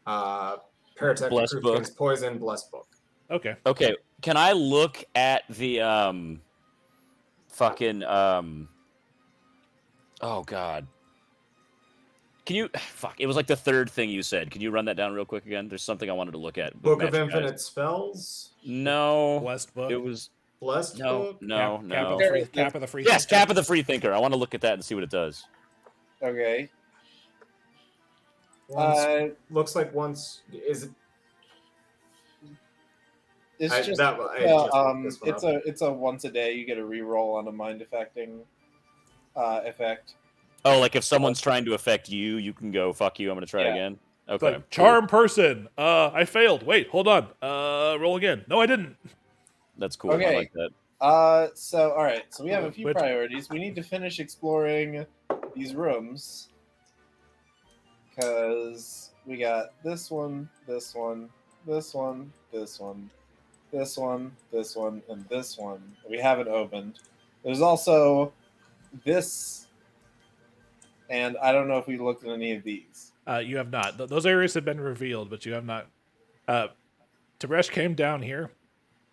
Paratech Blessed Proof Book. Against Poison, Blessed Book. Okay. Okay, can I look at the oh god. Can you it was like the third thing you said. Can you run that down real quick again? There's something I wanted to look at. with Book of Magic Infinite Guys. Spells, No. Blessed Book. It was Blessed Book. no. Cap of the Free Yes, Thinker. Cap of the Free Thinker. I want to look at that and see what it does. Okay. Looks like once is it? It's I- just that one- I just looked this one up. it's a once a day you get a reroll on a mind affecting effect. Oh, like if someone's trying to affect you, you can go, fuck you, I'm going to try Yeah. again. It's Okay. like, charm person. I failed. Wait, hold on. Roll again. No, I didn't. That's cool. Okay. I like that. So all right. So we have a few Which- priorities. We need to finish exploring these rooms because we got this one, this one, this one, this one, this one, this one, and this one that we haven't opened. There's also this, and I don't know if we looked at any of these. You have not. Those areas have been revealed, but you have not. Tib'resh came down here.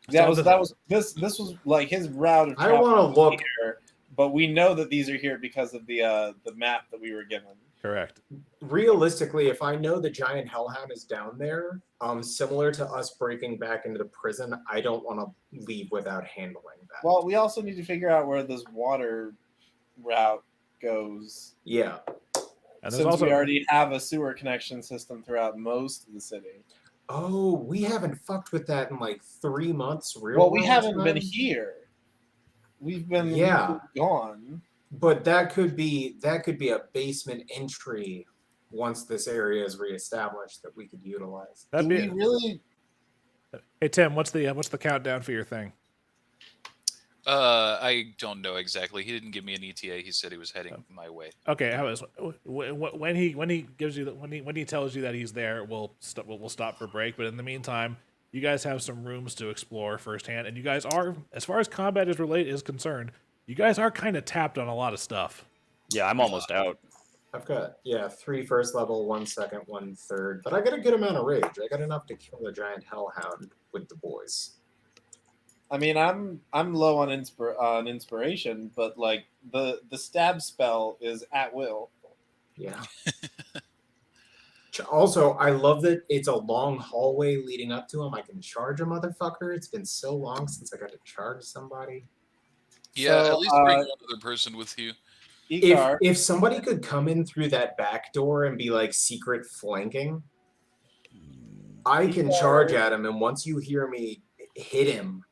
This was like his route of I travel want to look. here, but we know that these are here because of the map that we were given. Correct. Realistically, if I know the giant hellhound is down there, similar to us breaking back into the prison, I don't want to leave without handling that. Well, we also need to figure out where this water route goes. Yeah. And Since we already have a sewer connection system throughout most of the city. Oh, we haven't fucked with that in like 3 months. Well, we haven't been here. We've been gone. But that could be a basement entry once this area is reestablished that we could utilize. That'd Do be we really? Hey Tim, what's the countdown for your thing? I don't know exactly. He didn't give me an ETA. He said he was heading my way. Okay, how is when he gives you when he tells you that he's there, we'll stop for break. But in the meantime, you guys have some rooms to explore firsthand, and you guys are, as far as combat is concerned, you guys are kind of tapped on a lot of stuff. Yeah, I'm almost out. I've got 3 first level, 1 second, 1 third, but I got a good amount of rage. I got enough to kill the giant hellhound with the boys. I mean, I'm low on inspiration, but like the stab spell is at will. Yeah. Also, I love that it's a long hallway leading up to him. I can charge a motherfucker. It's been so long since I got to charge somebody. Yeah, So, at least bring one other person with you. Icar, If somebody could come in through that back door and be like secret flanking, I can charge at him, and once you hear me hit him,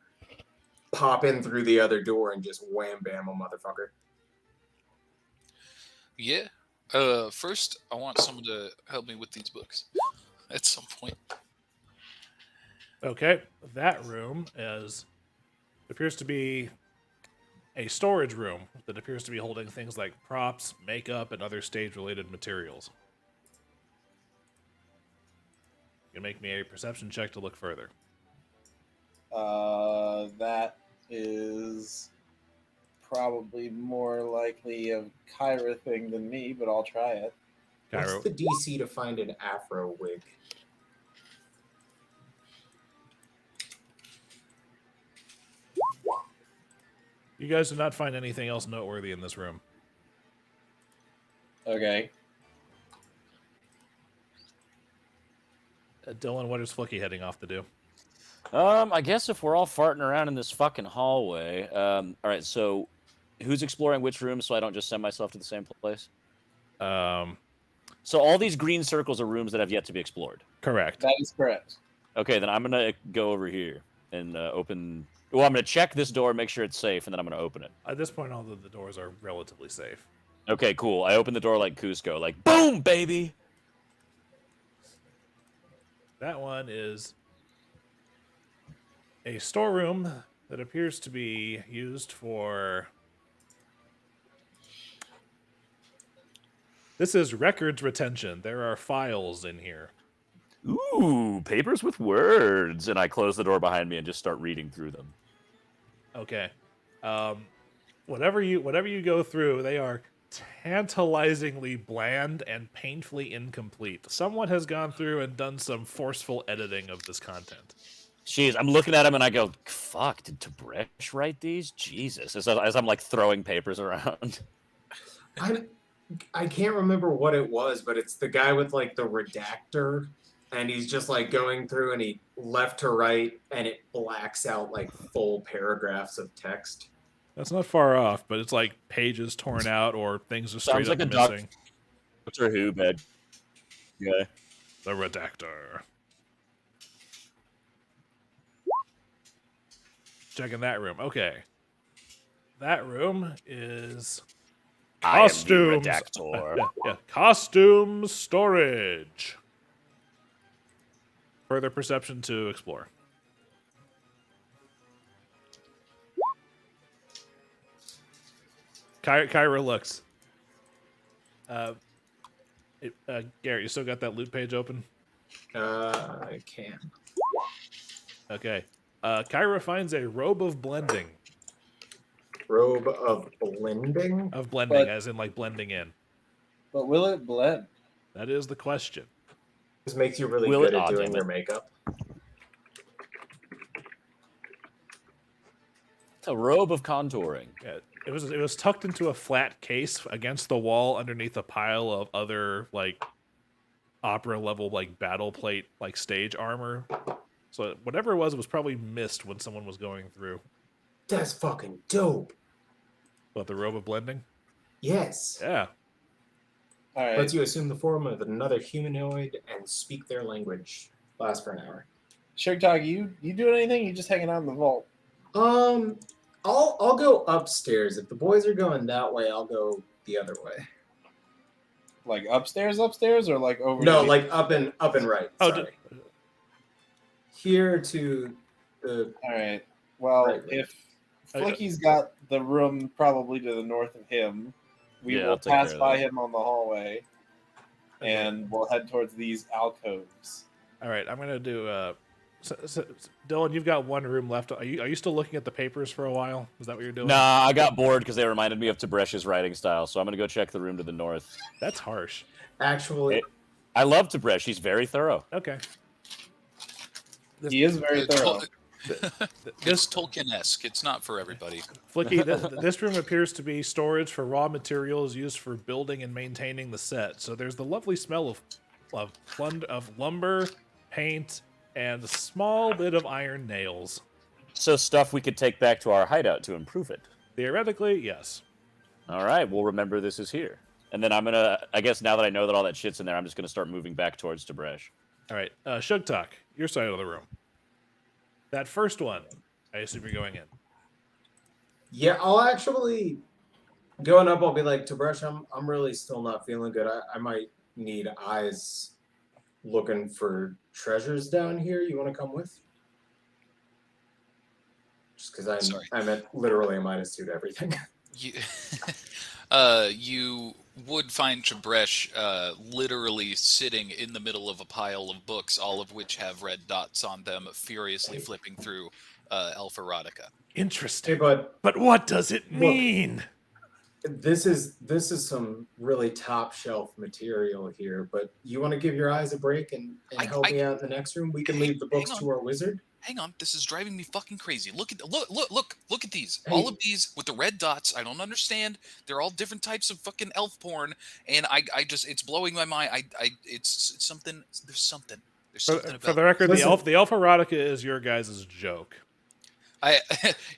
pop in through the other door and just wham bam a motherfucker. Yeah. First, I want someone to help me with these books at some point. Okay, that room appears to be a storage room that appears to be holding things like props, makeup, and other stage-related materials. You can make me a perception check to look further. that is probably more likely a Kyra thing than me, but I'll try it. Cairo, What's the DC to find an afro wig? you guys do not find anything else noteworthy in this room. Okay. Dillon, what is Flickie heading off to do? I guess if we're all farting around in this fucking hallway, all right. So, who's exploring which room so I don't just send myself to the same place? So all these green circles are rooms that have yet to be explored. Correct. That is correct. Okay, then I'm gonna go over here and open. Well, I'm gonna check this door, make sure it's safe, and then I'm gonna open it. At this point, all the doors are relatively safe. Okay, cool. I open the door like Cusco, like boom, baby. That one is a storeroom that appears to be used for... This is records retention. There are files in here. Ooh, papers with words. And I close the door behind me and just start reading through them. Okay. Whatever you go through, they are tantalizingly bland and painfully incomplete. Someone has gone through and done some forceful editing of this content. Jeez, I'm looking at him and I go, fuck, did Tib'resh write these? Jesus. As I'm like throwing papers around. I can't remember what it was, but it's the guy with like the redactor, and he's just like going through and he left to right and it blacks out like full paragraphs of text. That's not far off, but it's like pages torn out or things are straight Sounds like up a missing. Doctor Who bed. Yeah. The redactor. Checking that room. Okay. That room is costumes. I am the redactor. Yeah. Costume storage. Further perception to explore. Kyra looks. Garrett, you still got that loot page open? I can. Okay. Kyra finds a robe of blending. Robe of blending? Of blending, But- as in like blending in. But will it blend? That is the question. This makes you really Will good it? at Aw, doing damn your it. makeup. A robe of contouring. Yeah, it was tucked into a flat case against the wall underneath a pile of other like opera level like battle plate like stage armor. So whatever it was probably missed when someone was going through. That's fucking dope. What, the robe of blending? Yes. Yeah. All right. Lets you assume the form of another humanoid and speak their language. Lasts for an hour. Sugtok, you doing anything? You just hanging out in the vault? I'll go upstairs. If the boys are going that way, I'll go the other way. Like upstairs, or like over? No, the- like up and right. Oh, Sorry. Here to the. All right. Well, Right. if Flickie's got the room probably to the north of him, we Yeah, will I'll take pass care of by that. him on the hallway, and we'll head towards these alcoves. All right, I'm gonna do. Dillon, you've got one room left. Are you still looking at the papers for a while? Is that what you're doing? Nah, I got bored because they reminded me of Tibresh's writing style, so I'm gonna go check the room to the north. That's harsh. Actually, I love Tib'resh. He's very thorough. Okay. He is very thorough. It's Tolkien-esque. It's not for everybody. Flickie, this room appears to be storage for raw materials used for building and maintaining the set. So there's the lovely smell of lumber, paint, and a small bit of iron nails. So stuff we could take back to our hideout to improve it. Theoretically, yes. All right, we'll remember this is here. And then I guess now that I know that all that shit's in there, I'm just gonna start moving back towards Tib'resh. All right, Sugtok, your side of the room. That first one, I assume you're going in. yeah, I'll actually going up. I'll be like, Tib'resh, I'm really still not feeling good. I might need eyes looking for treasures down here. You want to come with? Just because I'm at literally a -2 to everything. You would find Tib'resh literally sitting in the middle of a pile of books, all of which have red dots on them, furiously flipping through Elf Erotica. Interesting. Hey, but But what does it mean? this is some really top shelf material here. But you want to give your eyes a break and help me out in the next room? We can leave the books to our wizard. Hang on, this is driving me fucking crazy. Look at these. Hey. All of these with the red dots. I don't understand. They're all different types of fucking elf porn, and I just it's blowing my mind. It's something. There's something. There's something about. For the record, Listen. the Elf Erotica is your guys' joke.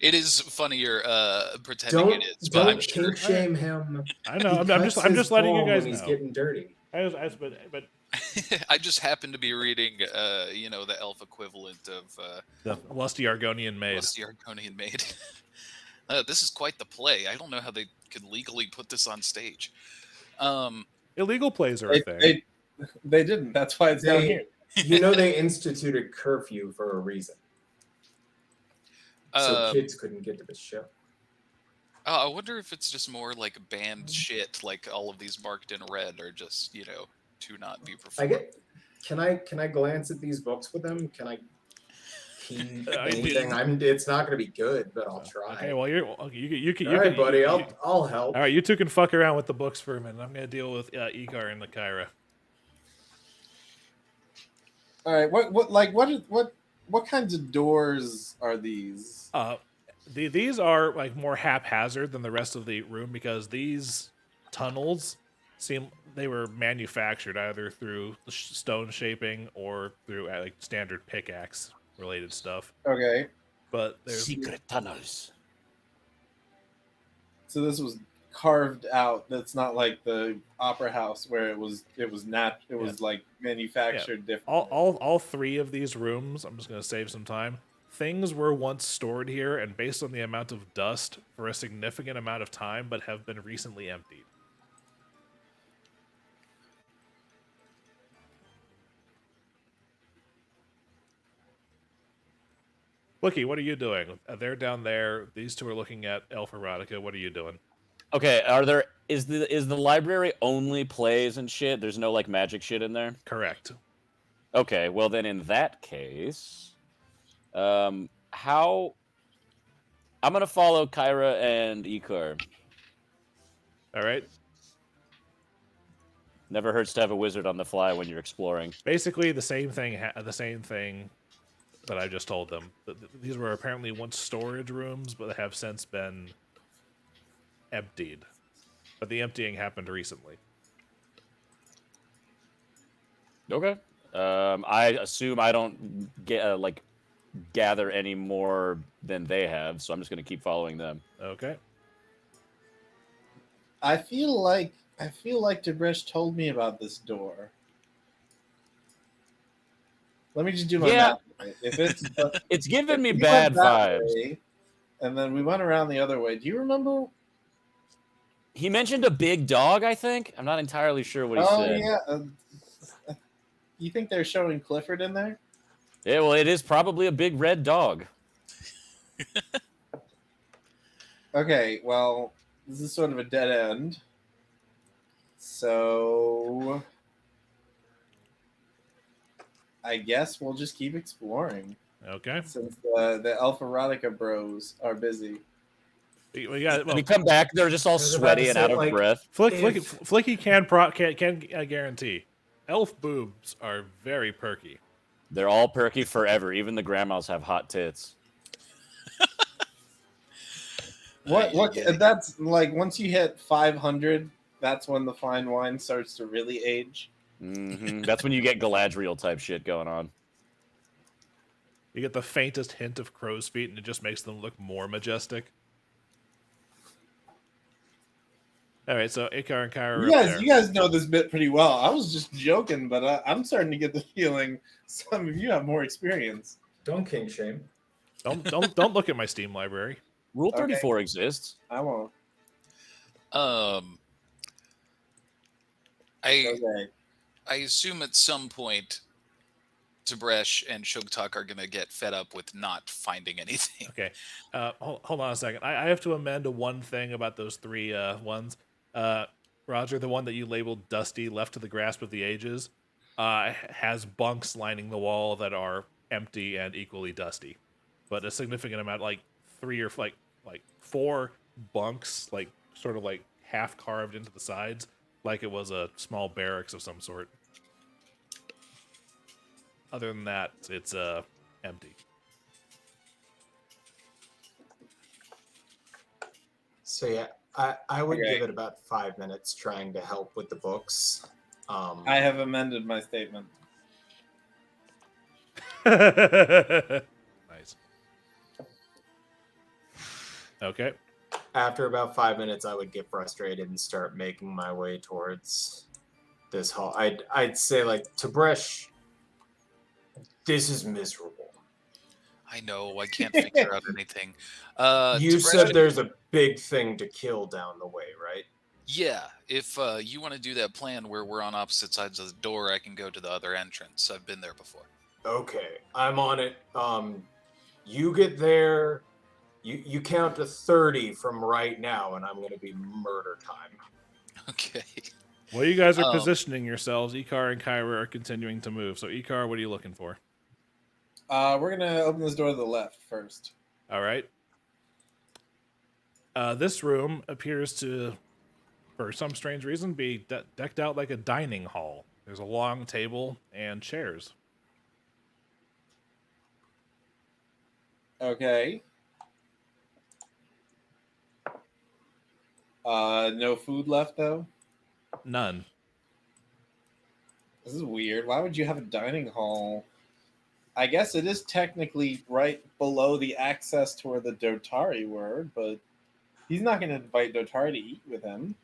It is funnier pretending it is, but I'm Don't sure. kink shame him. I know. He I'm cuts just his letting you ball guys when he's know. getting dirty. But I just happen to be reading, the elf equivalent of the lusty Argonian maid. Lusty Argonian Maid. This is quite the play. I don't know how they could legally put this on stage. Illegal plays are a thing. They didn't. That's why it's down here. They instituted curfew for a reason. So kids couldn't get to the show. I wonder if it's just more like banned shit, like all of these marked in red are just, to not be performed. Can I glance at these books with them? Can I key I anything? It's not going to be good, but I'll try. Okay, well you can. All right, buddy. I'll help. All right, you two can fuck around with the books for a minute. I'm gonna deal with Icar and the Kyra. All right. What kinds of doors are these? These are like more haphazard than the rest of the room because these tunnels seem they were manufactured either through stone shaping or through like standard pickaxe related stuff. Okay. But there's Secret tunnels. So this was carved out. That's not like the opera house where it was like manufactured different. all three of these rooms. I'm just gonna save some time. Things were once stored here and based on the amount of dust for a significant amount of time, but have been recently emptied. Flickie, what are you doing? They're down there. These two are looking at Elf Erotica. What are you doing? Okay, is the library only plays and shit? There's no like magic shit in there? Correct. Okay, well then in that case, how I'm gonna follow Kyra and Icar. All right. Never hurts to have a wizard on the fly when you're exploring. Basically, the same thing. The same thing that I just told them. These were apparently once storage rooms, but have since been emptied. But the emptying happened recently. Okay. I assume I don't get gather any more than they have, so I'm just going to keep following them. Okay. I feel like Tib'resh told me about this door. Let me just do my math. If it's It's giving me we bad went that vibes. way, and then we went around the other way. Do you remember? He mentioned a big dog, I think. I'm not entirely sure what he Oh said. yeah. You think they're showing Clifford in there? Yeah, well, it is probably a big red dog. Okay, well, this is sort of a dead end. So I guess we'll just keep exploring. Okay. Since the Alpharotica bros are busy. We got. We come back, they're just all I was about sweaty to and say, out of like, breath. Flickie can guarantee. Elf boobs are very perky. They're all perky forever. Even the grandmas have hot tits. What? That's like once you hit 500, that's when the fine wine starts to really age. That's when you get Galadriel type shit going on. You get the faintest hint of crow's feet, and it just makes them look more majestic. All right, so Icar and Kyra are up there. You guys know this bit pretty well. I was just joking, but I'm starting to get the feeling some of you have more experience. Don't king shame. Don't look at my Steam library. Rule Okay. 34 exists. I won't. Okay. I assume at some point Tib'resh and Sugtok are going to get fed up with not finding anything. Okay, hold on a second. I have to amend one thing about those three ones. Roger, the one that you labeled Dusty, left to the grasp of the ages, has bunks lining the wall that are empty and equally dusty, but a significant amount, like 3 or like 4 bunks, like sort of like half carved into the sides, like it was a small barracks of some sort. Other than that, it's empty. So yeah, I would Okay. give it about 5 minutes trying to help with the books. I have amended my statement. Nice. Okay. After about 5 minutes, I would get frustrated and start making my way towards this hall. I'd say, like, Tib'resh, this is miserable. I know, I can't figure out anything. You Tib'resh said and- there's a big thing to kill down the way, right? Yeah, if you want to do that plan where we're on opposite sides of the door, I can go to the other entrance. I've been there before. Okay, I'm on it. You get there. You count to 30 from right now, and I'm going to be murder time. Okay. Well, you guys are positioning yourselves. Icar and Kyra are continuing to move. So, Icar, what are you looking for? We're gonna open this door to the left first. All right. This room appears to, for some strange reason, be decked out like a dining hall. There's a long table and chairs. Okay. No food left though. None. This is weird. Why would you have a dining hall? I guess it is technically right below the access to where the Dotari were, but he's not going to invite Dotari to eat with him.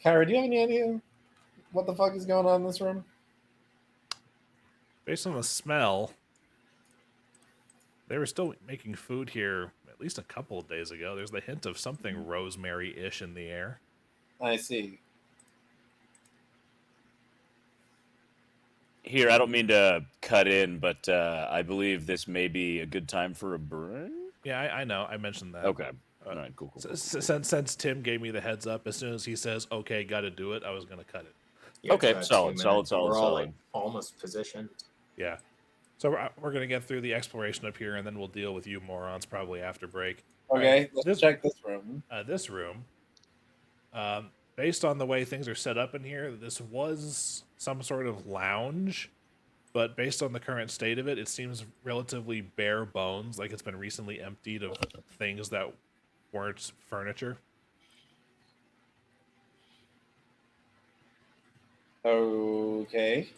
Kyra, do you have any idea what the fuck is going on in this room? Based on the smell, they were still making food here at least a couple of days ago. There's the hint of something rosemary-ish in the air. I see. Here, I don't mean to cut in, but I believe this may be a good time for a burn. Yeah, I know. I mentioned that. Okay. All right, cool. Since Tim gave me the heads up, as soon as he says, okay, got to do it, I was going to cut it. Yeah, Okay, it's about 2 solid. minutes. We're all solid. like almost positioned. Yeah. So we're going to get through the exploration up here, and then we'll deal with you morons probably after break. Okay, let's This- check this room. This room, based on the way things are set up in here, this was some sort of lounge but based on the current state of it, it seems relatively bare bones, like it's been recently emptied of things that weren't furniture. Okay.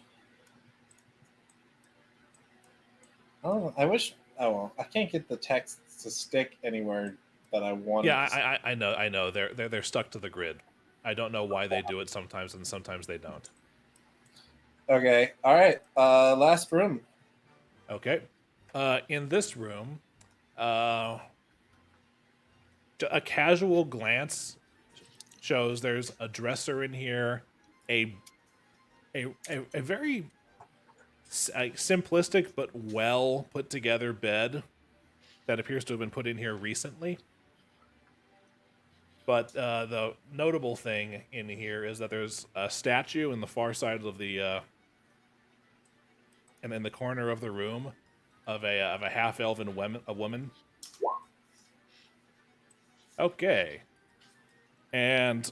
Oh, I wish. Oh, well, I can't get the text to stick anywhere that I want. Yeah, I know. They're stuck to the grid. I don't know why they do it sometimes, and sometimes they don't. Okay. All right. Last room. Okay. In this room, a casual glance shows there's a dresser in here, a very simplistic but well put together bed that appears to have been put in here recently. But the notable thing in here is that there's a statue in the far side of the and in the corner of the room of a half-elven woman. Okay, and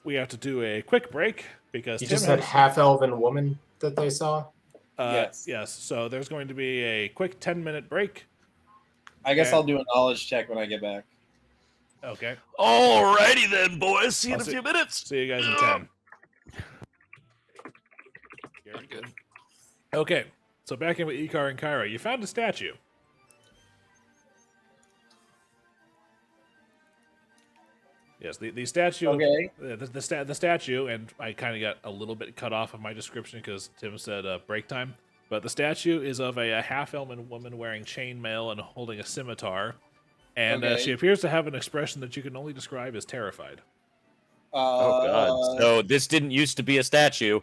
we have to do a quick break because You Tim just said has, half-elven woman that they saw? Yes. Yes. So there's going to be a quick 10-minute break. I guess Okay. I'll do a knowledge check when I get back. Okay. Alrighty then, boys. See you in I'll a few minutes. See you guys in 10. I'm good. Okay. So back in with Icar and Kyra, you found a statue. Yes, the statue. Okay. The statue, and I kind of got a little bit cut off of my description because Tim said break time. But the statue is of a half-elven woman wearing chainmail and holding a scimitar, and Okay. she appears to have an expression that you can only describe as terrified. Oh god. So this didn't used to be a statue.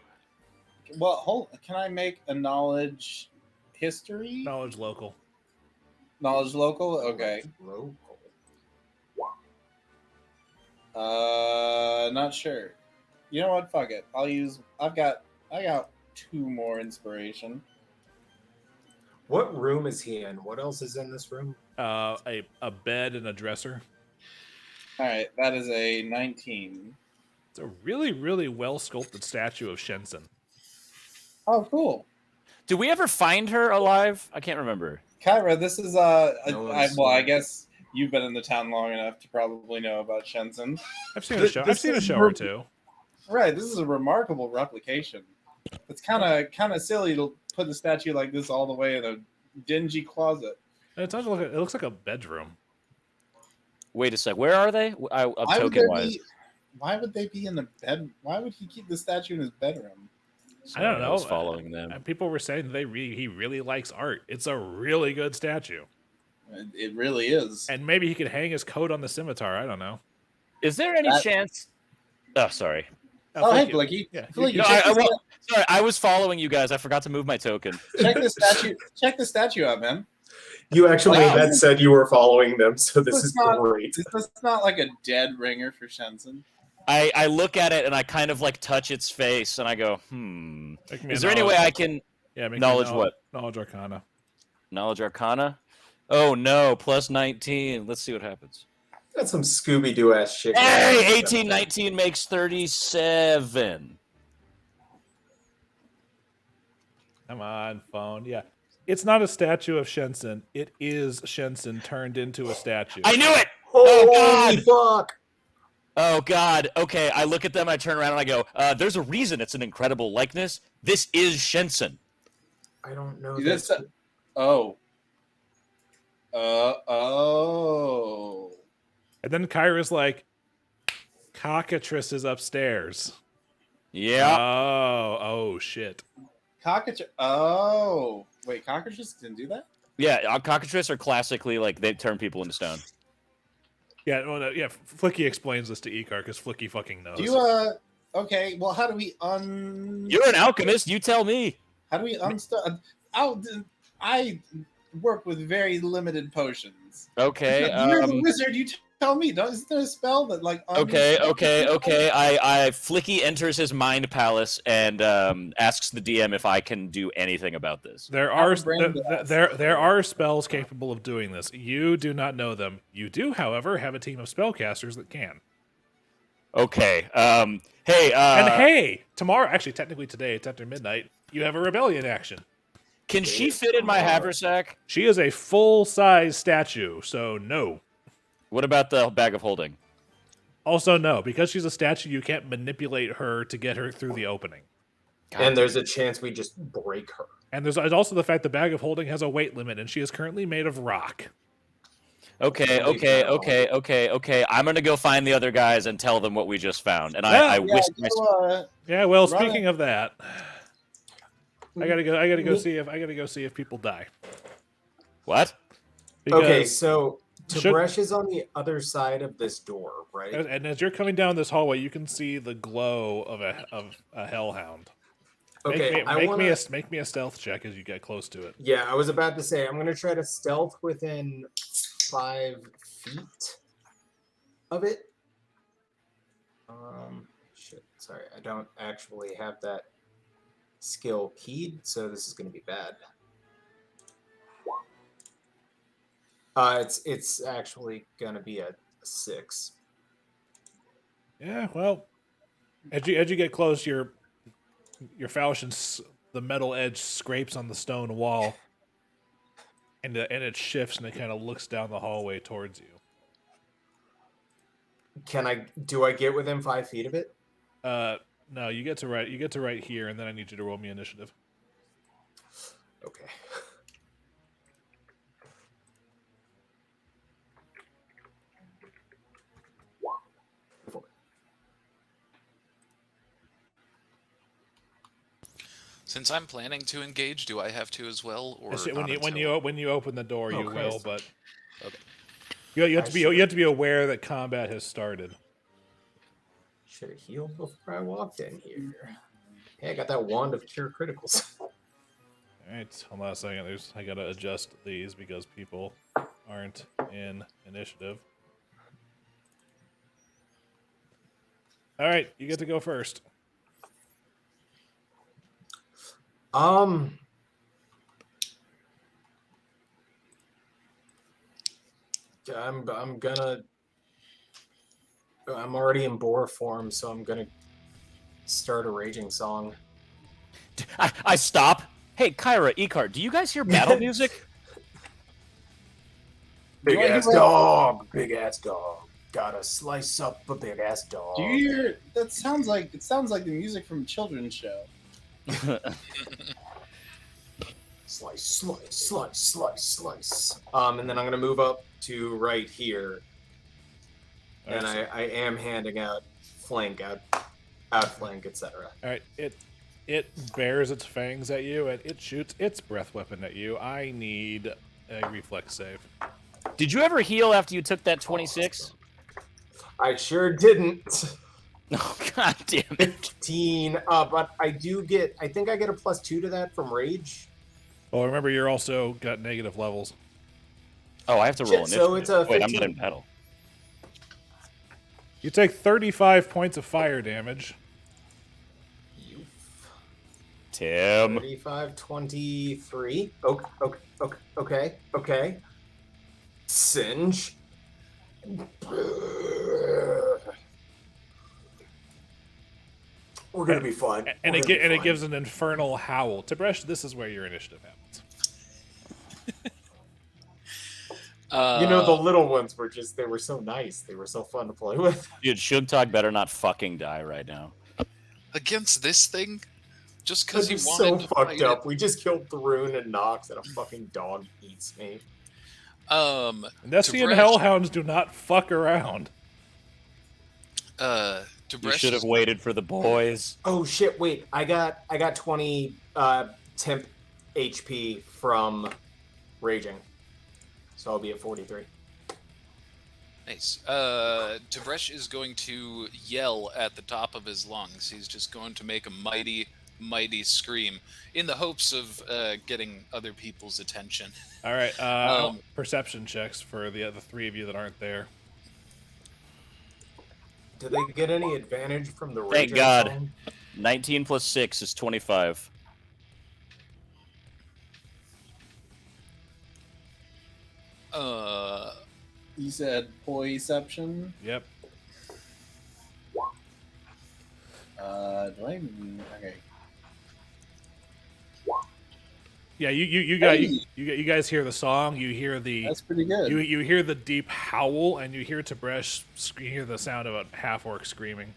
Well, can I make a knowledge history? Knowledge local. Knowledge local? Okay. Local. Not sure. You know what? Fuck it. I got 2 more inspiration. What room is he in? What else is in this room? A bed and a dresser. All right, that is a 19. It's a really, really well sculpted statue of Shensen. Oh, cool. Did we ever find her alive? I can't remember. Kyra, this is No one's well, I seen it. guess you've been in the town long enough to probably know about Shensen. I've seen a show. I've seen a show or two. Right, this is a remarkable replication. It's kind of silly to put a statue like this all the way in a dingy closet. And it looks like a bedroom. Wait a sec. Where are they? Why would they be in the bed? Why would he keep the statue in his bedroom? I don't I know. was following them. And people were saying he really likes art. It's a really good statue. It really is. And maybe he could hang his coat on the scimitar. I don't know. Is there any chance? Oh, sorry. Oh, hey, Flickie. Flickie. Yeah. Flickie, No, check, sorry, I was following you guys. I forgot to move my token. check the statue. Check the statue out, man. You actually Wow. had said you were following them, so this is not- great. This is not like a dead ringer for Shensen. I look at it and I kind of like touch its face and I go, Make me Is a there any way knowledge- I can Yeah, make me a knowledge what? Knowledge Arcana. knowledge Arcana? Oh no, plus 19. Let's see what happens. Got some Scooby Doo ass shit. going Hey, on. 18, 19 makes 37. Come on, phone. Yeah. It's not a statue of Shensen. It is Shensen turned into a statue. I knew it. Holy fuck! Oh god. Okay, I look at them, I turn around and I go, there's a reason it's an incredible likeness. This is Shensen. I don't know This- this. Oh. Oh. And then Kyra's like, Cockatrice is upstairs. Yeah. Oh, shit. Cockatrice. Oh. Wait, cockatrices can do that? Yeah, cockatrice are classically like they turn people into stone. Yeah, well, no, yeah. Flickie explains this to Icar because Flickie fucking knows. Do you, okay, well, how do we You're an alchemist, you tell me. How do we I work with very limited potions. Okay. You're the wizard. You tell me. Isn't there a spell that like? Okay. I Flickie enters his mind palace and asks the DM if I can do anything about this. There are there are spells capable of doing this. You do not know them. You do, however, have a team of spellcasters that can. Okay. Hey. And hey, tomorrow, actually, technically today, it's after midnight. You have a rebellion action. Can she fit in my haversack? She is a full-size statue, so no. What about the bag of holding? Also no, because she's a statue, you can't manipulate her to get her through the opening. And there's a chance we just break her. And there's also the fact the bag of holding has a weight limit, and she is currently made of rock. Okay. I'm gonna go find the other guys and tell them what we just found. And Yeah, I wish. Yeah, well, Run speaking of that, I gotta go see if people die. What? Okay, Because- so Should- Tib'resh is on the other side of this door, right? and as you're coming down this hallway, you can see the glow of a hellhound. Okay, Make me a stealth check as you get close to it. Yeah, I was about to say I'm gonna try to stealth within 5 feet of it. Shit. Sorry, I don't actually have that skill keyed, so this is gonna be bad. It's actually gonna be a 6. Yeah, well, as you get close, your falchion, the metal edge scrapes on the stone wall, and it shifts and it kind of looks down the hallway towards you. Do I get within 5 feet of it? No, you get to right here, and then I need you to roll me initiative. Okay. Since I'm planning to engage, do I have to as well, or When you open the door, you will, Christ. but Okay. you have to be aware that combat has started. Should have healed before I walked in here. Hey, I got that wand of cure criticals. All right, hold on a second. I gotta adjust these because people aren't in initiative. All right, you get to go first. I'm already in boar form, so I'm gonna start a raging song. I stop. Hey, Kyra, Icar, do you guys hear battle music? Big ass dog. Gotta slice up a big ass dog. Do you hear? That sounds like the music from a children's show. Slice. And then I'm gonna move up to right here, and I am handing out flank, outflank, etc. All right, it bares its fangs at you and it shoots its breath weapon at you. I need a reflex save. Did you ever heal after you took that 26? I sure didn't. Oh, god damn it. 15. But I think I get a +2 to that from rage. Well, remember you're also got negative levels. Oh, I have to roll Shit, initiative. so it's a Wait, I'm not 15. in battle. You take 35 points of fire damage. Tim. 35, 23. Okay. Singe. We're gonna be fine. And it gives an infernal howl. Tib'resh, this is where your initiative happens. You know, the little ones they were so nice. They were so fun to play with. Dude, Sugtok better not fucking die right now. against this thing, just because This you is wanted so to fucked fight up. We just killed Thrun and Nox, and a fucking dog eats me. it. Nessie and Tib'resh- Hellhounds do not fuck around. You Tib'resh should have is- waited for the boys. Oh shit! Wait, I got 20 temp HP from raging, so I'll be at 43. Nice. Tib'resh is going to yell at the top of his lungs. He's just going to make a mighty, mighty scream in the hopes of getting other people's attention. All right, perception checks for the other three of you that aren't there. Do they get any advantage from the Thank rager God. song? 19 plus 6 is 25. You said poiception. Yep. Do I even... Okay. Yeah, you guys hear the song. You hear the That's pretty good. you hear the deep howl, and you hear Tib'resh. You hear the sound of a half orc screaming.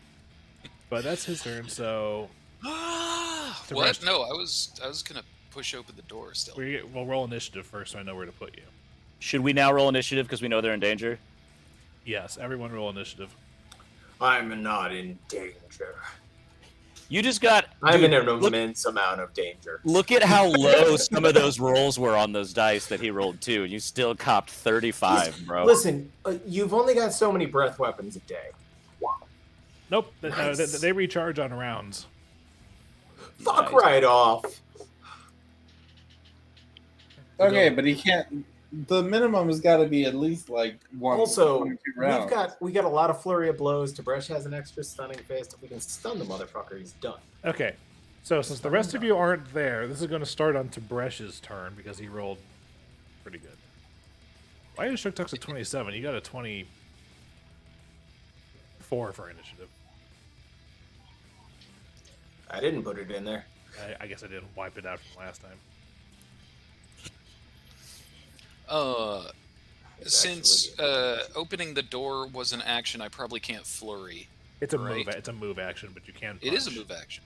But that's his turn. So What? No, I was gonna push open the door still. we'll roll initiative first, so I know where to put you. Should we now roll initiative because we know they're in danger? Yes, everyone roll initiative. I'm not in danger. You just got. I'm dude, in an look, immense amount of danger. look at how low some of those rolls were on those dice that he rolled too, and you still copped 35, bro. Listen, you've only got so many breath weapons a day. Nope, Nice. they recharge on rounds. Fuck Nice. right off. Okay, but he can't... The minimum has got to be at least like one Also, or two rounds. we got a lot of flurry of blows. Tib'resh has an extra stunning fist. If we can stun the motherfucker, he's done. Okay, so since the rest of you aren't there, this is going to start on Tibresh's turn because he rolled pretty good. Why is Sugtok at 27? You got a 24 for initiative. I didn't put it in there. I guess I didn't wipe it out from last time. It's Since actually- opening the door was an action, I probably can't flurry. It's a Right. move. It's a move action, but you can. It is a punch. move action.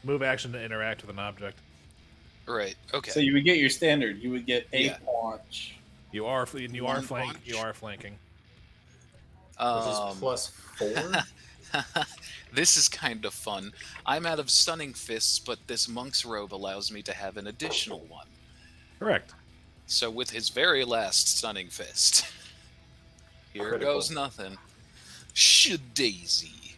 Move action to interact with an object. Right. Okay. So you would get your standard. You would get a Yeah. punch. You are One flanking. punch. You are flanking. Which is plus 4. This is kind of fun. I'm out of stunning fists, but this monk's robe allows me to have an additional one. Correct. So with his very last stunning fist, here Critical. goes nothing. Shadaisy.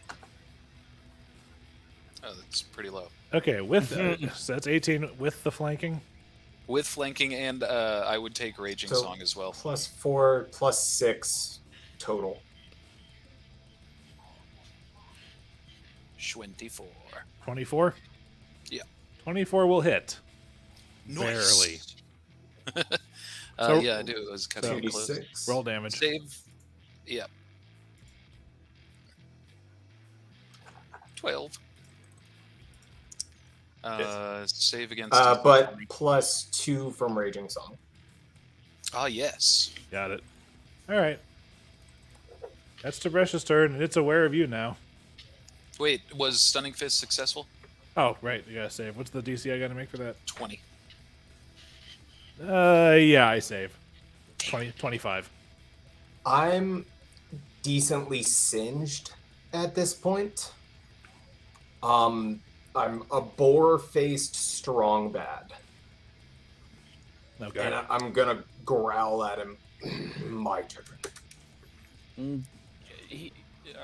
Oh, that's pretty low. Okay, with so that's 18 with the flanking. With flanking, and I would take Raging So- Song as well. plus 4, plus 6 total. 24. 24. Yeah. 24 will hit. Nice. So- Yeah, I do. It was kind of close. 2d6. Roll damage. Save. Yeah. 12. Save against. But plus 2 from Raging Song. Ah, yes. Got it. All right. That's Tibresh's turn, and it's aware of you now. Wait, was Stunning Fist successful? Oh, right. You gotta save. What's the DC I gotta make for that? 20. Yeah, I save. 25. I'm decently singed at this point. I'm a boar-faced strong bad. Okay. And I'm gonna growl at him. My turn.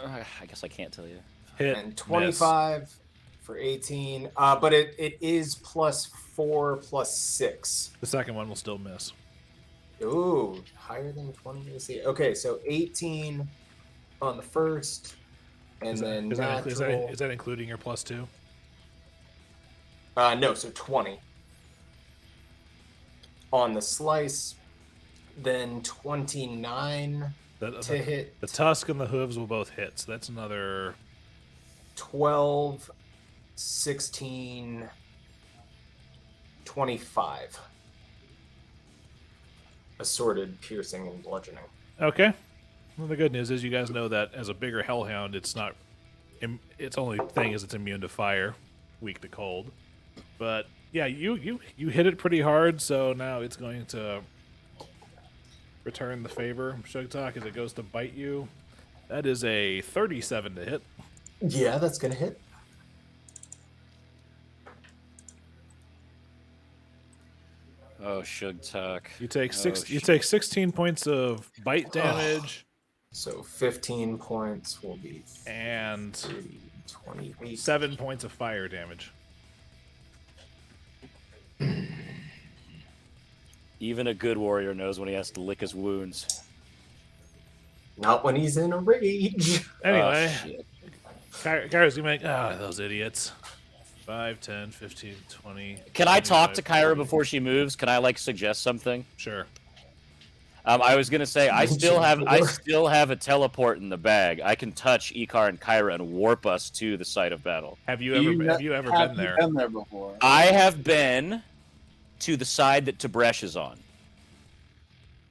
I guess I can't tell you. Hit. And 25 for 18. But it is plus 4 plus 6. The second one will still miss. Ooh, higher than 20 AC. Okay, so 18 on the first, and then Is that natural. is that including your +2? No, so 20 on the slice, then 29 to hit, The tusk and the hooves will both hit, so that's another 12, 16, 25. Assorted, piercing, and bludgeoning. Okay. Well, the good news is you guys know that as a bigger hellhound, it's not. Its only thing is it's immune to fire, weak to cold. But yeah, you hit it pretty hard, so now it's going to return the favor, Sugtok, as it goes to bite you. That is a 37 to hit. Yeah, that's gonna hit. Oh, Sugtok. You take Oh, You take 16 points of bite damage So 15 points will be and 30, 28. 7 points of fire damage. Even a good warrior knows when he has to lick his wounds. Not when he's in a rage. Anyway, shit. Kyra's gonna make those idiots. 5, 10, 15, 20. Can I talk to 25, Kyra 30. before she moves? Can I suggest something? Sure. I was gonna say I still have Four. a teleport in the bag. I can touch Icar and Kyra and warp us to the site of battle. Have you ever been there? Been there before? I have been to the side that Tib'resh is on.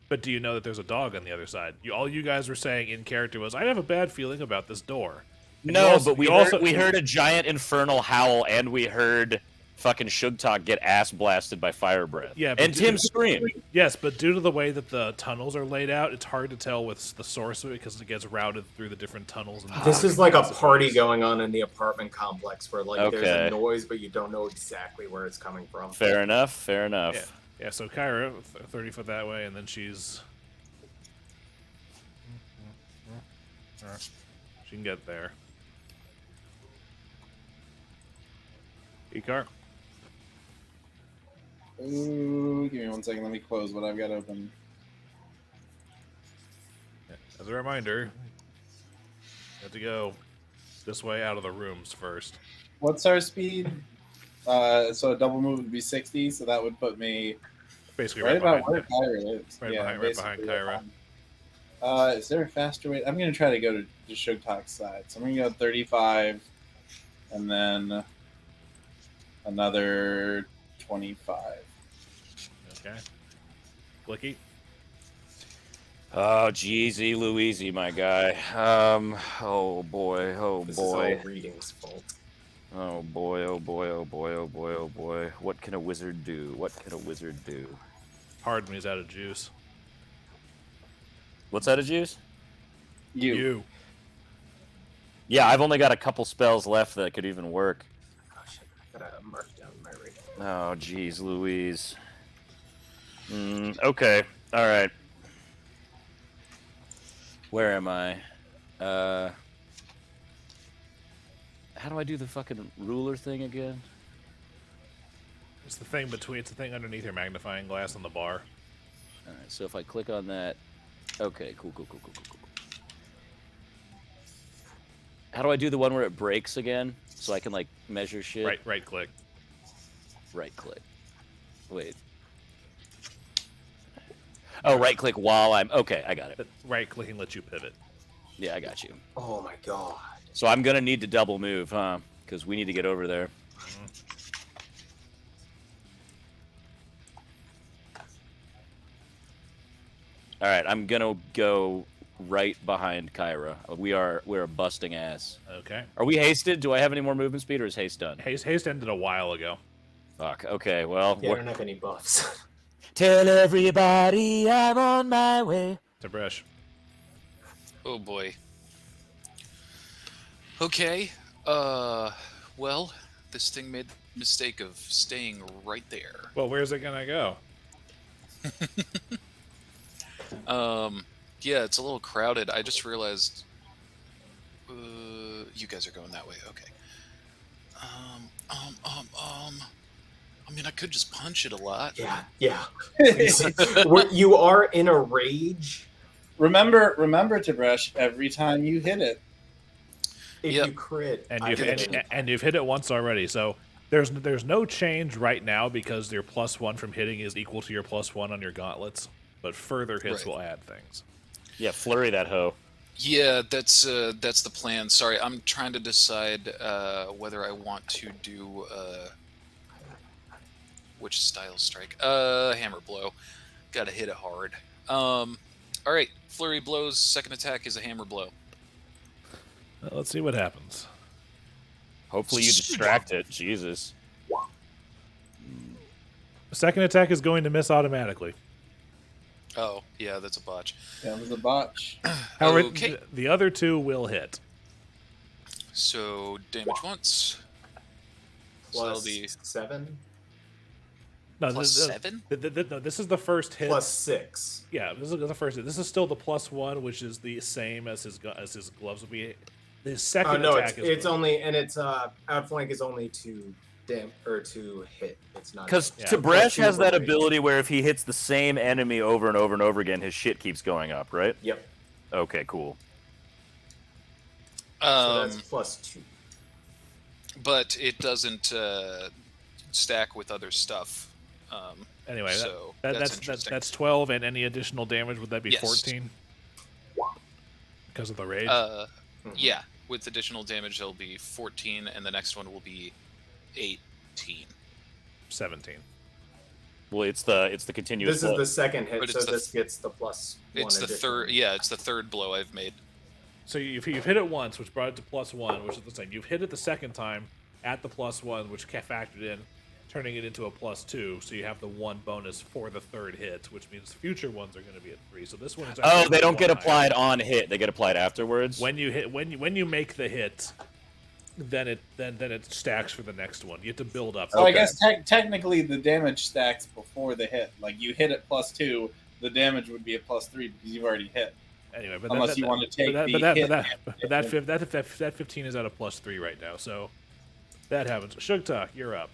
But do you know that there's a dog on the other side? All you guys were saying in character was, I have a bad feeling about this door. And No, but we heard a giant infernal howl, and we heard fucking Sugtok get ass blasted by fire breath. Yeah, but and Tim scream. Yes, but due to the way that the tunnels are laid out, it's hard to tell what's the source of it because it gets routed through the different tunnels. And This is like a party going on in the apartment complex where like there's Okay. a noise, but you don't know exactly where it's coming from. Fair enough. Fair enough. Yeah, so Kyra, 30 foot that way, and then she can get there. Icar? Ooh, give me 1 second. Let me close what I've got open. As a reminder, you have to go this way out of the rooms first. What's our speed? So a double move would be 60, so that would put me Basically right about behind where it. Kyra is. Right behind basically Kyra. Is there a faster way? I'm going to try to go to Sugtok's side. So I'm going to go 35, and then another 25. Okay. Flickie? Oh, jeezy Louisey, my guy. Oh boy. Oh This boy. is all reading's fault. Oh boy. Oh boy. Oh boy. Oh boy. Oh boy. What can a wizard do? What can a wizard do? Pardon me, he's out of juice. What's out of juice? You. Yeah, I've only got a couple spells left that could even work. Gosh, I gotta mark down my rating. Oh, jeez, Louise. Okay. All right. Where am I? How do I do the fucking ruler thing again? It's the thing underneath your magnifying glass on the bar. All right. So if I click on that, okay, cool. How do I do the one where it breaks again? So I can like measure shit. Right click. Right click. Wait. Oh, right click while I'm okay. I got it. Right clicking lets you pivot. Yeah, I got you. Oh my god. So I'm gonna need to double move, huh? Because we need to get over there. All right, I'm gonna go right behind Kyra. We're busting ass. Okay. Are we hasted? Do I have any more movement speed, or is haste done? Haste ended a while ago. Fuck. Okay. Well, Yeah, I don't have any buffs. tell everybody I'm on my way. Tib'resh. Oh boy. Okay. Well, this thing made the mistake of staying right there. Well, where's it gonna go? Yeah, it's a little crowded. I just realized. You guys are going that way. Okay. I mean, I could just punch it a lot. Yeah. You are in a rage. Remember, Tib'resh, every time you hit it. If Yep. you crit, And I you've get it. and you've hit it once already. So there's no change right now because your +1 from hitting is equal to your +1 on your gauntlets. But further hits Right. will add things. Yeah, flurry that hoe. Yeah, that's the plan. Sorry, I'm trying to decide whether I want to do which style strike. Hammer blow. Got to hit it hard. All right, flurry blows. Second attack is a hammer blow. Well, let's see what happens. Hopefully you distract it. Jesus. The second attack is going to miss automatically. Oh, yeah, that's a botch. That was a botch. However, Okay. the other two will hit. So damage once. So that'll Plus be 7, No, plus this, 7. no, this is the first hit. plus 6. Yeah, this is the first hit. This is still the +1, which is the same as his gloves will be. His second Oh no, attack it's only, and it's outflank is only to to hit. It's not Because Yeah, Tib'resh has that range. ability where if he hits the same enemy over and over and over again, his shit keeps going up, right? Yep. Okay, cool. So that's plus 2. But it doesn't stack with other stuff. Anyway, So that's interesting. that's 12, and any additional damage, would that be Yes. 14? Because of the rage? Yeah, with additional damage, it'll be 14, and the next one will be 18. 17. Well, it's the continuous. This is the second hit, But so it's the- this gets the plus one. It's the third. Yeah, it's the third blow I've made. So you've hit it once, which brought it to +1, which is the same. You've hit it the second time at the +1, which factored in, turning it into a +2. So you have the 1 bonus for the third hit, which means future ones are going to be at 3. So this one is. Oh, they don't get 1 applied higher. on hit. They get applied afterwards. When you hit when you make the hit, then it stacks for the next one. You have to build up. So I Okay. guess technically the damage stacks before the hit. Like you hit at +2, the damage would be at +3 because you've already hit. Anyway, but Unless you want to take the hit. that 15 is at a +3 right now. So that happens. Sugtok, you're up.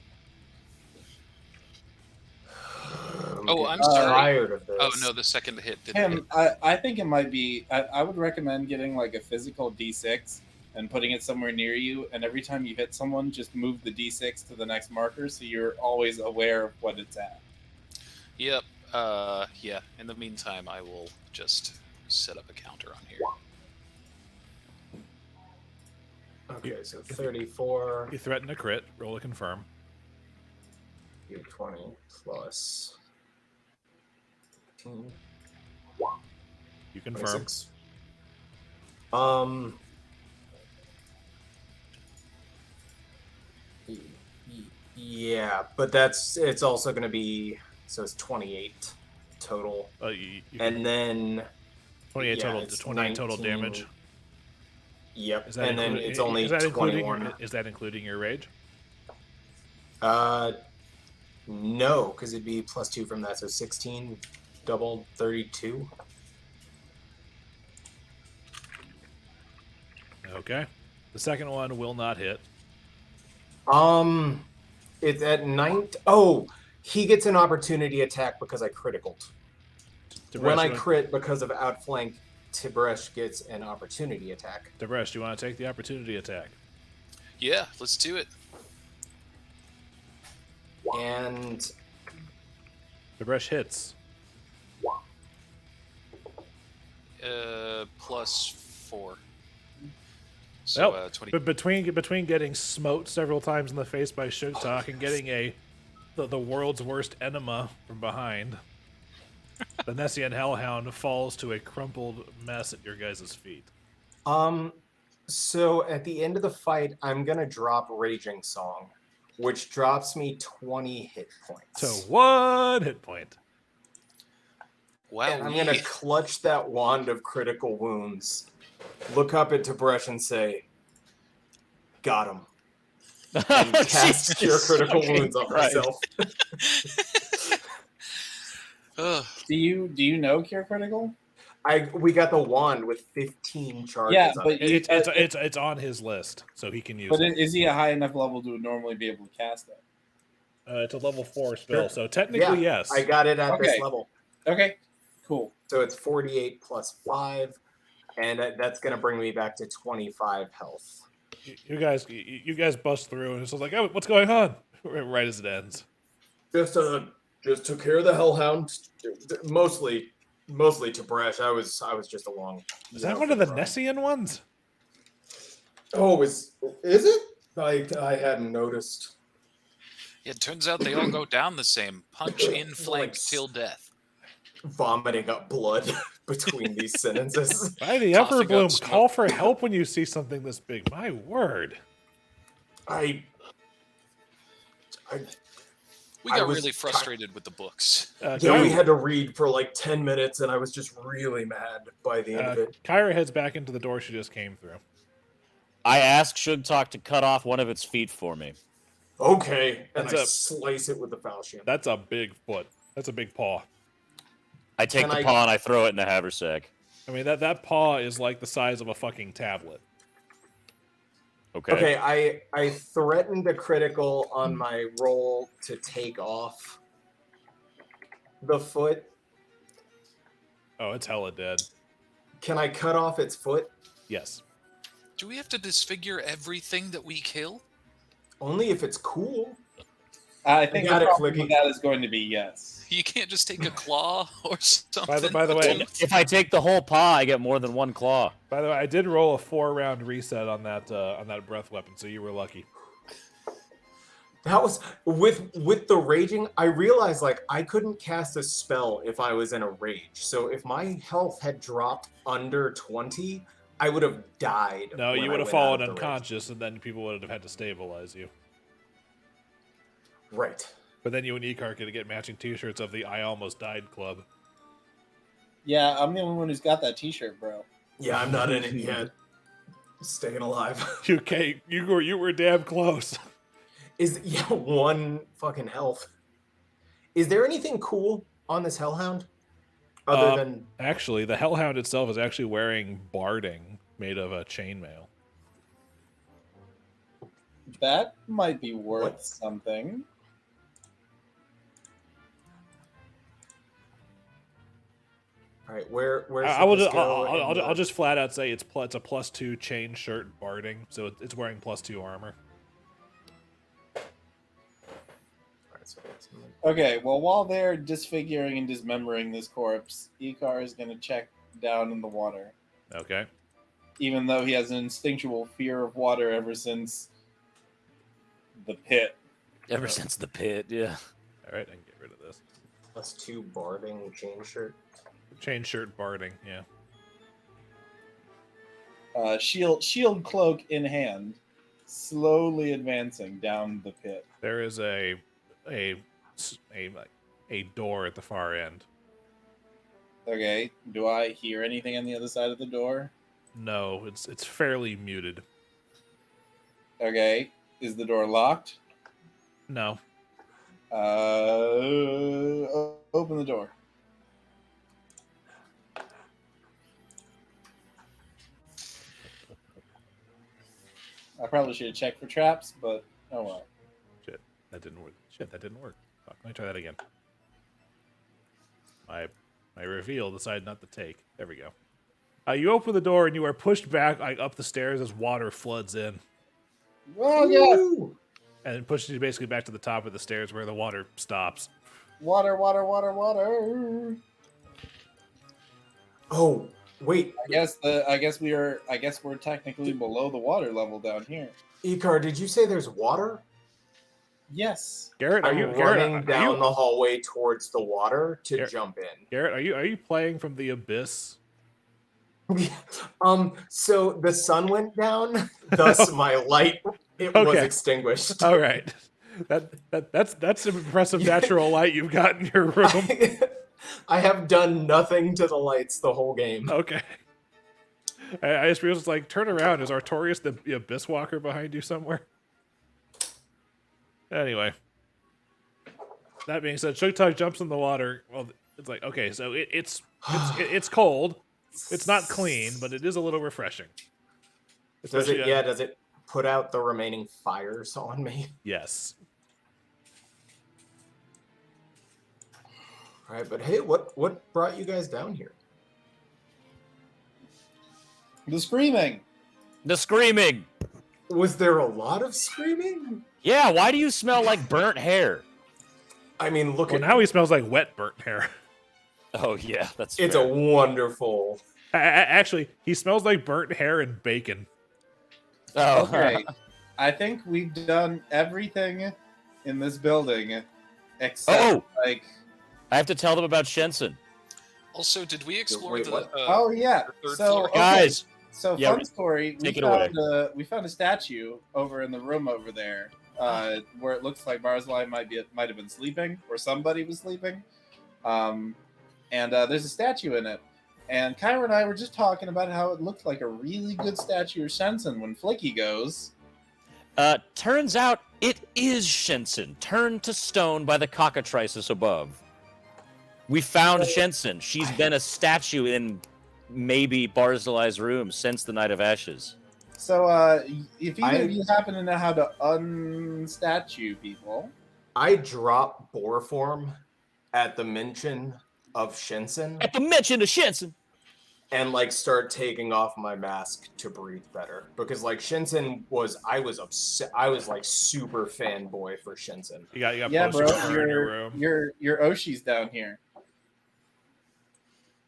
Oh, I'm sorry. Tired of this. Oh no, the second hit didn't hit. Tim, I think it might be. I would recommend getting like a physical D6 and putting it somewhere near you. And every time you hit someone, just move the D6 to the next marker so you're always aware of what it's at. Yep. Yeah. In the meantime, I will just set up a counter on here. Okay, so 34, You threaten a crit. Roll a confirm. 20 plus 15, You confirm. 26. Yeah, but it's also going to be, so it's 28 total. You And then 28 yeah, total. it's 28 total 19. damage. Yep, Is that and then including- it's only is that including 21. Is that including your rage? No, because it'd be +2 from that, so 16 double 32. Okay. The second one will not hit. It's at 9. Oh, he gets an opportunity attack because I criticaled. When I crit because of outflank, Tib'resh gets an opportunity attack. Tib'resh, do you want to take the opportunity attack? Yeah, let's do it. And Tib'resh hits. +4. So Well, 20. but between getting smote several times in the face by Sugtok and getting the world's worst enema from behind, the Nessian Hellhound falls to a crumpled mess at your guys' feet. so at the end of the fight, I'm gonna drop Raging Song, which drops me 20 hit points. So 1 hit point. Wow. And I'm gonna clutch that wand of critical wounds, look up at Tib'resh and say, "Got him." And cast Cure Critical Wounds on Christ. myself. Ugh. Do you know Cure Critical? We got the wand with 15 charges. Yeah, on but it. It's on his list, so he can use But it. is he a high enough level to normally be able to cast it? It's a level 4 spell, Sure. so technically yes. I got it at this Okay. level. Okay, cool. So it's 48 plus 5, and that's going to bring me back to 25 health. You guys bust through, and it's just like, oh, what's going on? Right as it ends. Just took care of the Hellhound. Mostly Tib'resh. I was just along. Is that one of the Nessian ones? Oh, is it? I hadn't noticed. It turns out they all go down the same. Punch in flank Like- till death. Vomiting up blood between these sentences. By the Coughing up Everbloom, smoke. call for help when you see something this big. My word. I We I got was really frustrated with the books. Yeah, we had to read for like 10 minutes, and I was just really mad by the end of it. Kyra heads back into the door she just came through. I asked Sugtok to cut off one of its feet for me. Okay, and That's I a- slice it with the falchion. That's a big foot. That's a big paw. I take Can the I- paw and I throw it in the haversack. I mean, that paw is like the size of a fucking tablet. Okay. Okay, I threatened a critical on my roll to take off the foot. Oh, it's hella dead. Can I cut off its foot? Yes. Do we have to disfigure everything that we kill? Only if it's cool. I think got the it, problem Flickie. with that is going to be yes. You can't just take a claw or something. By the way, If I take the whole paw, I get more than one claw. By the way, I did roll a 4-round reset on that breath weapon, so you were lucky. That was with the raging. I realized like I couldn't cast a spell if I was in a rage. So if my health had dropped under 20, I would have died. No, when you I would have went out fallen of the rage. unconscious, and then people would have had to stabilize you. Right. But then you and Icar could get matching T-shirts of the "I Almost Died" club. Yeah, I'm the only one who's got that T-shirt, bro. Yeah, I'm not in it yet. Staying alive. Okay, you were damn close. Is one fucking health. Is there anything cool on this Hellhound? Other than Actually, the Hellhound itself is actually wearing barding made of a chainmail. That might be worth What? something. all right, where's I'll just flat out say it's a +2 chain shirt barding, so it's wearing +2 armor. Okay, well, while they're disfiguring and dismembering this corpse, Icar is going to check down in the water. Okay. Even though he has an instinctual fear of water ever since the pit. Ever since the pit, yeah. All right, I can get rid of this. +2 barding chain shirt. Chain shirt barding, yeah. Shield cloak in hand, slowly advancing down the pit. There is a door at the far end. Okay, do I hear anything on the other side of the door? No, it's fairly muted. Okay, is the door locked? No. Open the door. I probably should have checked for traps, but oh well. Shit, that didn't work. Fuck, let me try that again. My reveal decided not to take. There we go. You open the door and you are pushed back up the stairs as water floods in. Oh yeah! And it pushes you basically back to the top of the stairs where the water stops. Water. Oh, wait. I guess we're technically below the water level down here. Icar, did you say there's water? Yes. Garrett, I'm running down the hallway towards the water to jump in. Garrett, are you playing from the abyss? So the sun went down, thus my light was extinguished. All right. That's an impressive natural light you've got in your room. I have done nothing to the lights the whole game. Okay. I just realized, like, turn around. Is Artorias the Abyss Walker behind you somewhere? Anyway. That being said, Sugtok jumps in the water. Well, it's like, okay, so it's cold. It's not clean, but it is a little refreshing. Does it put out the remaining fires on me? Yes. All right, but hey, what brought you guys down here? The screaming. The screaming. Was there a lot of screaming? Yeah, why do you smell like burnt hair? I mean, look Well, at now he smells like wet burnt hair. Oh, yeah, that's it's fair. a wonderful. Actually, he smells like burnt hair and bacon. Oh, Okay. I think we've done everything in this building except like. I have to tell them about Shensen. Also, did we explore Wait, the? what? Oh yeah. third So floor? okay. Guys, So Yeah, fun story. take it away. We found a statue over in the room over there, where it looks like Barzilai might have been sleeping, or somebody was sleeping. And there's a statue in it. And Kyra and I were just talking about how it looked like a really good statue of Shensen when Flickie goes. turns out it is Shensen, turned to stone by the cockatrices above. We found Shensen. She's been a statue in maybe Barzilai's room since the Night of Ashes. So if either of you happen to know how to unstatue people, I drop boar form at the mention of Shensen. At the mention of Shensen. and like start taking off my mask to breathe better, because like Shinsen I was like super fanboy for Shinsen. You got Yeah, bro. posters of her in your room. Your Oshi's down here.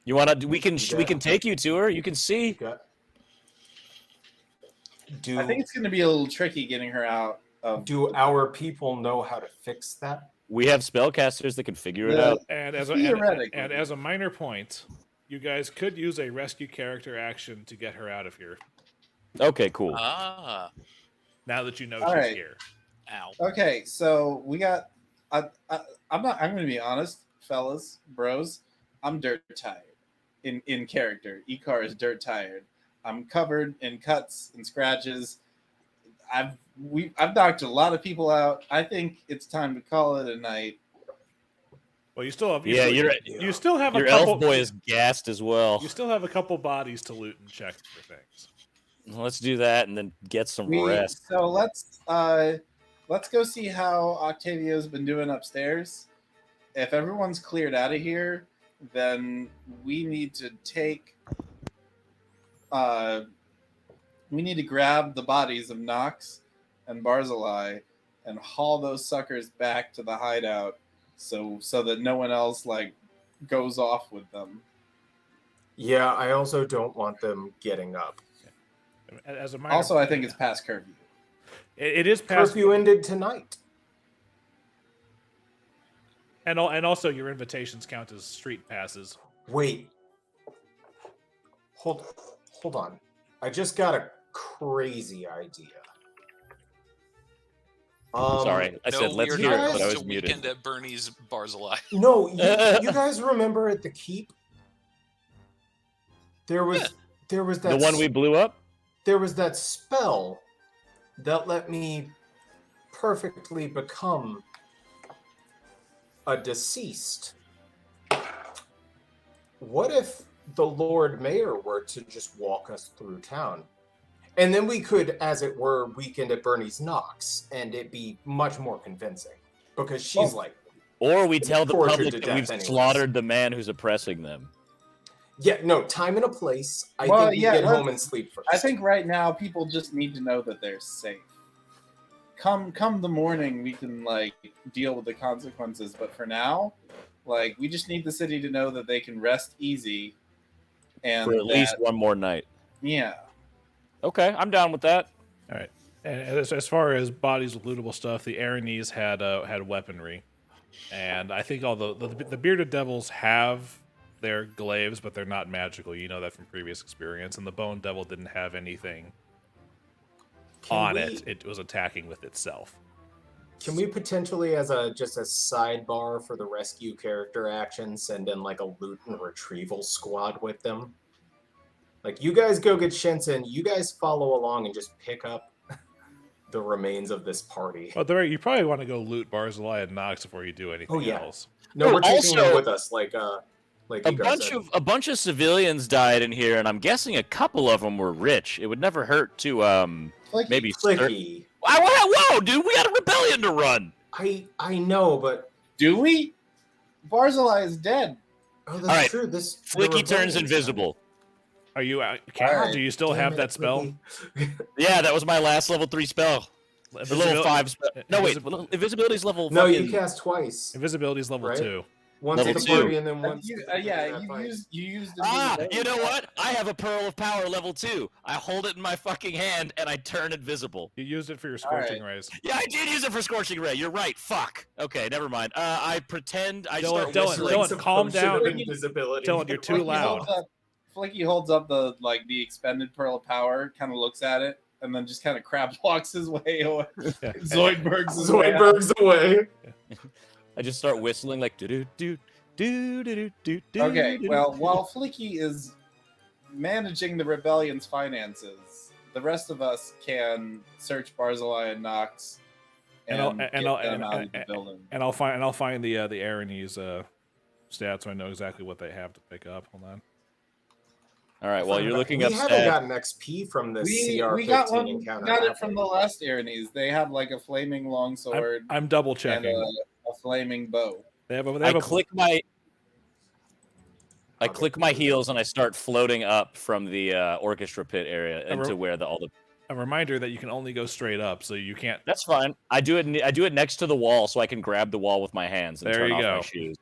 You want to? We can take you to her. You can see. Do I think it's going to be a little tricky getting her out. do our people know how to fix that? We have spellcasters that can figure it out. And as a minor point, you guys could use a rescue character action to get her out of here. Okay, cool. Ah. Now that you know All she's right. here. Ow. Okay, so we got. I'm going to be honest, fellas, bros. I'm dirt tired in character. Icar is dirt tired. I'm covered in cuts and scratches. I've knocked a lot of people out. I think it's time to call it a night. Well, you still have. You still have your a couple. elf boy is gassed as well. You still have a couple bodies to loot and check for things. Let's do that and then get some rest. So let's go see how Octavio's been doing upstairs. If everyone's cleared out of here, then we need to grab the bodies of Nox and Barzillai and haul those suckers back to the hideout so that no one else like goes off with them. Yeah, I also don't want them getting up. As a minor, Also, I think it's past curfew. It is past Curfew ended tonight. and also your invitations count as street passes. Wait. Hold on. I just got a crazy idea. Sorry, I said let's hear it, but I was muted. Weekend at Bernie's Barzillai. No, you guys remember at the Keep? There was that The one we blew up? There was that spell that let me perfectly become a deceased. What if the Lord Mayor were to just walk us through town? And then we could, as it were, weekend at Bernie's Knox, and it'd be much more convincing. Because she's Or we tell the tortured public to that we've death anyways. slaughtered the man who's oppressing them. Yeah, no, time and a place. I think we get home and sleep first. I think right now people just need to know that they're safe. Come the morning, we can like deal with the consequences. But for now, like we just need the city to know that they can rest easy. And For at least one more night. Yeah. Okay, I'm down with that. All right. And as far as bodies with lootable stuff, the Eighties had weaponry, and I think all the bearded devils have their glaives, but they're not magical. You know that from previous experience. And the bone devil didn't have anything on it. It was attacking with itself. Can we potentially, as just a sidebar for the rescue character action, send in like a loot and retrieval squad with them? Like, you guys go get Shinsen, you guys follow along and just pick up the remains of this party. Well, you probably want to go loot Barzillai and Nox before you do anything else. No, we're taking Also, them with us, like a bunch of civilians died in here, and I'm guessing a couple of them were rich. It would never hurt to maybe Flickie. Whoa, dude, we got a rebellion to run. I know, but do we? Barzillai is dead. Oh, that's true. This Flickie turns invisible. Are you Cameron? Do you still have that spell? Yeah, that was my last level 3 spell. The level 5 spell. No, wait, invisibility's level. No, you cast twice. Invisibility's level 2. Once level at the 2. party and then once. You used. You know what? I have a Pearl of Power level 2. I hold it in my fucking hand and I turn invisible. You used it for your scorching rays. Yeah, I did use it for scorching ray. You're right. Fuck. Okay, never mind. I pretend I start Dillon, whistling. calm down. Invisibility. Dillon, you're too loud. Flickie holds up the expended Pearl of Power, kind of looks at it, and then just kind of crab walks his way away. Zoidberg's away. I just start whistling like do do do do do do do. Okay, well, while Flickie is managing the rebellion's finances, the rest of us can search Barzillai and Nox and get them out of the building. And I'll find the Eighties stats so I know exactly what they have to pick up. Hold on. All right, while you're looking up we stats, haven't gotten XP from this CR15 we got one. encounter. We got it from the last Eighties. They have like a flaming longsword. I'm double and checking. a flaming bow. They have I click my. I click my heels and I start floating up from the orchestra pit area re- into where all the. A reminder that you can only go straight up, so you can't. That's fine. I do it next to the wall, so I can grab the wall with my hands and There turn you off go. my shoes.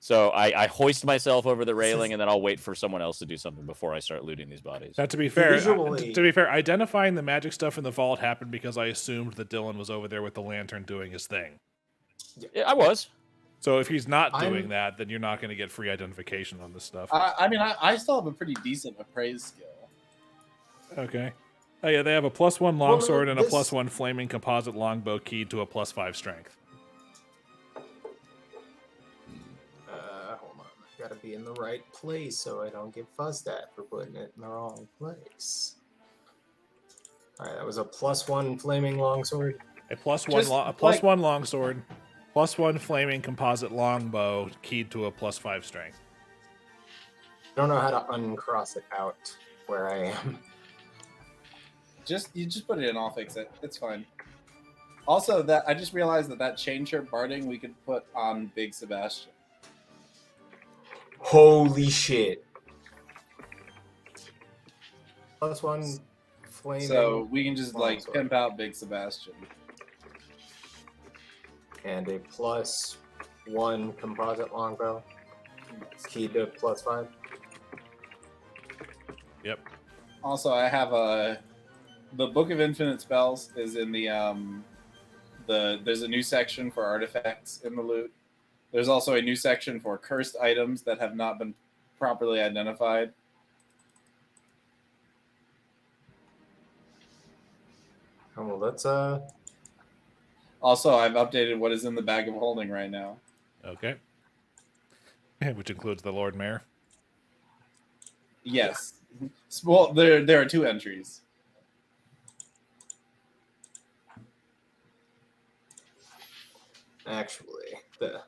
So I hoist myself over the railing, and then I'll wait for someone else to do something before I start looting these bodies. Now, to be fair, Visually- to be fair, identifying the magic stuff in the vault happened because I assumed that Dillon was over there with the lantern doing his thing. Yeah, I was. So if he's not doing I'm- that, then you're not going to get free identification on this stuff. I mean, I still have a pretty decent appraise skill. Okay. Oh yeah, they have a +1 longsword and a this- +1 flaming composite longbow keyed to a +5 strength. Hold on. I gotta be in the right place so I don't get fussed at for putting it in the wrong place. Alright, that was a +1 flaming longsword. A +1 Just, a +1 longsword, +1 flaming composite longbow keyed to a +5 strength. I don't know how to uncross it out where I am. You just put it in. I'll fix it. It's fine. Also, that I just realized that chain shirt barding we could put on Big Sebastian. Holy shit. +1 flaming. So we can just like longsword. pimp out Big Sebastian. And a +1 composite longbow. Keyed to +5. Yep. Also, I have the Book of Infinite Spells is in there's a new section for artifacts in the loot. There's also a new section for cursed items that have not been properly identified. Oh, well, that's Also, I've updated what is in the bag of holding right now. Okay. Which includes the Lord Mayor. Yes. Well, there are 2 entries. actually the.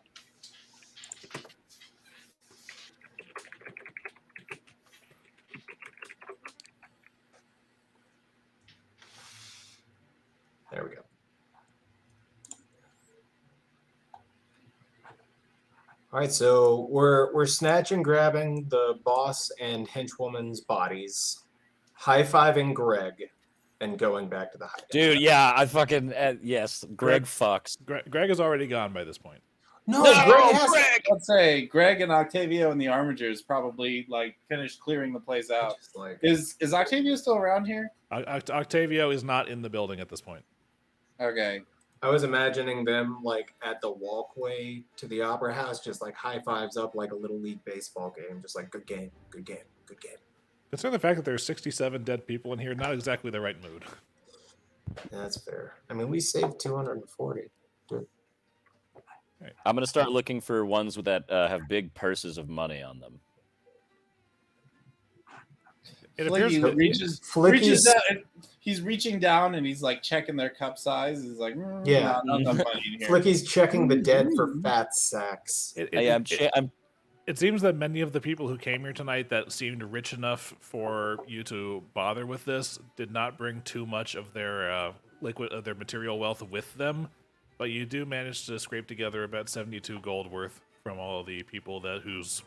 There we go. All right, so we're snatch and grabbing the boss and henchwoman's bodies, high-fiving Greg, and going back to the hideout. Dude, yeah, I fucking yes. Greg fucks. Greg is already gone by this point. No, Greg has. Let's say Greg and Octavio and the Armigers probably like finished clearing the place out. Just like, Is Octavio still around here? Octavio is not in the building at this point. Okay. I was imagining them like at the walkway to the opera house, just like high fives up like a little league baseball game, just like good game, good game, good game. Considering the fact that there's 67 dead people in here, not exactly the right mood. Yeah, that's fair. I mean, we saved 240. Good. I'm gonna start looking for ones that have big purses of money on them. It appears Flickie that reaches Flickie's- down. He's reaching down and he's like checking their cup size. He's like, Yeah. not enough money in here. Flickie's checking the dead for fat sacks. I'm it seems that many of the people who came here tonight that seemed rich enough for you to bother with this did not bring too much of their their material wealth with them, but you do manage to scrape together about 72 gold worth from all the people whose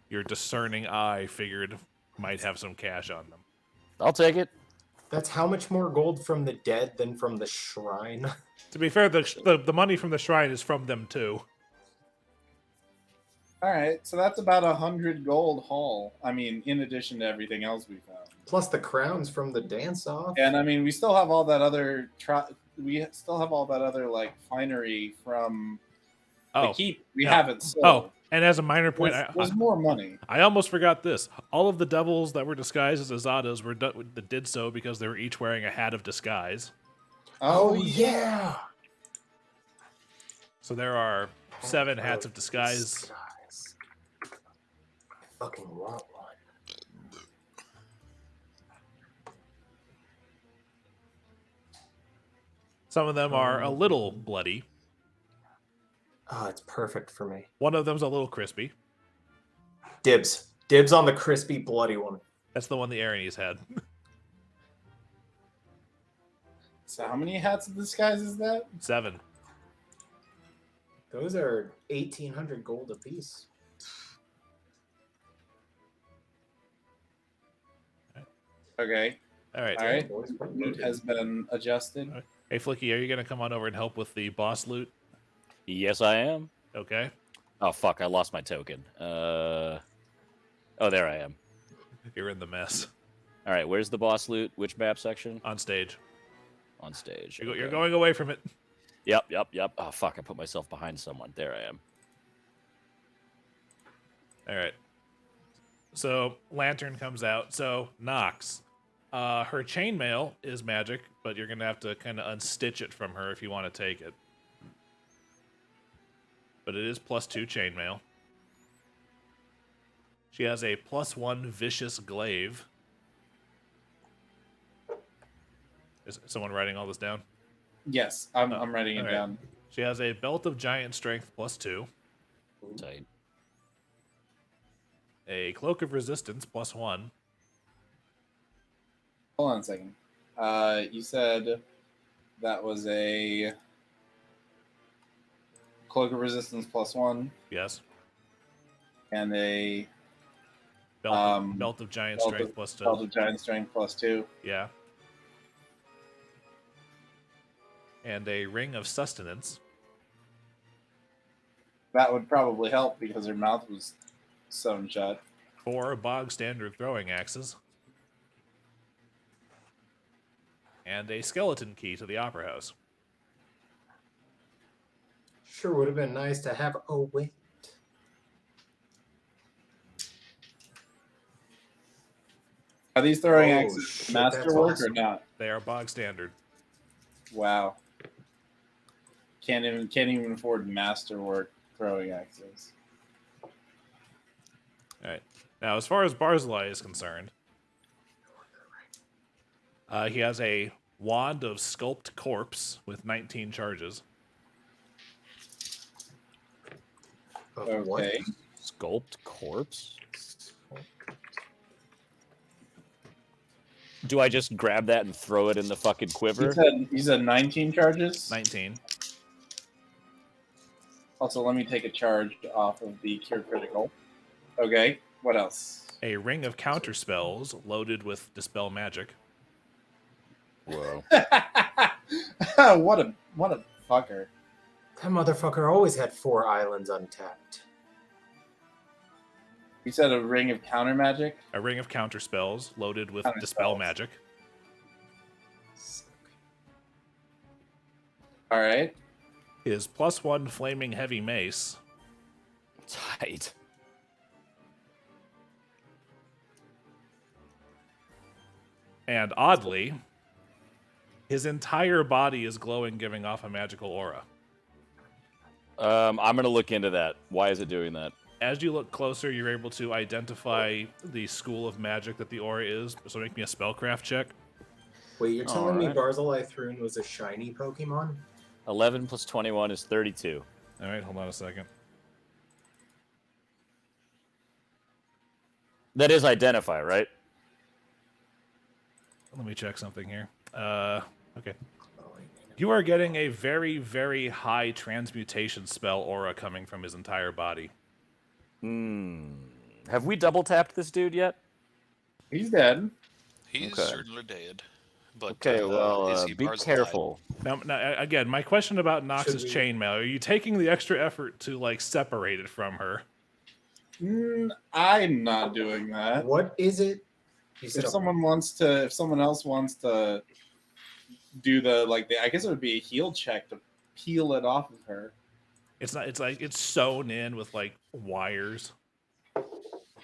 your discerning eye figured might have some cash on them. I'll take it. That's how much more gold from the dead than from the shrine. To be fair, the money from the shrine is from them too. All right, so that's about 100 gold haul. I mean, in addition to everything else we found. Plus the crowns from the dance off. And I mean, we still have all that other like finery from the keep. We yeah. haven't sold. Oh, and as a minor point, There's more money. I almost forgot this. All of the devils that were disguised as Azadas that did so because they were each wearing a hat of disguise. Oh, yeah. So there are 7 hats of disguise. I fucking want one. Some of them are a little bloody. Oh, it's perfect for me. One of them's a little crispy. Dibs. Dibs on the crispy, bloody one. That's the one the Eighties had. So how many hats of disguise is that? 7. Those are 1,800 gold apiece. Okay. All right. All right. Boys, what Loot has been adjusted. Hey, Flickie, are you going to come on over and help with the boss loot? Yes, I am. Okay. Oh fuck! I lost my token. Oh, there I am. You're in the mess. All right, where's the boss loot? Which map section? On stage. On stage. You're okay. going away from it. Yep. Oh fuck! I put myself behind someone. There I am. All right. So Lantern comes out. So Nox, her chainmail is magic, but you're gonna have to kind of unstitch it from her if you want to take it. But it is +2 chainmail. She has a +1 vicious glaive. Is someone writing all this down? Yes, I'm writing it all right. down. She has a belt of giant strength +2. Tight. A cloak of resistance +1. Hold on a second. You said that was a cloak of resistance +1 Yes. and a Belt of giant belt strength of, +2. belt of giant strength +2. Yeah. And a ring of sustenance. That would probably help because her mouth was sewn shut. 4 bog standard throwing axes. And a skeleton key to the opera house. Sure would have been nice to have. Oh wait. Are these throwing Oh, axes shit, masterwork that's or awesome. not? They are bog standard. Wow. Can't even afford masterwork throwing axes. All right. Now, as far as Barzillai is concerned, he has a wand of sculpt corpse with 19 charges. Of what? Okay. Sculpt corpse. Do I just grab that and throw it in the fucking quiver? You said 19 charges? 19. Also, let me take a charge off of the cure critical. Okay. What else? A ring of counter spells loaded with dispel magic. Whoa. what a fucker. That motherfucker always had 4 islands untapped. You said a ring of counter magic? A ring of counter spells loaded with Counter dispel spells. magic. All right. His +1 flaming heavy mace. Tight. And oddly, his entire body is glowing, giving off a magical aura. I'm gonna look into that. Why is it doing that? As you look closer, you're able to identify the school of magic that the aura is. So make me a spellcraft check. Wait, you're telling me Alright. Barzillai Thrune was a shiny Pokemon? 11 plus 21 is 32. All right, hold on a second. That is identify, right? Let me check something here. Okay. You are getting a very, very high transmutation spell aura coming from his entire body. Have we double tapped this dude yet? He's dead. He's Okay. certainly dead. But Okay, well, is he be Barzillai? careful. Now, again, my question about Nox's Should we- chainmail: are you taking the extra effort to like separate it from her? I'm not doing that. What is it? You said If someone else wants to do I guess it would be a heal check to peel it off of her. It's not. It's like it's sewn in with like wires,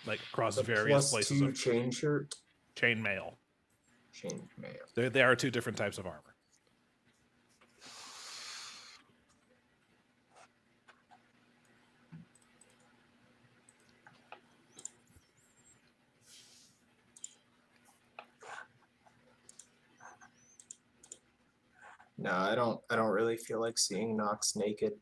like across the various places +2 of chain shirt. chainmail. Chain mail. There are 2 different types of armor. No, I don't really feel like seeing Nox naked.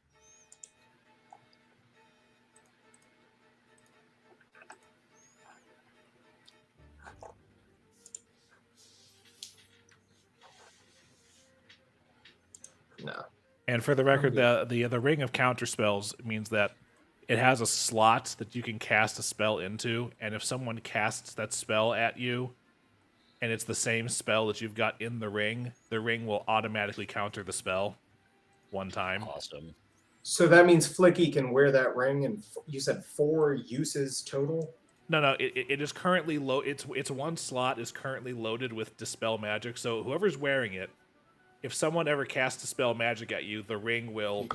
No. And for the record, the ring of counter spells means that it has a slot that you can cast a spell into, and if someone casts that spell at you, and it's the same spell that you've got in the ring will automatically counter the spell one time. Awesome. So that means Flickie can wear that ring, and you said 4 uses total? No, it is currently it's one slot is currently loaded with Dispel Magic, so whoever's wearing it, if someone ever casts Dispel Magic at you, the ring will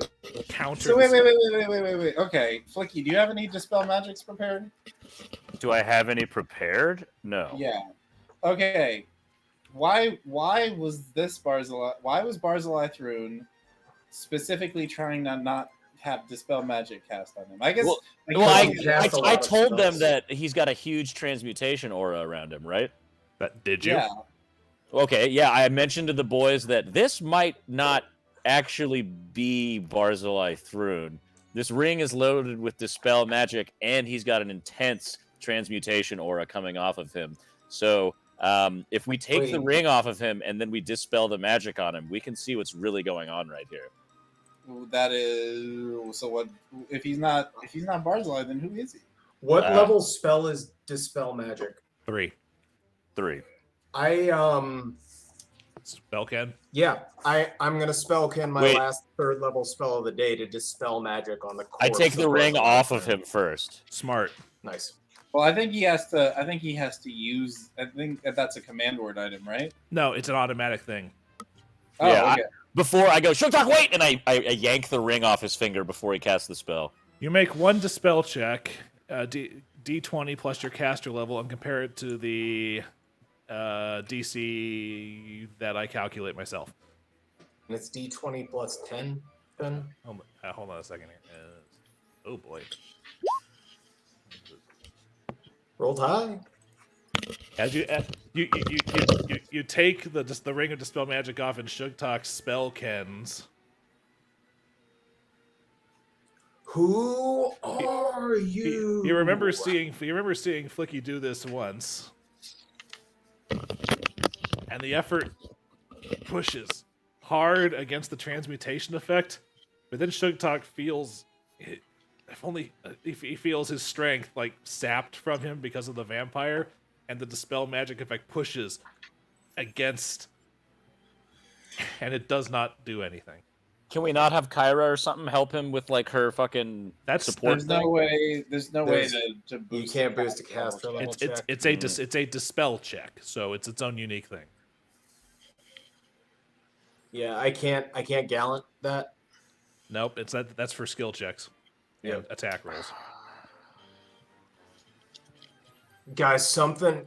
counter. So wait. Okay, Flickie, do you have any Dispel Magics prepared? Do I have any prepared? No. Yeah. Okay. Why was this Barzillai? Why was Barzillai Thrune specifically trying to not have Dispel Magic cast on him? I guess. Well, I told them that he's got a huge transmutation aura around him, right? But did you? Yeah. Okay, yeah, I mentioned to the boys that this might not actually be Barzillai Thrune. This ring is loaded with Dispel Magic, and he's got an intense transmutation aura coming off of him. So if we take the ring off of him and then we dispel the magic on him, we can see what's really going on right here. That is so. What if he's not Barzillai? Then who is he? What level spell is Dispel Magic? 3. I Spellcan. Yeah, I'm gonna spellcan my last 3rd level spell of the day to dispel magic on the corpse. I take the ring off of him first. Smart. Nice. Well, I think he has to use. I think that's a command word item, right? No, it's an automatic thing. Oh, Yeah, okay. Before I go, Sugtok, wait! And I yank the ring off his finger before he casts the spell. You make one dispel check, D20 plus your caster level, and compare it to the DC that I calculate myself. And it's D20 plus 10, then? Hold on a second here. Oh boy. Rolled high. As you take the ring of Dispel Magic off, and Sugtok spellkens. Who are you? You remember seeing Flickie do this once, and the effort pushes hard against the transmutation effect, but then Sugtok feels he feels his strength like sapped from him because of the vampire, and the Dispel Magic effect pushes against, and it does not do anything. Can we not have Kyra or something help him with like her fucking support? There's no way to boost. You can't boost a caster level check. It's a dispel check, so it's its own unique thing. Yeah, I can't gallant that. Nope, that's for skill checks. Yeah, attack rolls. Guys, that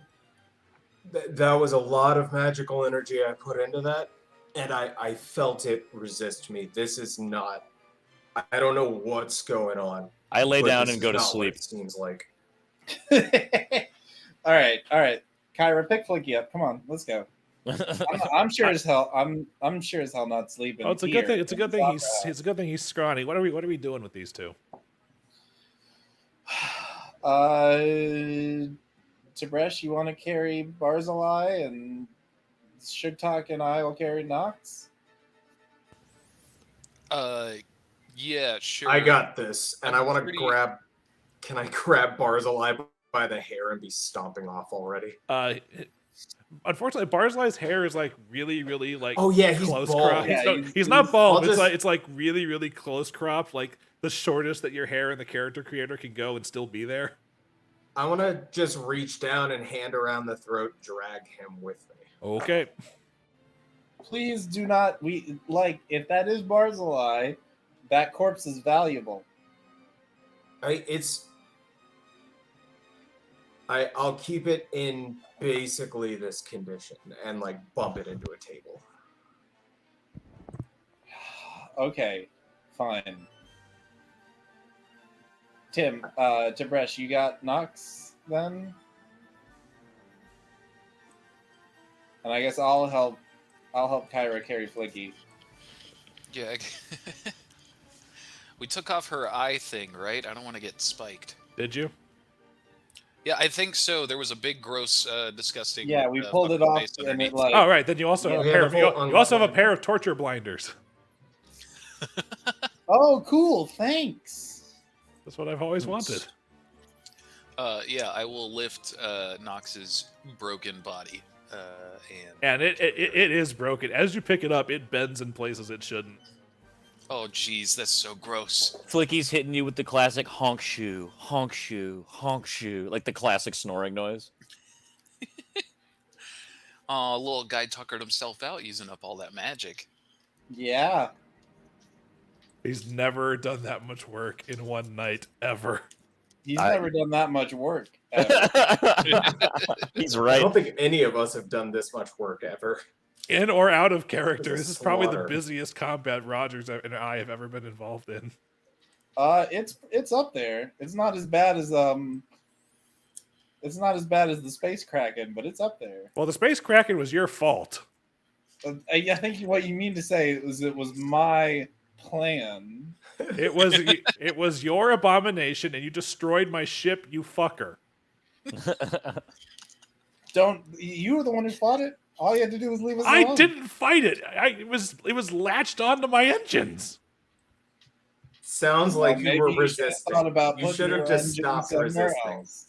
was a lot of magical energy I put into that, and I felt it resist me. This is not. I don't know what's going on. I lay down and go to sleep. It seems like. All right. Kyra, pick Flickie up. Come on, let's go. I'm sure as hell. I'm sure as hell not sleeping. Oh, it's a good thing. It's a good thing he's scrawny. What are we doing with these two? Tib'resh, you want to carry Barzillai, and Sugtok and I will carry Nox? Yeah, sure. I got this, and I want to grab. Can I grab Barzillai by the hair and be stomping off already? Unfortunately, Barzillai's hair is like really, really like. Oh yeah, he's close bald. crop. Yeah, he's not bald. It's like really, really close crop, like the shortest that your hair and the character creator can go and still be there. I want to just reach down and hand around the throat, drag him with me. Okay. Please do not. If that is Barzillai, that corpse is valuable. I'll keep it in basically this condition and like bump it into a table. Okay, fine. Tib'resh, you got Nox then? And I guess I'll help Kyra carry Flickie. Yeah. We took off her eye thing, right? I don't want to get spiked. Did you? Yeah, I think so. There was a big, gross, disgusting. Yeah, we pulled it off, and it like. Oh right, then you also have you also have a pair of torture blinders. Oh, cool! Thanks. That's what I've always wanted. Yeah, I will lift Nox's broken body And it is broken. As you pick it up, it bends in places it shouldn't. Oh, geez, that's so gross. Flickie's hitting you with the classic honk shoe, honk shoe, honk shoe, like the classic snoring noise. Oh, little guy tuckered himself out using up all that magic. Yeah. He's never done that much work in one night ever. He's never done that much work. Ever. He's I right. don't think any of us have done this much work ever. In or out of character. It's a This is probably the slaughter. busiest combat Rogers and I have ever been involved in. It's up there. It's not as bad as the Space Kraken, but it's up there. Well, the Space Kraken was your fault. I think what you mean to say is it was my plan. It was your abomination, and you destroyed my ship, you fucker. You were the one who fought it? All you had to do was leave us I alone. didn't fight it. It was latched onto my engines. Sounds Well, like you maybe were you should have resisting. thought about You putting should have your just engine stopped somewhere resisting. else.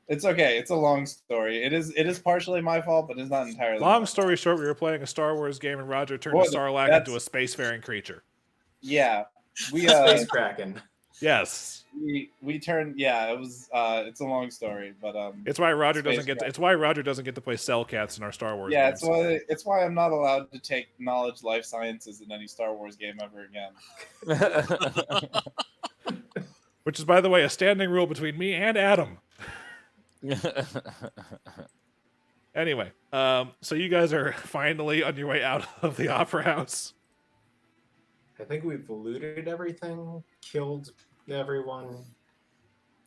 It's okay. It's a long story. It is partially my fault, but it's not entirely. my Long fault. story short, we were playing a Star Wars game, and Roger turned Boy, a Sarlacc that's- into a spacefaring creature. Yeah, we Space Kraken. Yes, we turned. Yeah, it was. It's a long story, but it's why Roger Space doesn't get. Kraken. It's why Roger doesn't get to play Cellcats in our Star Wars. yeah, games. it's why I'm not allowed to take knowledge life sciences in any Star Wars game ever again. Which is, by the way, a standing rule between me and Adam. Anyway, so you guys are finally on your way out of the Opera House. I think we've looted everything, killed everyone.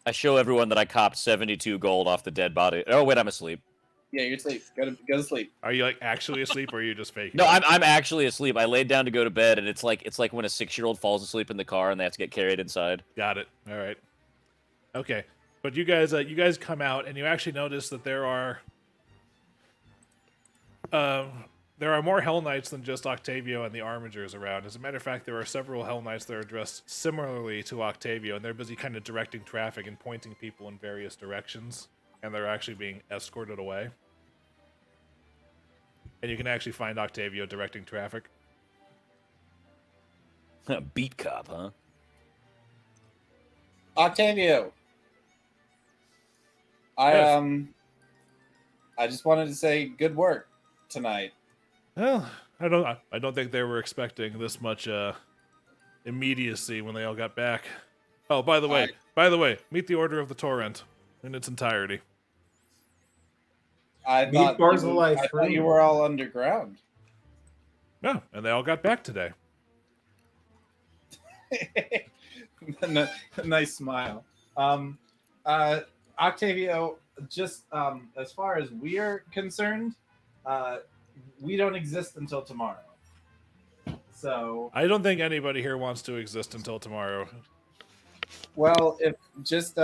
I show everyone that I copped 72 gold off the dead body. Oh wait, I'm asleep. Yeah, you're asleep. Go to sleep. Are you like actually asleep, or are you just faking? No, it? I'm actually asleep. I laid down to go to bed, and it's like when a 6-year-old falls asleep in the car and they have to get carried inside. Got it. All right. Okay, but you guys come out, and you actually notice that there are more Hell Knights than just Octavio and the Armigers around. As a matter of fact, there are several Hell Knights that are dressed similarly to Octavio, and they're busy kind of directing traffic and pointing people in various directions, and they're actually being escorted away. And you can actually find Octavio directing traffic. Beat cop, huh? Octavio. Yes. I just wanted to say good work tonight. Well, I don't think they were expecting this much immediacy when they all got back. Oh, by the way, meet the Order of the Torrent in its entirety. I Meet thought Barzillai I thought through. you were all underground. No, and they all got back today. Nice smile. Octavio, just as far as we're concerned, we don't exist until tomorrow. So, I don't think anybody here wants to exist until tomorrow. well, if just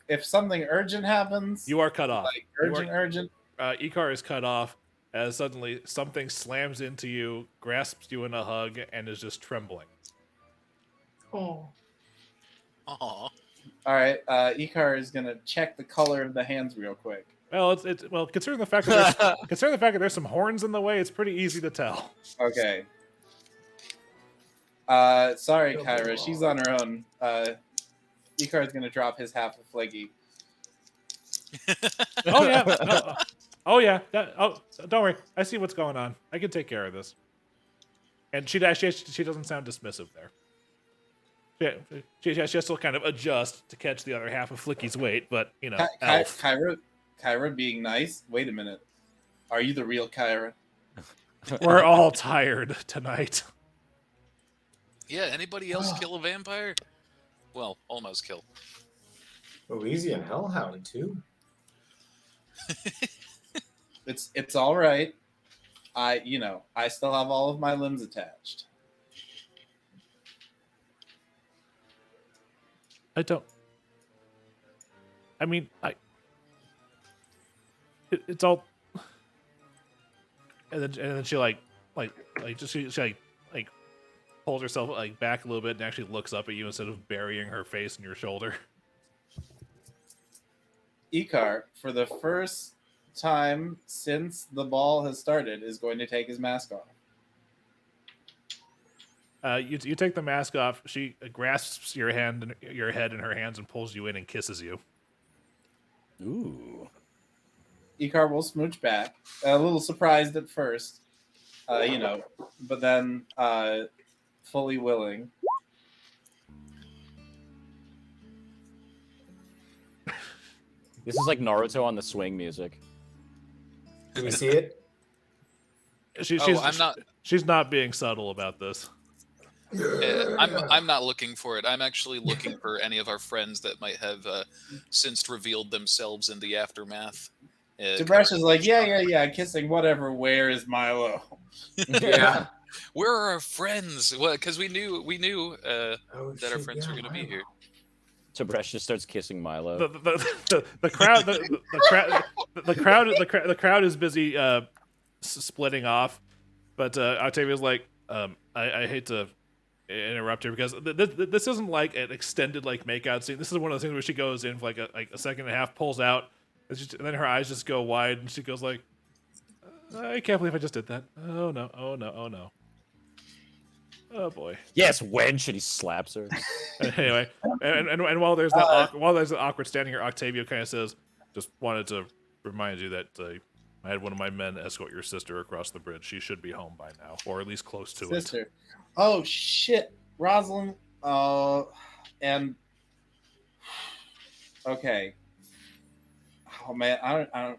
if something urgent happens, You are cut off. like You are- urgent. Icar is cut off as suddenly something slams into you, grasps you in a hug, and is just trembling. Oh. Aw. All right, Icar is gonna check the color of the hands real quick. Well, considering the fact that there's some horns in the way, it's pretty easy to tell. Okay. Sorry, Come Kyra. She's on her own. Icar's gonna drop his half of Flickie. Oh yeah. Oh yeah. Don't worry. I see what's going on. I can take care of this. And she doesn't sound dismissive there. She has to kind of adjust to catch the other half of Flickie's weight, but elf. Kyra being nice. Wait a minute. Are you the real Kyra? We're all tired tonight. Yeah, anybody else kill a vampire? Well, almost kill. Elysian Hellhound too. It's all right. I still have all of my limbs attached. I don't. I mean, it's all. And then she she pulls herself back a little bit and actually looks up at you instead of burying her face in your shoulder. Icar, for the first time since the ball has started is going to take his mask off. You take the mask off. She grasps your head in her hands and pulls you in and kisses you. Ooh. Icar will smooch back, a little surprised at first, but then fully willing. This is like Naruto on the swing music. Do we see it? She's not being subtle about this. I'm not looking for it. I'm actually looking for any of our friends that might have since revealed themselves in the aftermath. Tib'resh is like, yeah, kissing, whatever. Where is Milo? Yeah. Where are our friends? Well, because we knew that our friends were going to be here. Tib'resh just starts kissing Milo. The crowd is busy splitting off, but Octavia's like, I hate to interrupt her because this isn't like an extended like makeout scene. This is one of the things where she goes in for like a second and a half, pulls out, and then her eyes just go wide, and she goes like, I can't believe I just did that. Oh no. Oh boy. Yes, wench, and he slaps her. Anyway, and while there's that awkward standing here, Octavio kind of says, "Just wanted to remind you that I had one of my men escort your sister across the bridge. She should be home by now, or at least close to it." Sister. Oh shit, Rosalind. And okay. Oh man, I'm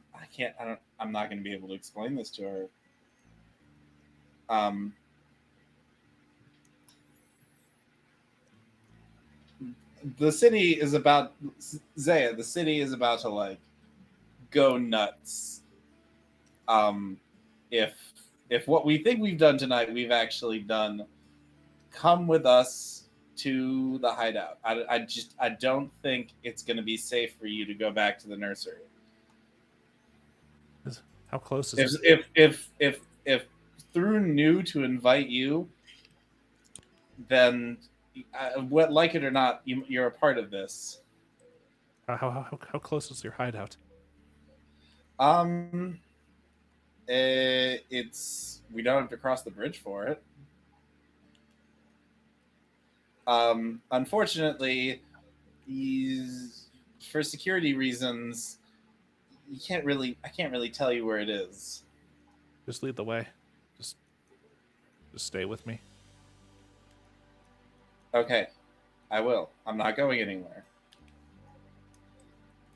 not going to be able to explain this to her. The city is about Zaya. The city is about to like go nuts. If what we think we've done tonight, we've actually done, come with us to the hideout. I don't think it's going to be safe for you to go back to the nursery. How close is it? If Through knew to invite you, then like it or not, you're a part of this. How close is your hideout? It's, we don't have to cross the bridge for it. Unfortunately, for security reasons, I can't really tell you where it is. Just lead the way. Just stay with me. Okay, I will. I'm not going anywhere.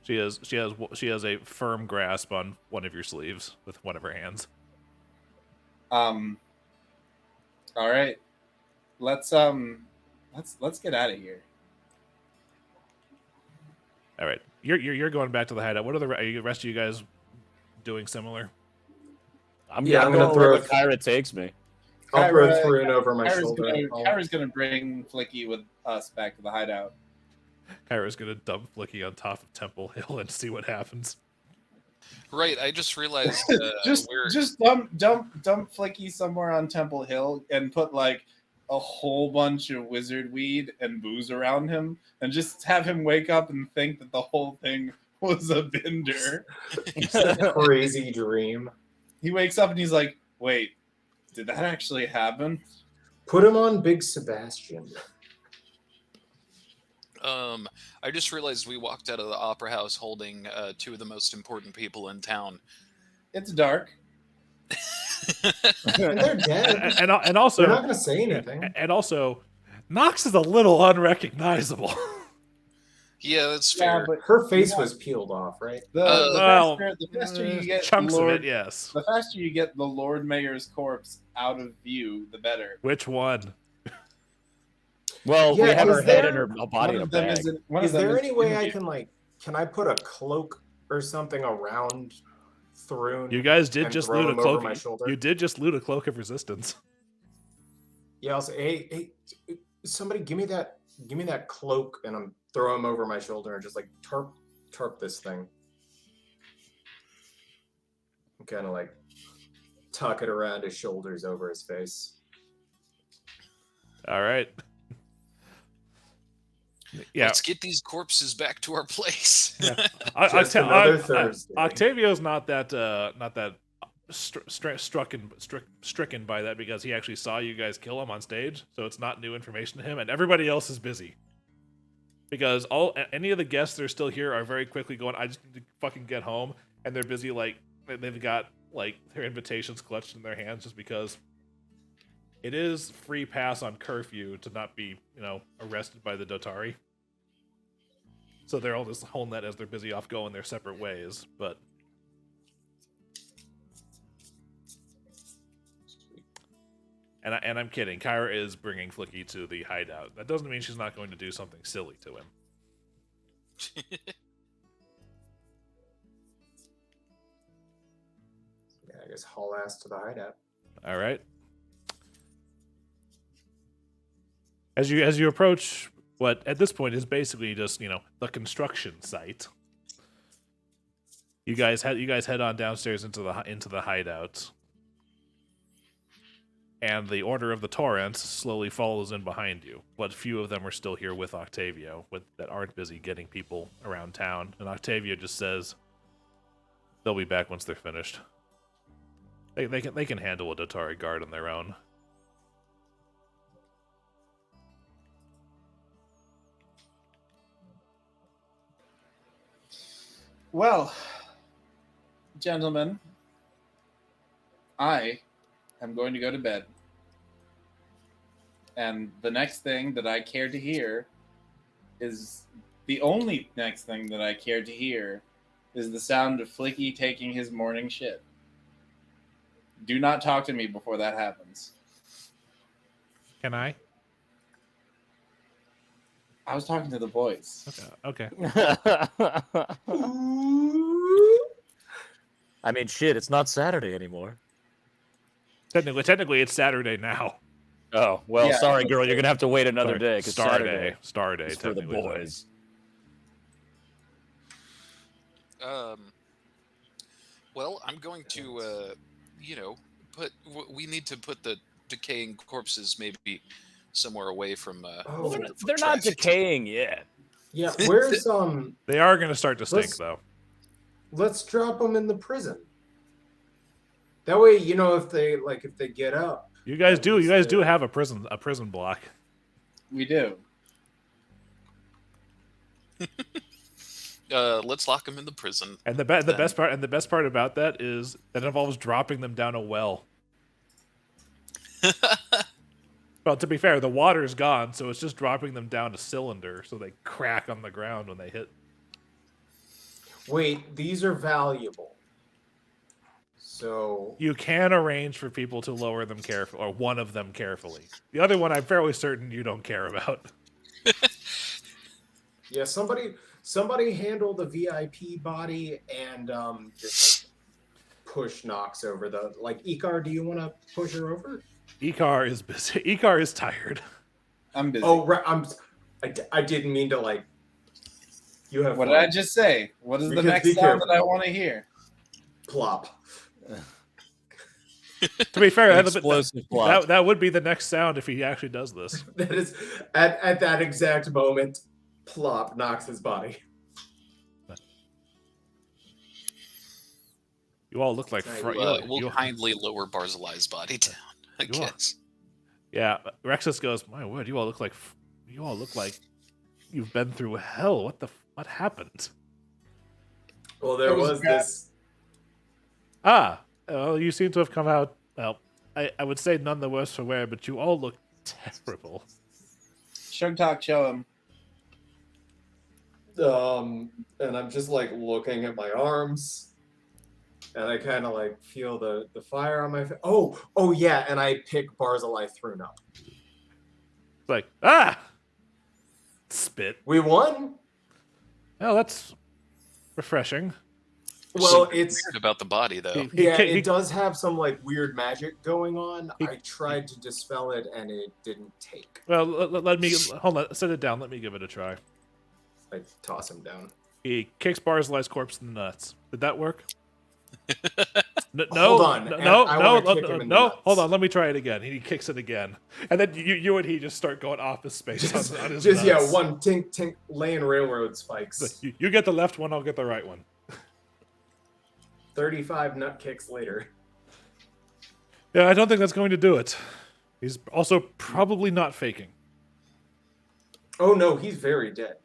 She has a firm grasp on one of your sleeves with one of her hands. All right. Let's get out of here. All right. You're going back to the hideout. What are the rest of you guys doing similar? I'm gonna going throw wherever Kyra takes me. I'll throw Thrun over my Kyra's shoulder. Kyra's gonna bring Flickie with us back to the hideout. Kyra's gonna dump Flickie on top of Temple Hill and see what happens. Right, I just realized just dump Flickie somewhere on Temple Hill and put like a whole bunch of wizard weed and booze around him, and just have him wake up and think that the whole thing was a bender. It's a crazy dream. He wakes up and he's like, "Wait, did that actually happen?" Put him on Big Sebastian. I just realized we walked out of the opera house holding two of the most important people in town. It's dark. And they're dead. And also, they're not going to say anything. And also, Nox is a little unrecognizable. Yeah, that's fair. Yeah, but her face was peeled off, right? The faster you get chunks Lord, of it, yes. The faster you get the Lord Mayor's corpse out of view, the better. Which one? Well, Yeah, we have her is head there- and her body in a bag. Is there any way I can I put a cloak or something around Thrun? You guys did and just throw loot a him over cloak. my shoulder? You did just loot a cloak of resistance. Yeah, I'll say, hey, somebody give me that cloak, and I'm throw him over my shoulder and just like tarp this thing. And kind of like tuck it around his shoulders over his face. All right. Yeah. Let's get these corpses back to our place. Yeah. Just another Thursday. Octavio's not that stricken by that because he actually saw you guys kill him on stage, so it's not new information to him, and everybody else is busy. Because any of the guests that are still here are very quickly going, I just need to fucking get home, and they're busy, like, they've got, like, their invitations clutched in their hands just because it is free pass on curfew to not be, arrested by the Dotari. So they're all just holding that as they're busy off going their separate ways, but... And I'm kidding. Kyra is bringing Flickie to the hideout. That doesn't mean she's not going to do something silly to him. Yeah, I guess haul ass to the hideout. All right. As you approach what at this point is basically just the construction site, you guys head on downstairs into the hideout. And the Order of the Torrent slowly follows in behind you. But few of them are still here with Octavio, that aren't busy getting people around town. And Octavio just says, they'll be back once they're finished. They can handle a Dotari guard on their own. Well, gentlemen, I am going to go to bed. And the next thing that I care to hear is the only next thing that I care to hear is the sound of Flickie taking his morning shit. Do not talk to me before that happens. Can I? I was talking to the boys. Okay. I mean, shit, it's not Saturday anymore. Technically, it's Saturday now. Oh, well, Yeah. sorry, girl. You're going to have to wait another day. 'Cause Star Saturday Day. Star Day. is for the technically. boys. Well, I'm going to, we need to put the decaying corpses maybe somewhere away from. Oh, They're not decaying yet. yeah. Where's They are going to start to stink, Let's- though. Let's drop them in the prison. That way, if they get up. You guys do have a prison block. We do. Let's lock them in the prison. And the best part about that is that involves dropping them down a well. Well, to be fair, the water's gone, so it's just dropping them down a cylinder so they crack on the ground when they hit. Wait, these are valuable. So You can arrange for people to lower them carefully, or one of them carefully. The other one, I'm fairly certain you don't care about. yeah, somebody handle the VIP body and just push Nox over the Icar. Do you want to push her over? Icar is busy. Icar is tired. I'm busy. Oh, right. I didn't mean to You have What fun. did I just say? What is the Because next be sound careful. that I want to hear? Plop. To be fair, Explosive plot. that would be the next sound if he actually does this. That is at that exact moment. Plop knocks his body. You all look like We'll kindly lower Barzillai's body down, I You are. guess. Yeah, Rexus goes, my word, you all look like you've been through hell. What happened? Well, there was this. Well, you seem to have come out, well, I would say none the worse for wear, but you all look terrible. Sugtok, show him. And I'm just looking at my arms, and I kind of feel the fire on my face. Oh yeah, and I pick Barzillai through up. Like, spit. We won. Well, that's refreshing. Well, So it's weird about the body though. yeah, he- it does have some weird magic going on. I tried to dispel it, and it didn't take. Well, let me hold on. Set it down. Let me give it a try. I toss him down. He kicks Barzillai's corpse in the nuts. Did that work? No, Hold on. no, I no, wanna kick him in the no. nuts. Hold on. Let me try it again. And then he kicks it again, and then you and he just start going off his space on his Just nuts. one tink tink laying railroad So spikes. you get the left one, I'll get the right one. 35 nut kicks later. Yeah, I don't think that's going to do it. He's also probably not faking. Oh no, he's very dead.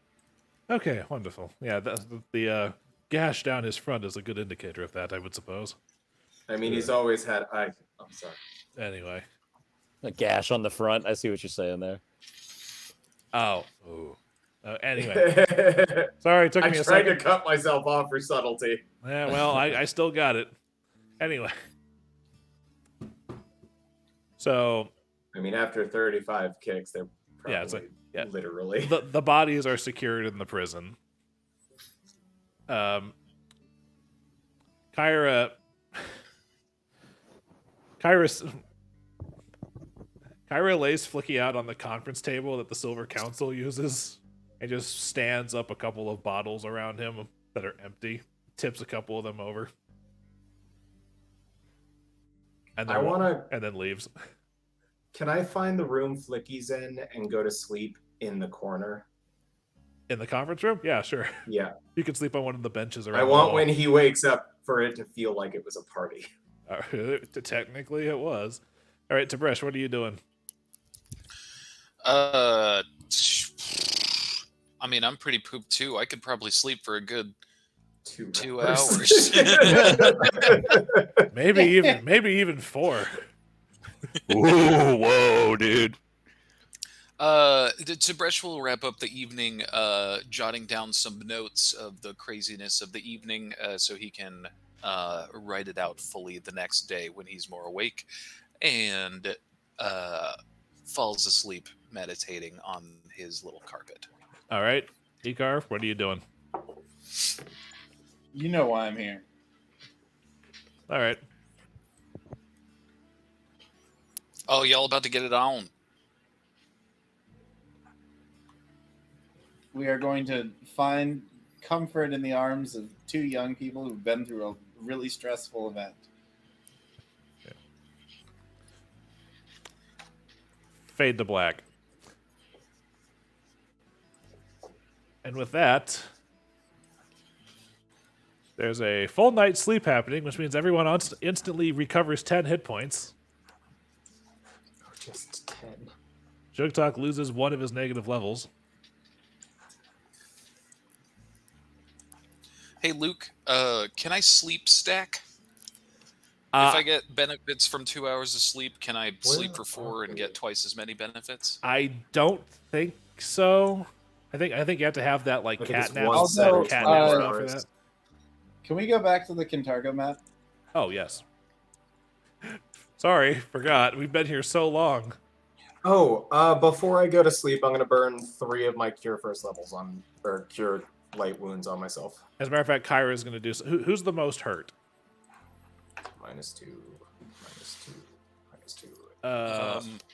Okay, wonderful. Yeah, the gash down his front is a good indicator of that, I would suppose. I mean, he's always had. I'm sorry. Anyway. A gash on the front. I see what you're saying there. Oh. Ooh. Anyway. Sorry, it took me a I tried second. to cut myself off for subtlety. Yeah, well, I still got it. Anyway. So. I mean, after 35 kicks, they're probably Yeah, it's like, yeah. literally. The bodies are secured in the prison. Kyra lays Flickie out on the conference table that the Silver Council uses and just stands up a couple of bottles around him that are empty, tips a couple of them over, and then leaves. Can I find the room Flickie's in and go to sleep in the corner? In the conference room? Yeah, sure. Yeah. You can sleep on one of the benches around. I want when he wakes up for it to feel like it was a party. Technically, it was. All right, Tib'resh, what are you doing? I mean, I'm pretty pooped too. I could probably sleep for a good 2 hours. maybe even 4. Ooh, whoa, dude. Tib'resh will wrap up the evening jotting down some notes of the craziness of the evening so he can write it out fully the next day when he's more awake, and falls asleep meditating on his little carpet. All right, Icar, what are you doing? You know why I'm here. All right. Oh, y'all about to get it on. We are going to find comfort in the arms of 2 young people who've been through a really stressful event. Yeah. Fade to black. And with that, there's a full night's sleep happening, which means everyone instantly recovers 10 hit points. Just 10. Sugtok loses 1 of his negative levels. Hey, Luke, can I sleep stack? If I get benefits from 2 hours of sleep, can I sleep for 4 and get twice as many benefits? I don't think so. I think you have to have that like cat nap Also, spell for that. Can we go back to the Kintargo map? Oh yes. Sorry, forgot. We've been here so long. Oh, before I go to sleep, I'm gonna burn 3 of my cure first levels or cure light wounds on myself. As a matter of fact, Kyra is going to do so. Who's the most hurt? -2,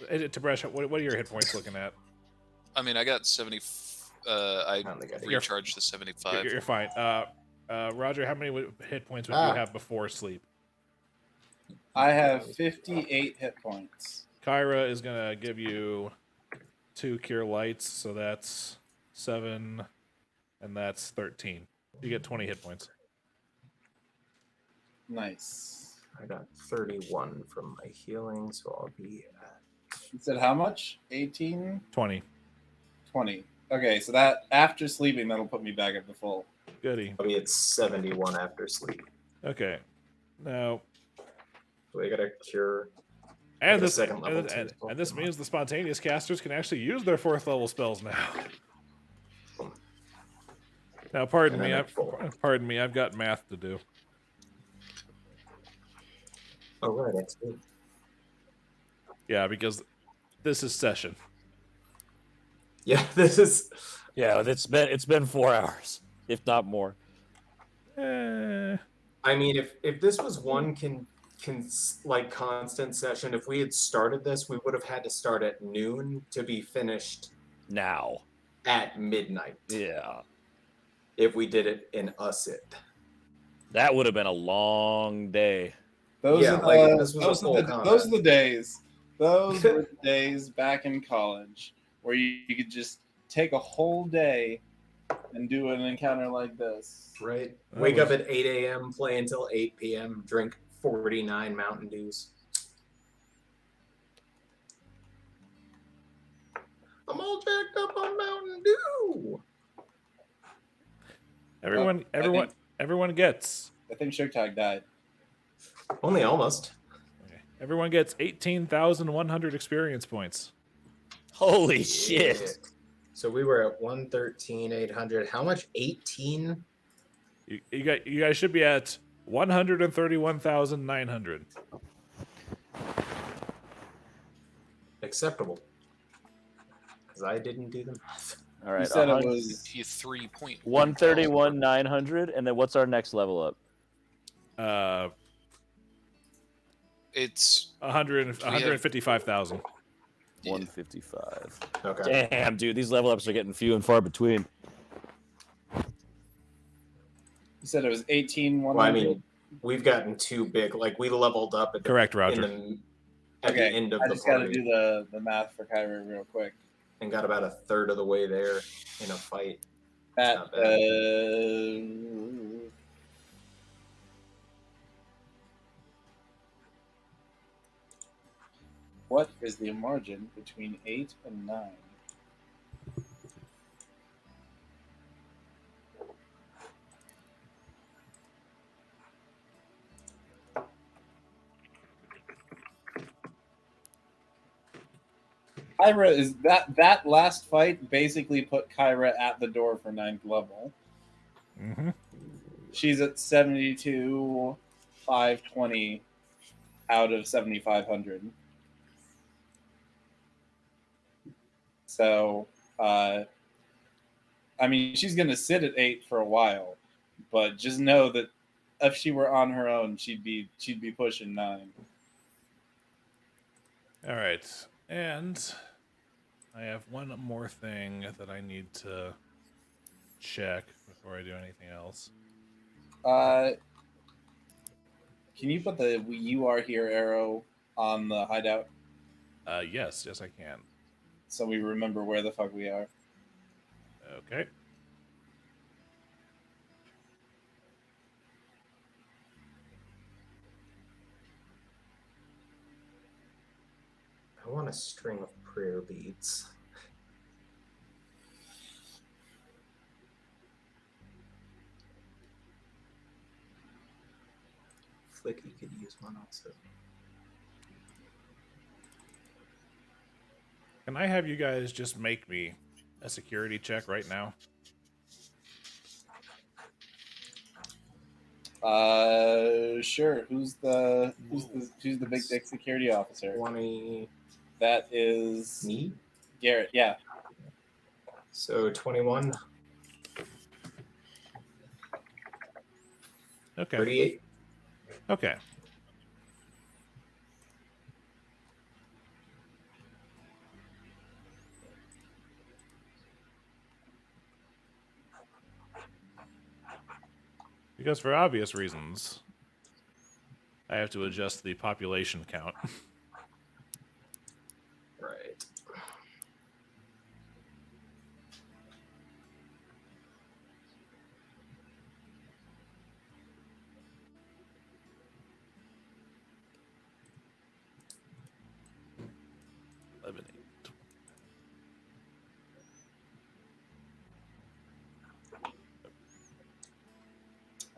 -2, Tib'resh, what are your hit points looking at? I mean, I got 70. I recharged the 75. You're fine. Roger, how many hit points would you have before sleep? I have 58 hit points. Kyra is going to give you 2 cure lights, so that's 7, and that's 13. You get 20 hit points. Nice. I got 31 from my healing, so I'll be at... You said how much? 18? 20. 20. Okay, so that after sleeping, that'll put me back up to full. Goody. I'll be at 71 after sleep. Okay. Now, So I gotta cure... and get a this second level and this means the spontaneous casters can actually use their 4th level spells now. Now, pardon me. I've got math to do. Oh, right, that's good. Yeah, because this is session. Yeah, this is... Yeah, it's been 4 hours, if not more. Eh, I mean, if this was one like constant session, if we had started this, we would have had to start at noon to be finished Now. at midnight. Yeah. If we did it in a sit. That would have been a long day. Those Yeah, are the, like, if this was a those, full are the, combat. those are the days. Those were the days back in college where you could just take a whole day and do an encounter like this. Right. That Wake was- up at 8 a.m., play until 8 p.m., drink 49 Mountain Dews. I'm all jacked up on Mountain Dew. Everyone gets. I think Sugtok died. Only almost. Everyone gets 18,100 experience points. Holy shit! Yeah. So we were at 113,800. How much? 18? You guys should be at 131,900. Acceptable. Because I didn't do the math. All You right, said it was 3.1. 131,900, and then what's our next level up? It's 155,000. 155. Okay. Damn, dude, these level ups are getting few and far between. you said it was 18,100. Well, I mean, we've gotten too big. Like, we leveled up at the, Correct, in Roger. the, at Okay, the end of I the just got to party do the math for Kyra real quick. and got about a third of the way there in a fight. At not bad. What is the margin between 8 and 9? Kyra is that last fight basically put Kyra at the door for 9th level. Mm-hmm. She's at 72,520 out of 7,500. So, I mean, she's going to sit at 8 for a while, but just know that if she were on her own, she'd be pushing 9. All right, and I have one more thing that I need to check before I do anything else. Can you put the "You Are Here" arrow on the hideout Yes, I can. so we remember where the fuck we are? Okay. I want a string of prayer beads. Flickie could use one also. Can I have you guys just make me a security check right now? Sure. Who's the big dick security officer? 20. That is Me? Garrett. Yeah. So 21, Okay. 38. Okay. Because for obvious reasons, I have to adjust the population count. Right.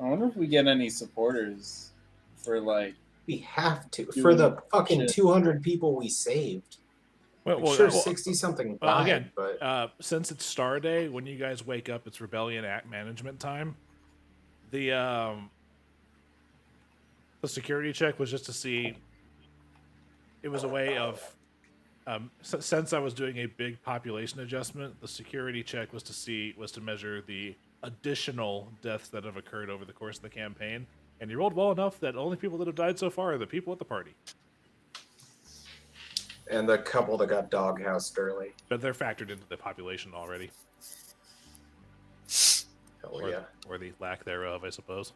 I wonder if we get any supporters for like. We have to. For the fucking Shit. 200 people we saved. Well, Like, sure, 60-something well, died, again, but... since it's Star Day, when you guys wake up, it's Rebellion Act Management time. The security check was just to see. It was a way of, since I was doing a big population adjustment, the security check was to measure the additional deaths that have occurred over the course of the campaign. And you rolled well enough that only people that have died so far are the people at the party. And the couple that got doghoused early. But they're factored into the population already. Hell Or, yeah. or the lack thereof, I suppose.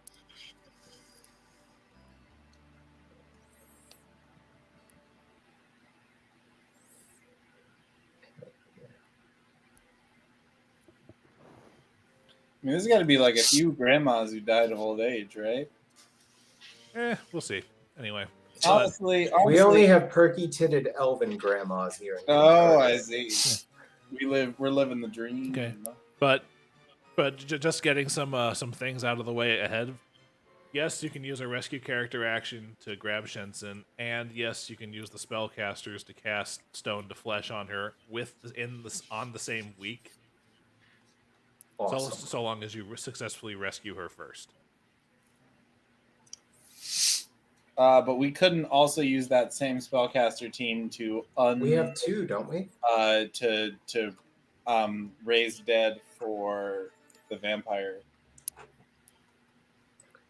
I mean, there's got to be like a few grandmas who died of old age, right? We'll see. Anyway. Honestly, We only have perky-titted elven grandmas here. Oh, I see. We're living the dream. Okay. But just getting some things out of the way ahead. Yes, you can use a rescue character action to grab Shensen, and yes, you can use the spellcasters to cast Stone to Flesh on her on the same week. Awesome. So long as you successfully rescue her first. But we couldn't also use that same spellcaster team to We have 2, don't we? to raise dead for the vampire.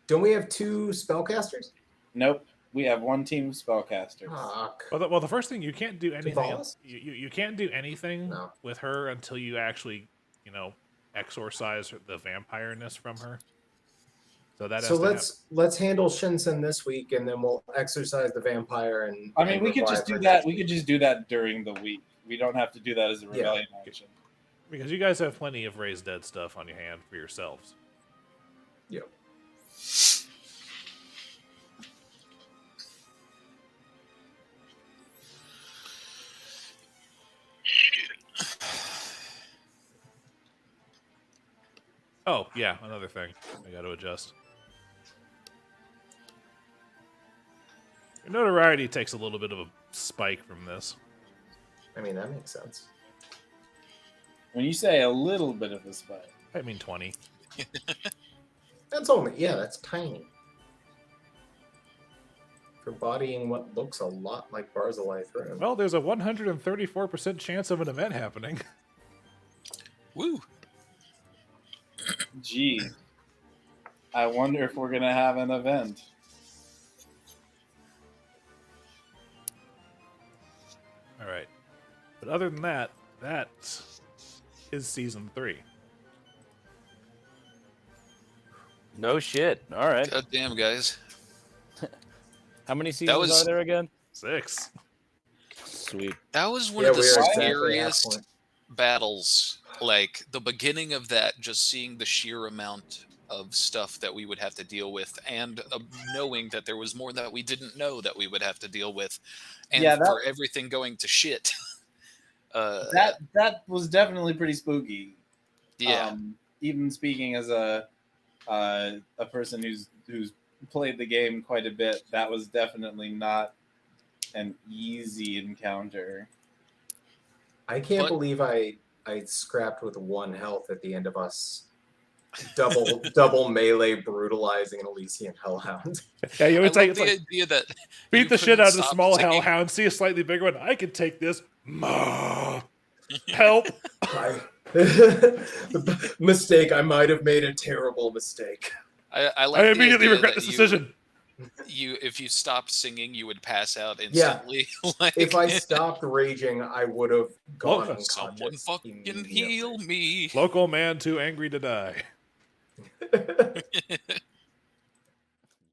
Don't we have 2 spellcasters? Nope, we have one team of spellcasters. Fuck. Well, the first thing, you can't do anything. Balls? You can't do anything No. with her until you actually, exorcise the vampireness from her. So that. So let's handle Shinsen this week, and then we'll exercise the vampire. And I mean, and we could just revive do her that. next We could just do that during the week. We don't have to do that as a rebellion action. Because you guys have plenty of raised dead stuff on your hand for yourselves. Yep. Oh, yeah, another thing I got to adjust. Your notoriety takes a little bit of a spike from this. I mean, that makes sense. When you say a little bit of a spike, I mean 20. That's tiny. For bodying what looks a lot like Barzillai Throne. Well, there's a 134% chance of an event happening. Woo! gee, I wonder if we're gonna have an event. All right. But other than that, that is season 3. No shit. All right. God damn, guys. How many seasons was- are there again? 6. Sweet. That was one of the we are exactly at that scariest point. battles. Like, the beginning of that, just seeing the sheer amount of stuff that we would have to deal with, and knowing that there was more that we didn't know that we would have to deal with, and Yeah, for everything going to shit. That was definitely pretty spooky. Yeah. Even speaking as a person who's played the game quite a bit, that was definitely not an easy encounter. I can't But- believe I scrapped with 1 health at the end of us double melee brutalizing an Elysian Hellhound. Yeah, you I would love take the idea that beat you the shit couldn't out of the stop small singing. hellhound, see a slightly bigger one. I can take this. Help. Mistake. I might have made a terrible mistake. I like I the immediately idea regret that this decision. If you stopped singing, you would pass out instantly. Like, If I stopped raging, I would have gone Well, someone unconscious. fucking immediately. heal me. Local man too angry to die.